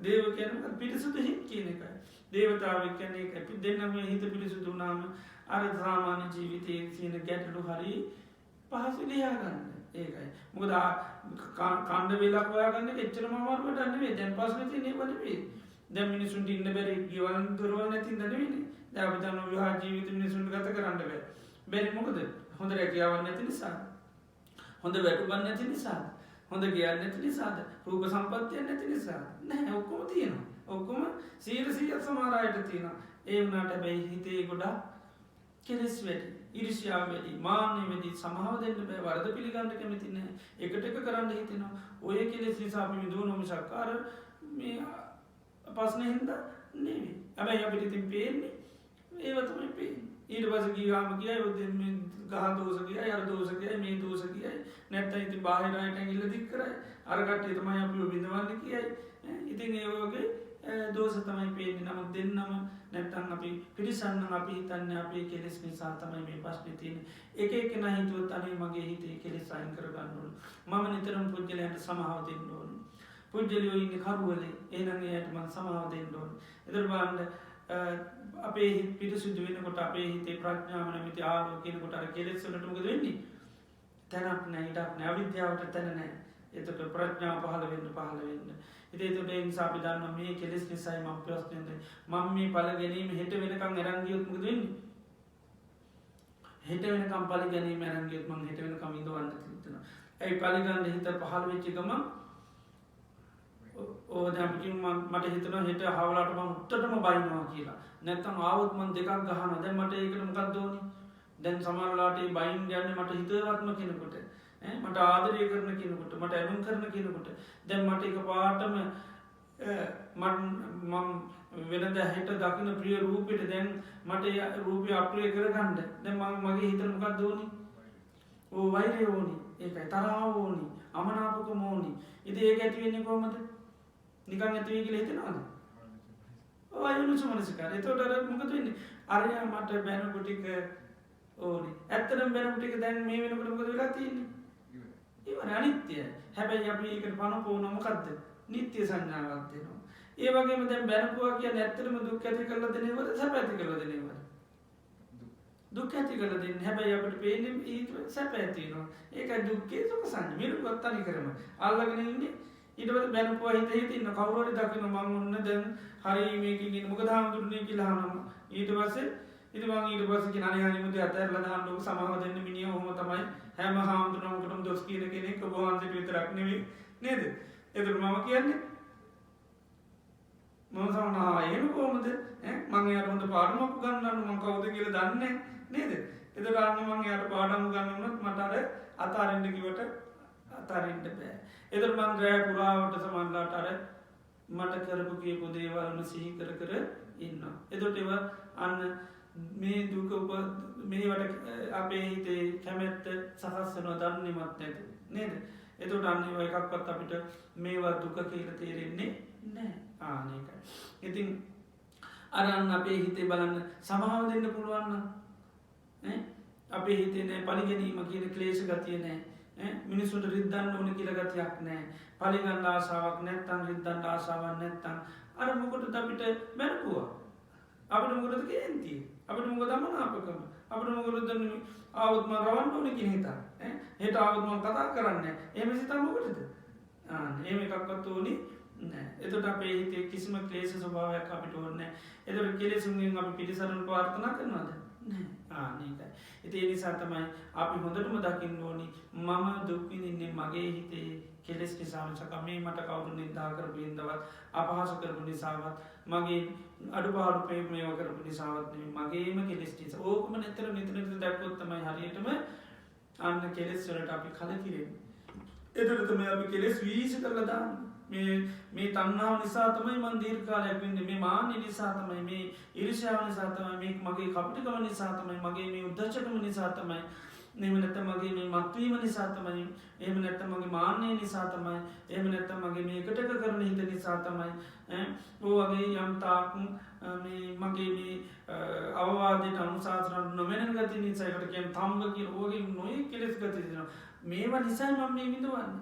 දේව කියන පිරිසුදු හිත් කියන එකයි දේවතාවක් කියන එක දෙන්නම හිත පිරිසුදුනාම අර සාමාන්‍ය ජීවිතය කියන ගැටලු හරි පහසු ලියාගන්න ඒකයි මොකද කණ්ඩ වෙලා ඔයාගන්න එච්චර මවර්වට අන්නේ දැන් පස්නති නේ වලවේ දැ මිනිසුන්ට ඉන්න බැරි ගවලන් දුරුවල් නැති දනවෙන දැපතන විහා ජීවිත මිනිසුන්ට ගත කරන්න බෑ බැරි මොකද හොඳ රැකියාවන්න නැති නිසා හොඳ වැටුබන් නැති නිසා හොඳ ගියන්න නැති නිසාද රූප සම්පත්තිය නැති නිසා නෑ ඔක්කොම තියෙනවා ඔක්කොම සීරසිීත් සමාරයට තියෙන ඒ වනාට බැයි හිතේ ගොඩා කෙලෙස් වැඩි ඉරිෂාව වැඩි මාන්‍ය වැඩි සමාව දෙන්න බෑ වරද පිළිගන්න කැමතින එකට එක කරන්න හිතෙනවා ඔය කෙලෙස් නිසාපි විදුව නොම සක්කාර මේ පස්න හින්ද නෙවේ ඇබැයි අපිට ඉතින් පේන්නේ ඒවතමයි පේ ඊට පස ගීවාම කිය යොද ගහ දෝසකය අර දෝසකය මේ දෝසකයයි නැත්ත ඉති බාහිරයට ඇගිල්ල දික් කරයි අරකට එතමයි අපිෝ බිඳවන්න කියයි ඉතින් ඒෝගේ දෝස තමයි පේන්නේ නමුත් දෙන්නම නැත්තන් අපි පිරිසන්න අපි හිතන්න අපේ කෙලෙස් නිසා තමයි මේ පස්්න තියෙන එක එක නහිතුවත් අනේ මගේ හිතේ කෙලෙස් අයින් කරගන්නුවන මම නිතරම් පුද්ගලයට සමාව දෙන්න ඕන පුද්ගලියෝ ඉන්න කරුවලේ ඒනගේයට මන් සමාව දෙන්න ඕන එදරබාන්ඩ අපේ පිරිසුදු වෙනකොට අපේ හිතේ ප්‍රඥාව නැමති ආලෝ කියනකොට අර කෙලෙස්වලට මොකද වෙන්නේ තැනක් නෑ ඉඩක් නෑ අවිද්‍යාවට තැන නෑ එතකොට ප්‍රඥාව පහළ වෙන්න ඉතින් එතකොට ඒ නිසා අපි දන්නවා මේ කෙලෙස් නිසායි මම ප්‍රශ්නෙන්ද මම මේ ඵල ගැනීම හෙට වෙනකන් අරන් ගියොත් මොකද වෙන්නේ හෙට වෙනකම් ඵල ගැනීම අරන් ගියොත් මම හෙට වෙනකම් ඉඳවන්න තියෙනවා ඒ ඵල ගන්න හිත පහළ වෙච්ච ගමන් දැපිටින් මට හිතනවා හෙට හවලාට මං උත්තටම බයිනවා කියලා නැත්තම් ආවොත් මන් දෙකක් ගහනවා දැන් මට ඒකට මොකක්ද ඕනේ දැන් සමහරලාට ඒ බයින් යන්නේ මට හිතවත්ම කෙනෙකුට මට ආදරය කරන කෙනෙකුට මට ඇලුම් කරන කෙනෙකුට දැන් මට එක පාටම මම වෙනද හෙට දකින්න ප්‍රිය රූපෙට දැන් මට රූපය අප්‍රිය කරගන්න දැන් මගේ හිතට මොකක්ද ඕනේ ඕ වෛරය ඕනේ ඒකයි තරහව ඕනේ අමනාපකම ඕනේ ඉතින් ඒක ඇති වෙන්නේ කොහමද නිකන් ඇතිවී කියලා හිතනවාද අයුනුසු මනසිකාර එතකොට අර මොකද වෙන්නේ අරයා මට බැනපු ටික ඕනේ ඇත්තටම බැනපු ටික දැන් මේ වෙනකොට මොකද වෙලා තියෙන්නේ ඉවර අනිත්‍යයි හැබැයි අපි ඒකට පනපෝන මොකද්ද නිත්‍ය සංඥාවක් දෙනවා ඒ වගේම දැන් බැනපුවා කියන්නේ ඇත්තටම දුක් ඇති කරලා දෙනවද සැප ඇති කරලා දෙනවද දුක් ඇති කරලා දෙන්නේ හැබැයි අපිට පේන්නේ ඊට සැප ඇතිනවා ඒකයි දුක්ඛේ සුඛ සංඥා මිරුවත් තනි කරම අල්ලගෙන ඉන්නේ ඊටවත් බැනපුවා හිත ඉන්න කවුරුහරි දකින්න මං ඔන්න දැන් හරි මේකකින් ඉන්න මොකද හාමුදුරනේ කියලා අහනවා ඊට පස්සේ ඉතින් මං ඊට පස්සේ කියන අනේ හනිමුද අතහැරලා දාන්න ඕක සමාව දෙන්න මිනිහ ඔහොම තමයි හැම හාමුදුරනකටම දොස් කියන කෙනෙක් ඔබ වහන්සේට විතරක් නෙවෙයි නේද ඒකට මම කියන්නේ මම සමහරව එහෙම කොහොමද මං එයාට හොඳ පාඩමක් ගන්නන්න මං කවුද කියලා දන්නේ නේද ඒකට අන්න මං එයාට පාඩම් ගන්නනොත් මට අර අතාරින්න කිව්වට අතාරින්න බෑ එතර මන් රෑ පුරාවට සමන්ලාට අර මට කරපු කියපු දේවල්ම සිහි කර කර ඉන්න. එතොට ඒව අන්න මේ දුක මේවට අපේ හිතේ කැමැත්ත සහස්සනවා දන්නේමත් නැත නේද. එතොට අන්නේ එකක්වත් අපිට මේවා දුක කියල තේරෙන්නේ නෑ ආනකයි. ඉතින් අරන්න අපේ හිතේ බලන්න සමහාව දෙන්න පුළුවන්න අපේ හිතේ පලිගැනීම කියන ක්ලේෂ ගතිය නෑ මිනිසුට රිද්දන්න ඕන කියලගතියක් නෑ පලිගන්න ආසාාවක් නැත්තන් රිද්දන්ට ආසාාවන් නැත්තන් අර මොකොට අපිට බැනපුවා අපට මොකටද කේන්තිය අපට මොක දමන අපකම අපට මොකරද ආවත්ම රවන්න ඕන කිය හිතා හෙට ආවත්ම කතා කරන්න එම සිතා මොකටද ඒම එකක්වත් ඕනි එතට අපේ හිතේ කිසිම ක්ලේෂ ස්වභාවයක් අපිට ඕන්න එතට කෙලෙසුන්ගෙන් අපි පිටිසරන පාර්ථනා කරනවාද ආනකයි. ඉති නිසා තමයි අපි හොඳටම දකින්න ඕනි මම දුක්විඳන්නේ මගේ හිතේ කෙලෙස් නිසාමසක මේ මට කවුරු නිදා කරපු ඉදවත් අපහස කරපු නිසාවත් මගේ අඩු පාඩු පේ මේව කරපු නිසාවත්න මගේම කෙලෙස් නිසා ඕකම නැතර නිතරට දැක්කොත්තමයි හරියටම අන්න කෙලෙස් වලට අපි කලකිරෙන්. එතුරතම අපි කෙලෙස් වීසි කරලදාන්න. මේ තන්නාව නිසාතමයි මන් දීර්කාලයක්වින්ද මේ මාන්‍ය නිසාතමයි මේ ඉරිෂාව නිසාතමයි මේ මගේ කපටිකව නිසාතමයි මගේ මේ උද්දච්චකම නිසාතමයි එම නැත්ත මගේ මේ මත්වීම නිසාතමයි එම නැත්ත මගේ මාන්‍යය නිසාතමයි එම නැත්ත මගේ මේ එකටක කරන හිත නිසාතමයි ඕවගේ යම්තාක් මගේ මේ අවවාදයට අනුසාසරන්න නොමැන ගති නිසාකට කියෙන් තම්බ කිය ඕගේ නොය කෙලෙස් ගතිදිනවා මේවා නිසයි මම මේ විඳවන්න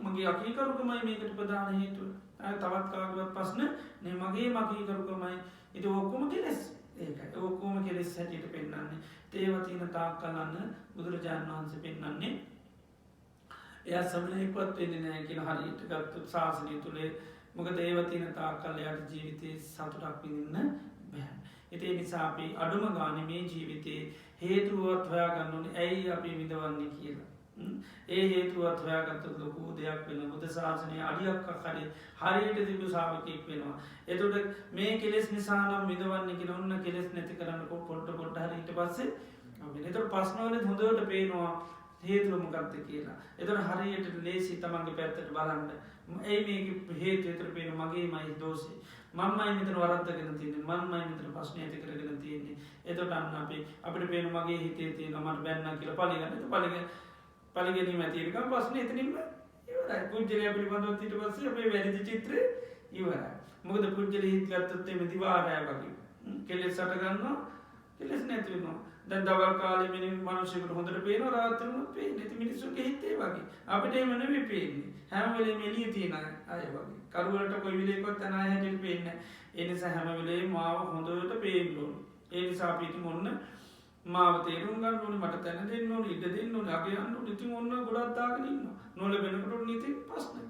මගේ අකීකරුකමයි මේකට ප්‍රධාන හේතුව තවත් කාගවත් පස්න නේ මගේ මකීකරුකමයි ඉති ඔක්කොම කෙලෙස් ඒක ඔක්කෝම කෙලෙස් හැටියට පෙන්න්නන්නේ තේවතින තාක් කලන්න බුදුරජාණන් වහන්සේ පෙන්න්නන්නේ එය සමනයපත් වෙන්න නෑ කියෙන හරියට ගත්තු ශාසනය තුළේ මොක දේවතින තාක් කල්ලයට ජීවිතය සතුටක් විඳන්න බැහැ. එතේ නිසාපි අඩුම ගාන මේ ජීවිතයේ හේතුවත් හොයා ගන්නුන ඇයි අපි විඳවන්නේ කියලා. ඒ හේතුවත් හොයාගත්තු ලොකූ දෙයක් වෙන බුද ශාසනය අඩියක් කරේ හරියට තිබු සාාවකයෙක් වෙනවා. එතුට මේ කෙලෙස් නිසානම් විදවන්නකි ඔන්න කෙලෙස් නැති කරන්න පොට්ට පොට්ට හරිට පස්සේ එතට පස්නවල හොඳට පේනවා හේතුවමගත්ත කියලා. එතට හරියට ලේසි තමන්ගේ පැත්තට බලන්න ඒ මේ හේතු එතර පේන මගේ මයි දෝසේ මංමයි මෙතර වරත්තගෙන තියන්නේ මන්මයි මෙතර ප්‍රශ්නය ඇති කරගෙන තියෙන්නේ එතට අන්න අපිට පේන මගේ හිතේ තියෙන මට බැන්න කියල පලිගන්න පලිගෙනීම ඇතිරකම් පස්සන එතනින්ම ඉවරයි පුද්ජලය පිළිබඳව ඊට පස්සේ අපේ වැරදි චිත්‍රය ඉවරයි. මොකද පුද්ජල හිත් ගත්තොත් එමෙ දිවාරය වගේ කෙලෙස් සටගන්නවා කෙලෙස් නැති වෙනවා. දැන් දවල් කාලේ මිනිහ මිනිස්සුන්ට හොඳට පේනවා රාත්‍රී වුණත් පේන්නේ නැති මිනිස්සුන්ගේ හිතේ වගේ. අපිට එහෙම නෙවෙයි පේන්නේ. හැම වෙලේම එළිය තියෙන අය වගේ. කරුවලට කොයි වෙලේකවත් තන අය හැටියට පේන්නේ නැහැ. ඒ නිසා හැම වෙලේම මාව හොඳට පේන්න ඕන. ඒ නිසා අපි ඉතින් ඔන්න මාව තේරුම් ගන්න ඕනේ මට තැන දෙන්න ඕනේ ඉඩ දෙන්න ඕනේ අගේ යන්න ඕනේ ඉතින් ඔන්න ගොඩක් දාගෙන ඉන්නවා නොලැබෙනකොට නීති ප්‍රශ්න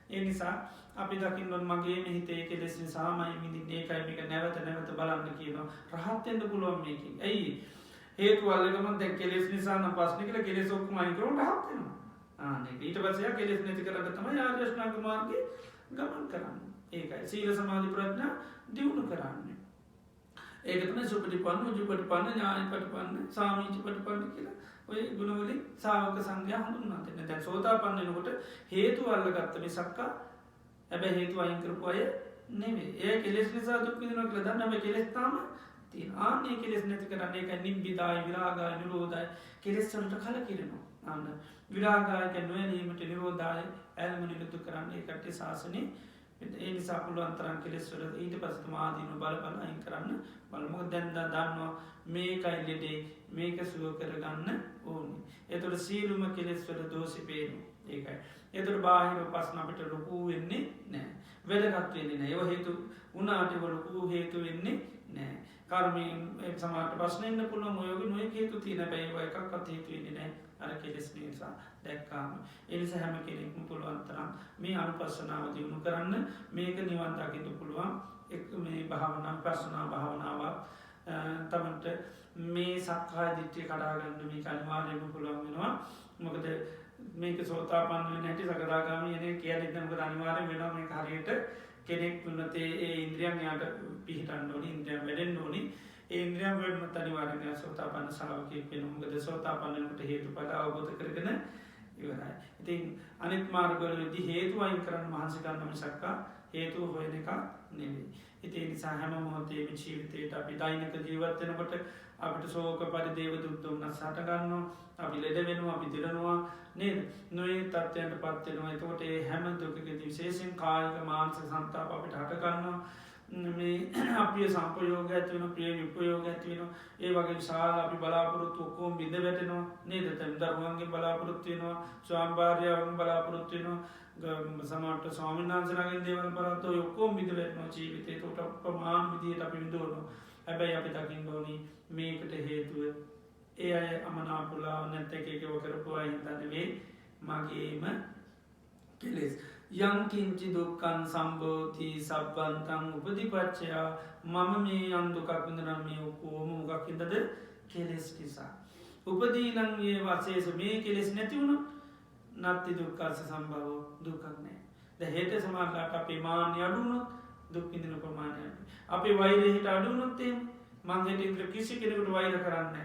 ඒ නිසා අපි දකින්න ඕනේ මගේ මේ හිතේ කෙලෙස් නිසාමයි විඳින්නේ ඒකයි මේක නැවත නැවත බලන්න කියනවා රහත් වෙන්න පුළුවන් මේකෙන් ඇයි හේතු වලකම දැන් කෙලෙස් නිසා නම් ප්‍රශ්න කියලා කෙලෙස් ඔක්කොම අයින් කරොත් රහත් වෙනවා ආනේ ඊට පස්සේ කෙලෙස් නැති කරලා තමයි ආර්ය අෂ්ටාංග මාර්ගේ ගමන් කරන්නේ ඒකයි සීල සමාධි ප්‍රඥා දියුණු කරන්නේ ඒකතම සුපටිපන්න උජුපටිපන්න ඥානපටිපන්න සාමීචිපටිපන්න කියලා ඔය ගුණවලින් සාවක සංඝයා හඳුන්වනවා දෙන්න. දැන් සෝතාපන්න වෙනකොට හේතු අල්ලගත්ත මිසක්ක හැබැයි හේතු අයින් කරපු අය නෙමෙයි. ඒ කෙලෙස් නිසා දුක් විඳිනවා කියලා දන්න හැබැයි කෙලෙස් තාම තියෙනවා. ආන්නේ කෙලෙස් නැති කරන්නේ ඒකයි නිබ්බිදාය විරාගාය නිරෝධාය කෙලෙස් වලට කලකිරෙනවා. ආන්න විරාගාය කියන්නේ නොයලීමට නිරෝධාය ඇල්ම නිරුද්ධ කරන්නේ ඒකට ශාසනේ ඒ නිසා පුළුවන් තරම් කෙලෙස් වල ඊට පස්සේ තමයි ආදීන බල අයින් කරන්න බලමු. දැන් දන්නවා මේකයි ලෙඩේ මේක සුව කරගන්න ඕනේ. ඒතකොට සීලුම කෙලෙස් වල දෝෂි පේනවා. ඒකයි. ඒතකොට බාහිර ප්‍රශ්න අපිට ලොකු වෙන්නේ නැහැ. වැදගත් වෙන්නේ නැහැ. ඒව හේතු උනාට ඒව ලොකු හේතු වෙන්නේ නැහැ. කර්මයෙන් සමාජයට ප්‍රශ්න එන්න පුළුවන් ඔයගේ නොයෙක් හේතු තියෙන බෑ ඒව එකක්වත් හේතු වෙන්නේ නැහැ. අර කෙලෙස් නිසා දැක්කාම ඒ නිසා හැම කෙනෙක්ම පුළුවන් තරම් මේ අනුපස්සනාව දිනු කරන්න මේක නිවන් දකින්න පුළුවන් එක් මේ භාවනා ප්‍රශ්නා භාවනාවක් තමන්ට මේ සක්කාය දිට්ඨිය කඩා ගන්න මේක අනිවාර්යයෙන්ම පුළුවන් වෙනවා මොකද මේක සෝතාපන්න වෙන්න හැටි සකදාගාමී එනේ කියන්නේ නැත්නම් මොකද අනිවාර්යෙන් වෙනවා මේක හරියට කෙනෙක් වුණත් ඒ ඉන්ද්‍රියන් යාට පිහිටන්න ඕනි ඉන්ද්‍රියන් වැඩෙන්න ඕනි ඒ ඉන්ද්‍රියන් වැඩෙන්නත් අනිවාර්යෙන් සෝතාපන්න ශ්‍රාවකයෙක් වෙනවා මොකද සෝතාපන්න වෙනකොට හේතුඵල අවබෝධ කරගෙන ඉවරයි. ඉතින් අනිත් මාර්ගවලදී හේතු අයින් කරන්න මහන්සි ගන්න මිසක් හේතු හොයන එක නෙවෙයි. ඉතින් ඒ නිසා හැම මොහොතේම ජීවිතේට අපි දෛනික ජීවත් වෙනකොට අපිට ශෝක පරිදේව දුක් දුම්නස් හට ගන්නවා. අපි ලෙඩ වෙනවා අපි දිරනවා නේද? නොයේ තත්ත්වයන්ට පත් වෙනවා. එතකොට ඒ හැම දුකකදී විශේෂයෙන් කායික මානසික සංතාප අපිට හට ගන්නවා. මේ අපිය සම්පයෝග ඇති වෙනවා ප්‍රිය විපයෝග ඇති වෙනවා. ඒ වගේ විශාල අපි බලාපොරොත්තු ඔක්කොම බිඳ වැටෙනවා නේද? දැන් දරුවන්ගේ බලාපොරොත්තු වෙනවා ස්වාමි භාර්යාවන්ගේ බලාපොරොත්තු වෙනවා සමහරට ස්වාමීන් වහන්සේලාගෙන් දේවල් බලාපොරොත්තු ඔක්කොම බිඳ වැටෙනවා ජීවිතේ. ඒකට අප්‍රමාණ විදියට අපි විඳවනවා. හැබැයි අපි දකින්න ඕනි මේකට හේතුව ඒ අය අමනාපුලා නැත්නම් එකව කරපු අය හින්දා නෙවෙයි මගේම කෙලෙස්. යංකින්චි දුක්ඛං සම්භෝති සබ්බන්තං උපදීපච්චය මම මේ යම් දුකක් විඳිනවා මේ ඔක්කොම මොකක් හින්දාද කෙලෙස් නිසා. උපදීනන්ගේ වසේස මේ කෙලෙස් නැතිවුණු නත්ති දුක්කර්ස සම්භවෝ දුකක්නෑ. ද හේට සමාල්ලාට අපේ මාන්‍ය අඩුනොත් දුක්කිදින ප්‍රමාණයට. අපි වෛරහිට අඩුනොත්තේ මංගට ඉන්ද්‍ර කිසි කෙනෙකුට වෛර කරන්න.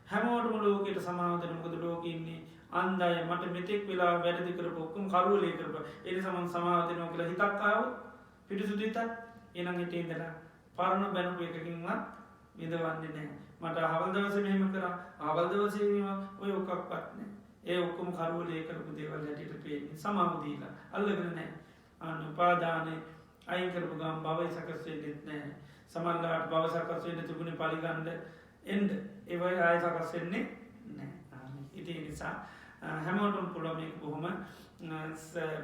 හැමෝටම ලෝකයට සමාවතන මොකද ලෝකඉන්නේ අන්දය මට මෙතෙක් වෙලා වැඩදි කර පොක්කුම් කරුවලේ කරප එනි සමන් සමාවතනෝ කියලා හිතක්කාව පිටිසුදිතත් එනගට ඉදලා පරණ බැනුප එකකින්වත් විදවන්නේ නෑ මට හවල්දවස මෙහෙම කර අවල්දවසේම ඔය ඔක්කක් පත්නෑ ඒ ඔක්කොම කරුවලේ කරපු දේවල් හැටියට පේන්නේ සමාවදීලා අල්ලගෙන නෑ අන්න උපාදානය අයිකරපු ගම් බවයි සකස්වේ නෙත් නෑ සමල්ලාට බව සකස්වෙන්න තිබුණ පලිගන්ඩ එන්ඩ ඒවයි ආය සකස්වෙන්නේ නෑ ඉති නිසා හැමෝටම් පුළොමෙක් බොහොම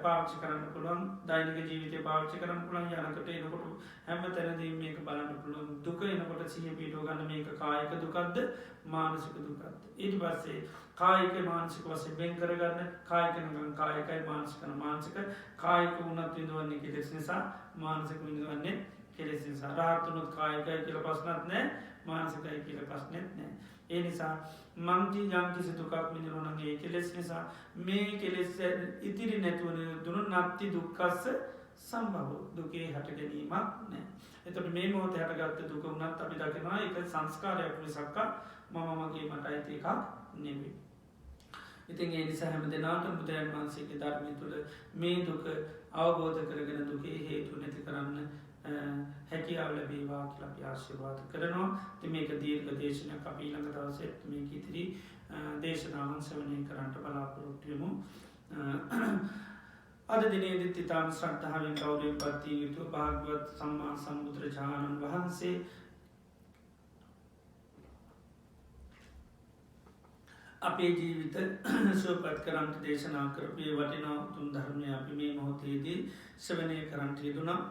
පාච්චි කරන්න පුළුවන් දෛනික ජීවිතය පාච්චි කරන්න පුළන් යනකට එනකොට හැම තැනදී මේක බලන්න පුළුවන් දුක එනකොට සිහ පිටෝ ගන්න මේක කායක දුකක්ද මානසික දුකක්ද ඊට පස්සේ කායික මානසික වසේ බෙන් කරගන්න කායකනගන් කායකයි මානසිකන මානසික කායික වුණත් විඳවන්නේ කෙලෙස් නිසා මානසික විඳවන්නේ කෙලෙස් නිසා රාත්තුනුත් කායකයි කියල පස්නත් නෑ මානසිකයි කියල පස්නෙත් නෑ ඒ නිසා මංජී යම්කිසි දුකක් මිනිරුණගේ කෙලෙස් නිසා මේ කෙලෙස් ඉතිරි නැතුවන දුනු නත්ති දුක්කස්ස සම්බව දුකේ හට ගැනීමක් නෑ එතට මේ මොහොත හටගත්ත දුක වුණත් අපි දකිනවා එක සංස්කාරයක් විසක්කා මමගේ මට අයිති එකක් නෙවේ ඉතින් ඒ නිසා හැම දෙනාට බුදුරන් වහන්සේගේ ධර්මය තුළ මේ දුක අවබෝධ කරගෙන දුකේ හේතු නැති කරන්න හැකියාව ලැබේවා කියලා අපි ආශිර්වාද කරනවා. ඉතින් මේක දීර්ඝ දේශනයක් අපි ඊළඟ දවසෙත් මේක ඉදිරි දේශනාවන් ශ්‍රවණය කරන්නට බලාපොරොත්තු වෙමු. අද දිනේදීත් ඊටම ශ්‍රද්ධාවෙන් ගෞරවයෙන් පත්විය යුතු භාග්‍යවත් සම්මා සම්බුදුරජාණන් වහන්සේ අපේ ජීවිත සුවපත් කරන්ට දේශනා කරපේ වටිනා උතුම් ධර්මය අපි මේ මොහොතේදී ශ්‍රවණය කරන්නට යෙදුණා.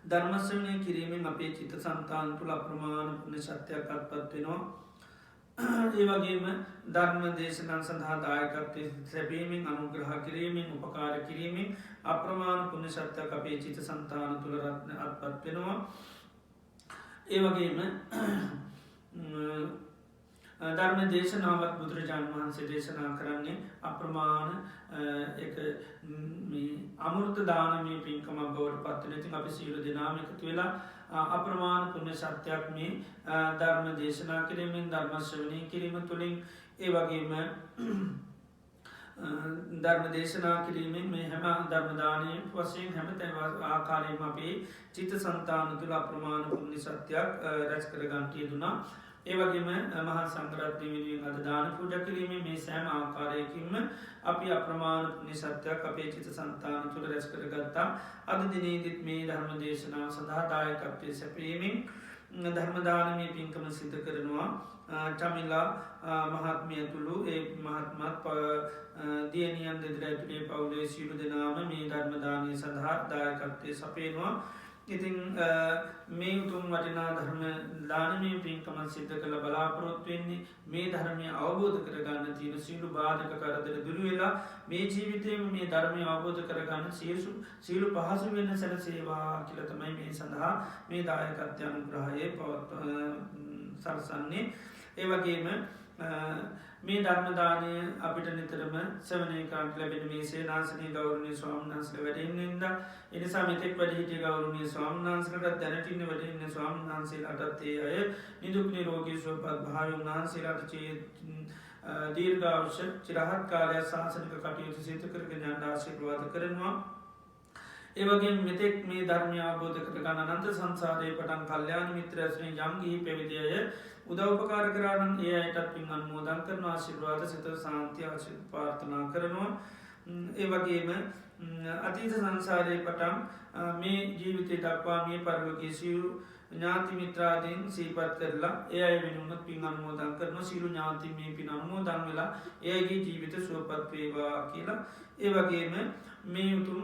ධර්මශ්‍රවණය කිරීමෙන් අපේ චිත්ත සන්තාන් තුළ අප්‍රමාණ පුුණ සත්‍යයක් අත්පත් වෙනවා. ඒ වගේම ධර්ම දේශනන් සඳහා දායකත්වය සැබීමෙන් අනුග්‍රහ කිරීමෙන් උපකාර කිරීමෙන් අප්‍රමාණ පුුණ සත්‍යයක් අපේ චිත සන්තාන තුළ රත්න අත්පත් වෙනවා. ඒ වගේම ධර්ම දේශනාවත් බුදුරජාණන් වහන්සේ දේශනා කරන්නේ අප්‍රමාණ අමුෘත දානමය පින්කමක් බවට පත්වන ඉතින් අපි සීල දෙනාමිකතු වෙලා අප්‍රමාණ පුුණ සත්‍යයක් මේ ධර්ම දේශනා කිරීමෙන් ධර්මශ්‍රවනය කිරීම තුළින් ඒ වගේම ධර්ම දේශනා කිරීමෙන් මේ හැම ධර්මදානය වසයෙන් හැම තැව ආකාරයම අපේ චිත සන්තාන තුළ අප්‍රමාණ පුුණි සත්‍යයක් රැස් කර ගන්ටය දුනා ඒවගේම මහා සංග්‍රාත්ය වෙනුවෙන් අද දාන පූජ කිරීම මේ සෑම ආකාරයකින්ම අපි අප්‍රමාණ නිසත්‍යයක් අපේ චිත සන්තාන තුළ රැස් කරගත්තා අද දිනේදිත් මේ ධර්ම දේශනාව සඳහා දායකත්වය සැපීමෙන් ධර්මදානමය පින්කම සිද්ධ කරනවා චමිලා මහත්මිය තුළු ඒ මහත්මත් දියනියන් දෙදරැතුළේ පවුලේ සියලු දෙනාම මේ ධර්මදානය සඳහා දායකත්වය සපේනවා ඉතින් මේ උතුම් වටිනා ධර්ම දානමය පින්කමන් සිද්ධ කළ බලාපොරොත් වෙන්නේ මේ ධර්මය අවබෝධ කරගන්න තියෙන සියලු බාධක කරදර දුරුවෙලා මේ ජීවිතයම මේ ධර්මය අවබෝධ කරගන්න සියලු පහසු වෙන සැලසේවා කියලතමයි මේ සඳහා මේ දායකත්්‍ය අනුග්‍රහය පවත් සරසන්නේ ඒවගේම මේ ධර්මදානය අපිට නිතරම සවනය කාන්ට ලැබෙන මේ සේනාසනය ගෞරණය ස්වාමන්හන්සල වැඩෙන්න්නද එනිසා මෙතෙක් වැඩහිටිය ගෞරණය ස්වාමන්හන්සලට දැනටින්න වැඩෙන්න ස්වාමන්හන්සේලාටත් ඒ අය නිදුක් නිරෝගී ස්වපත් භාවය වහන්සේලාට චේ දීර්ගාවශ්‍ය චිරහත් කාලය ශාසනික කටයුතු සිත කරගෙන යන්න ආශිර්වාද කරනවා ඒවගේ මෙතෙක් මේ ධර්මය අවබෝධ කරගන්න අනන්ත සංසාරය පටන් කල්්‍යයාන මිත්‍රයස්වය යම්ගිහි පැවිදිය උදව්පකාර කරන්න ඒ අයටත් පින් අන්මෝදන් කරන ආශිර්වාද සිත සාන්තිය ආශි පාර්ථනා කරනවා ඒ වගේම අතීත සංසාරය පටන් මේ ජීවිතය දක්වා මේ පරලෝකයේ සියලු ඥාති මිත්‍රාදීන් සීපත් කරලා ඒ අය වෙනුනත් පින් අන්මෝදන් කරන සියලු ඥාති මේ පින් අන්මෝදන් වෙලා එයගේ ජීවිත සුවපත් වේවා කියලා ඒ වගේම මේ උතුම්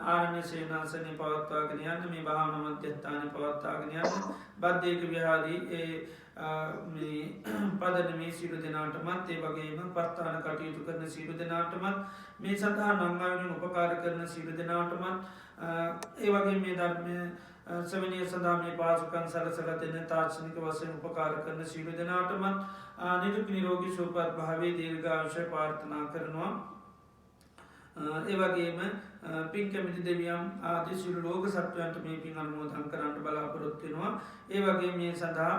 ආරණ්‍ය සේනාසනය පවත්වාගෙන යන්න මේ භාවන මධ්‍යස්ථානය පවත්වාගෙන යන්න බද්ධයක විහාරී පදන මේ සිරු දෙනාටමත් ඒ වගේම පස්ථාන කටයුතු කරන සිරු දෙනාටමත් මේ සඳහා නංගාවෙන උපකාර කරන සිරු දෙනාටමත් ඒ වගේ මේ ධර්මය සවනය සඳහා මේ පාසුකන් සලසල දෙන තාර්ශනික වසයෙන් උපකාර කරන සිරු දෙනාටමත් නිදුක් නිරෝගී සුවපත් භාවේ දීර්ඝායුෂ ප්‍රාර්ථනා කරනවා. ඒ වගේම පින් කැමති දෙවියන් ආදී සියලු ලෝක සත්වයන්ට මේ පින් අනුමෝදන් කරන්න බලාපොරොත්තු වෙනවා. ඒ වගේ මේ සඳහා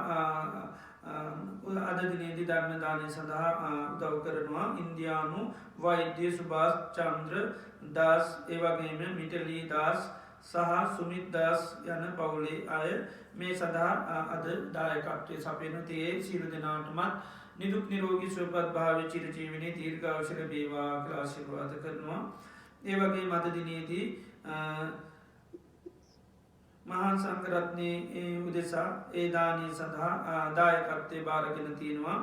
අද දිනේදී ධර්ම දානය සඳහා උදව් කරනවා ඉන්දියානු වෛද්‍ය සුභාස් චන්ද්‍ර දාස් ඒ වගේම මිටලී දාස් සහ සුමිත් දාස් යන පවුලේ අය මේ සඳහා අද දායකත්වය සපයන තියේ සියලු දෙනාටමත් නිදුක් නිරෝගී සුවපත් භාවයේ චිරජීවනයේ දීර්ඝායුෂ ලැබේවා කියලා ආශිර්වාද කරනවා. ඒ වගේ මද දිනේදී මහා සංඝරත්නයේ උදෙසා ඒ දානය සඳහා දායකත්වයේ බාරගෙන තියෙනවා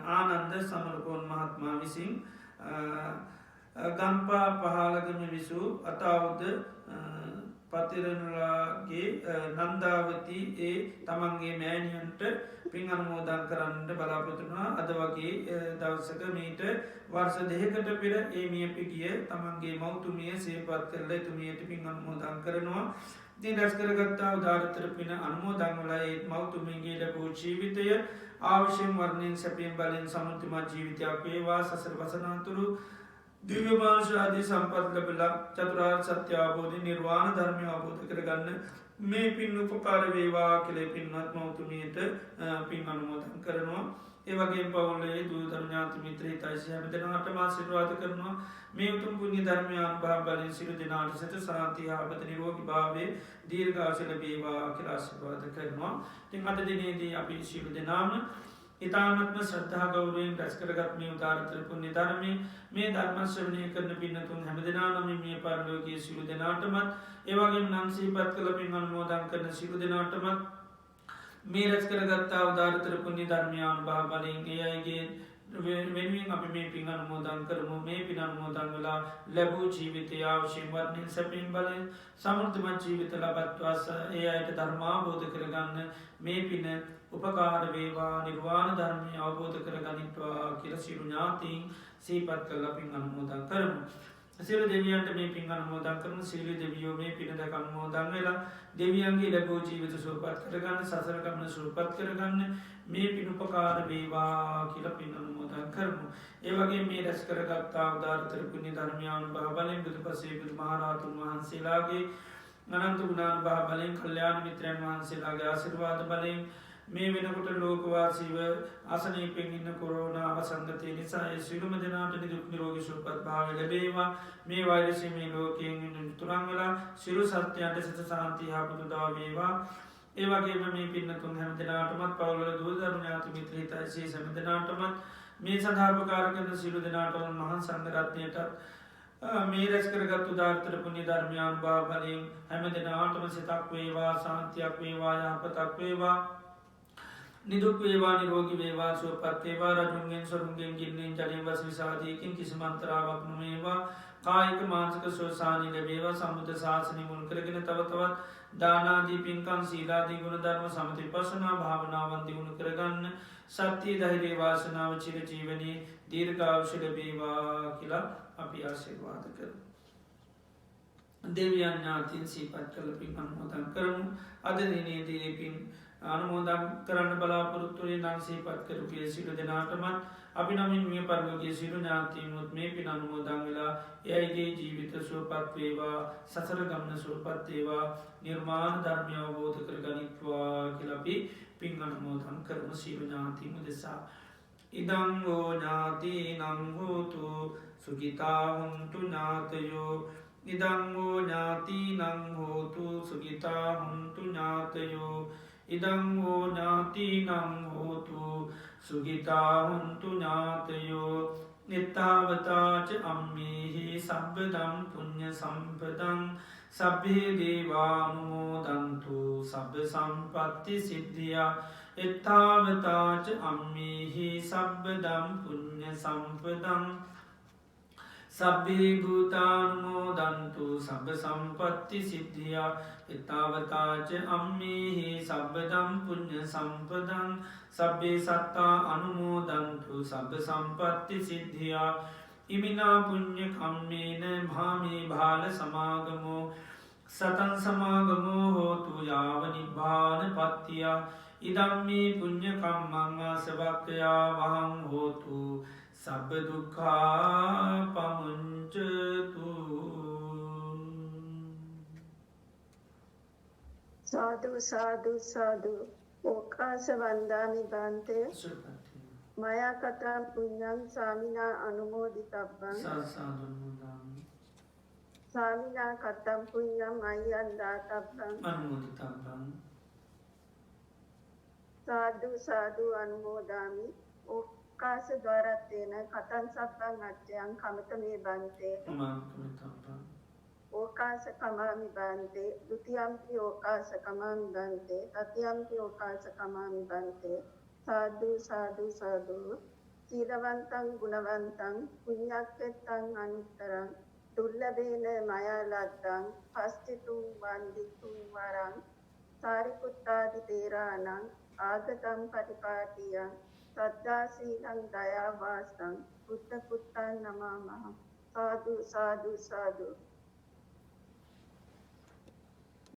ආනන්ද සමරකෝන් මහත්මයා විසින් ගම්පා පහලගම විසූ අතාවුද පතිරනුලාගේ නන්දාවති ඒ තමන්ගේ මෑණියන්ට පින් අනුමෝදන් කරන්න බලාපොරොත්තුනා. අද වගේ දවසක මීට වර්ෂ දෙකකට පෙර ඒ මියපි ගිය තමන්ගේ මෞතුමිය සේපත් කරලා එතුමියට පින් අනුමෝදන් කරනවා. ඉතින් රැස් කරගත්තා උදාාරතර පින අනුමෝදන් වලා ඒ මෞතුමියගේ ලැබූ ජීවිතය ආවශ්‍යයෙන් වර්ණයෙන් සැපයෙන් බලෙන් සමෘද්ධිමත් ජීවිතයක් වේවා. සසර වසනාතුරු දිව්‍ය මානුෂාදී සම්පත් ලැබලා චතුරාර්ය සත්‍ය අවබෝධය නිර්වාණ ධර්මය අවබෝධ කරගන්න මේ පින් උපකාර වේවා කියලා පින්වත් මෞතුමියට පින් අනුමෝදන් කරනවා. ඒ වගේම පවුලේ දූ දරු ඥාති මිත්‍ර හිතයිසී හැම දෙනාටම ආශිර්වාද කරනවා. මේ උතුම් පුණ්‍ය ධර්මය අනුභව බලෙන් සියලු දෙනාට සත සාන්තිය ආපත නිරෝගී භාවයේ දීර්ඝායුෂ ලැබේවා කියලා ආශිර්වාද කරනවා. ඉතින් අද දිනේදී අපි සියලු දෙනාම ඉතාමත්ම ශ්‍රද්ධා ගෞරවයෙන් රැස් කරගත් මේ උදාාරතර පුණ්‍ය ධර්මයේ මේ ධර්ම ශ්‍රවණය කරන පින්නතුන් හැම දෙනාම මේ පරලෝකීය සියලු දෙනාටමත් ඒ වගේම නම් සිහිපත් කළ පින් අනුමෝදන් කරන සියලු දෙනාටමත් මේ රැස් කරගත්තා උදාාරතර පුණ්‍ය ධර්මය අනුභව බලයෙන් ඒ අයගේ වෙනුවෙන් අපි මේ පින් අනුමෝදන් කරමු. මේ පින් අනුමෝදන් වෙලා ලැබූ ජීවිතය අවශ්‍යයෙන් වර්ණයෙන් සැපයෙන් බලෙන් සමෘද්ධිමත් ජීවිත ලබත්වා ඒ අයට ධර්මාබෝධ කරගන්න මේ පින උපකාර වේවා නිර්වාණ ධර්මය අවබෝධ කර ගනිත්වා කියලා සියලු ඥාතීන් සිහිපත් කරලා පින් අනුමෝදන් කරමු. සියලු දෙවියන්ට මේ පින් අනුමෝදන් කරමු. සියලු දෙවියෝ මේ පින දැක අනුමෝදන් වෙලා දෙවියන්ගේ ලැබූ ජීවිත සුවපත් කරගන්න සසර ගමන සුවපත් කරගන්න මේ පින් උපකාර වේවා කියලා පින් අනුමෝදන් කරමු. ඒ වගේ මේ රැස් කරගත්තා උදාාරතර පුණ්‍ය ධර්මයානුභව බලෙන් බුදුපසේ බුදුමහරහතුන් වහන්සේලාගේ අනන්ත ගුණානුභව බලෙන් කල්යාණ මිත්‍රයන් වහන්සේලාගේ ආශිර්වාද බලෙන් මේ වෙනකොට ලෝකවාසීව අසනීපෙන් ඉන්න කොරෝනා වසංගතය නිසා ඒ සියලුම දෙනාට නිදුක් නිරෝගී සුවපත් භාවය ලැබේවා. මේ වෛරසය මේ ලෝකයෙන් තුරන් වෙලා සියලු සත්‍යයන්ට සිත සාන්තිය හාපතුදා වේවා. ඒ වගේම මේ පින්නතුන් හැම දෙනාටමත් පවුලේ දූ දරු ඥාති මිත්‍ර හිතයිසී හැම දෙනාටමත් මේ සඳහා උපකාර කරන සියලු දෙනාටම මහා සංඝරත්නයටත් මේ රැස් කරගත් උදාාරතර පුණ්‍ය ධර්මයානුභව බලයෙන් හැම දෙනාටම සිතක් වේවා සාන්තියක් වේවා යහපතක් වේවා නිදුක් වේවා නිරෝගී වේවා සුවපත් වේවා. රජුන්ගෙන් සොරුන්ගෙන් ගින්නෙන් ජලයෙන් වස් විසාදයකින් කිසිම අන්තරාවක් නොවේවා. කායික මානසික සුවසානි ලැබේවා. සම්බුද්ධ ශාසනය මුල් කරගෙන තව තවත් දානාදී පින්කම් සීලාදී ගුණධර්ම සමථ විපස්සනා භාවනාවන් දියුණු කරගන්න සත්‍ය ධෛර්ය වාසනාව චිරජීවනයේ දීර්ඝායුෂ ලැබේවා කියලා අපි ආශිර්වාද කරමු. දෙවියන් ඥාතීන් සිහිපත් කළ පින් අනුමෝදන් කරමු. අද දිනේදී පින් අනුමෝදන් කරන්න බලාපොරොත්තු වෙන නම් සිහිපත් කරපු සියලු දෙනාටමත් අපි නමින් මිය පරලෝකීය සියලු ඥාතීන්වත් මේ පින් අනුමෝදන් වෙලා එයගේ ජීවිත සුවපත් වේවා සසර ගමන සුවපත් වේවා නිර්මාණ ධර්මය අවබෝධ කරගනිත්වා කියලා අපි පින් අනුමෝදන් කරමු සියලු ඥාතීන් උදෙසා. ඉදං හෝ ඥාතීනං හෝතු සුඛිතා හොන්තු ඥාතයෝ ඉදං හෝ ඥාතීනං හෝතු සුඛිතා හොන්තු ඥාතයෝ ඉදං හෝ ඥාතීනං හෝතු සුඛිතා හොන්තු ඥාතයෝ නිත්තාවතාච අම්මේහි සබ්බදම් පුඤ්ඤ සම්පදං සබ්බේ දේවානුමෝදන්තු සබ්බ සම්පත්ති සිද්ධියා එත්තාවතාච අම්මේහි සබ්බදම් පුඤ්ඤ සම්පදං සබ්බේ භූතානුමෝදන්තු සබ්බ සම්පත්ති සිද්ධියා එතාවතාච අම්මේහි සබ්බදම් පුඤ්ඤ සම්පදං සබ්බේ සත්තා අනුමෝදන්තු සබ්බ සම්පත්ති සිද්ධියා ඉමිනා පුඤ්ඤ කම්මේන භාමී භාල සමාගමෝ සතං සමාගමෝ හෝතු යාව නිබ්බාන පත්තියා ඉදම්මේ පුඤ්ඤ කම්මං ආසවක්ඛයා වහං හෝතු සබ්බ දුක්ඛා පමුඤ්චතු. සාදු සාදු සාදු ඕකාස වන්දාමි බන්තේ මයා කතං පුඤ්ඤං සාමිනා අනුමෝදිතබ්බං සාසාදුමුදාමි සාමිනා කතං පුඤ්ඤං අයං දාතබ්බං අනුමෝදිතබ්බං සාදු සාදු අනුමෝදාමි ඕකාස ద్వාරත්තේන කතං සබ්බං අච්ඡයං කමතමේ බන්තේ මාංකමිතබ්බං ඕකාස කමාමි බන්තේ ဒ ුතියම්පි ඕකාස කමාමි බන්තේ තතියම්පි ඕකාස කමාමි බන්තේ සාදු සාදු සාදු සීලවන්තං ගුණවන්තං පුඤ්ඤක්කෙත්තං අනුත්තරං දුර්ලභේන මයා ලද්දං පස්තිතුං වන්දිතුං වරං සාරිපුත්තාදි තේරාණං ආගතං පටිපාටියං සද්දා සීලං දයා වාසං බුද්ධ පුත්තං නමාමහ. සාදු සාදු සාදු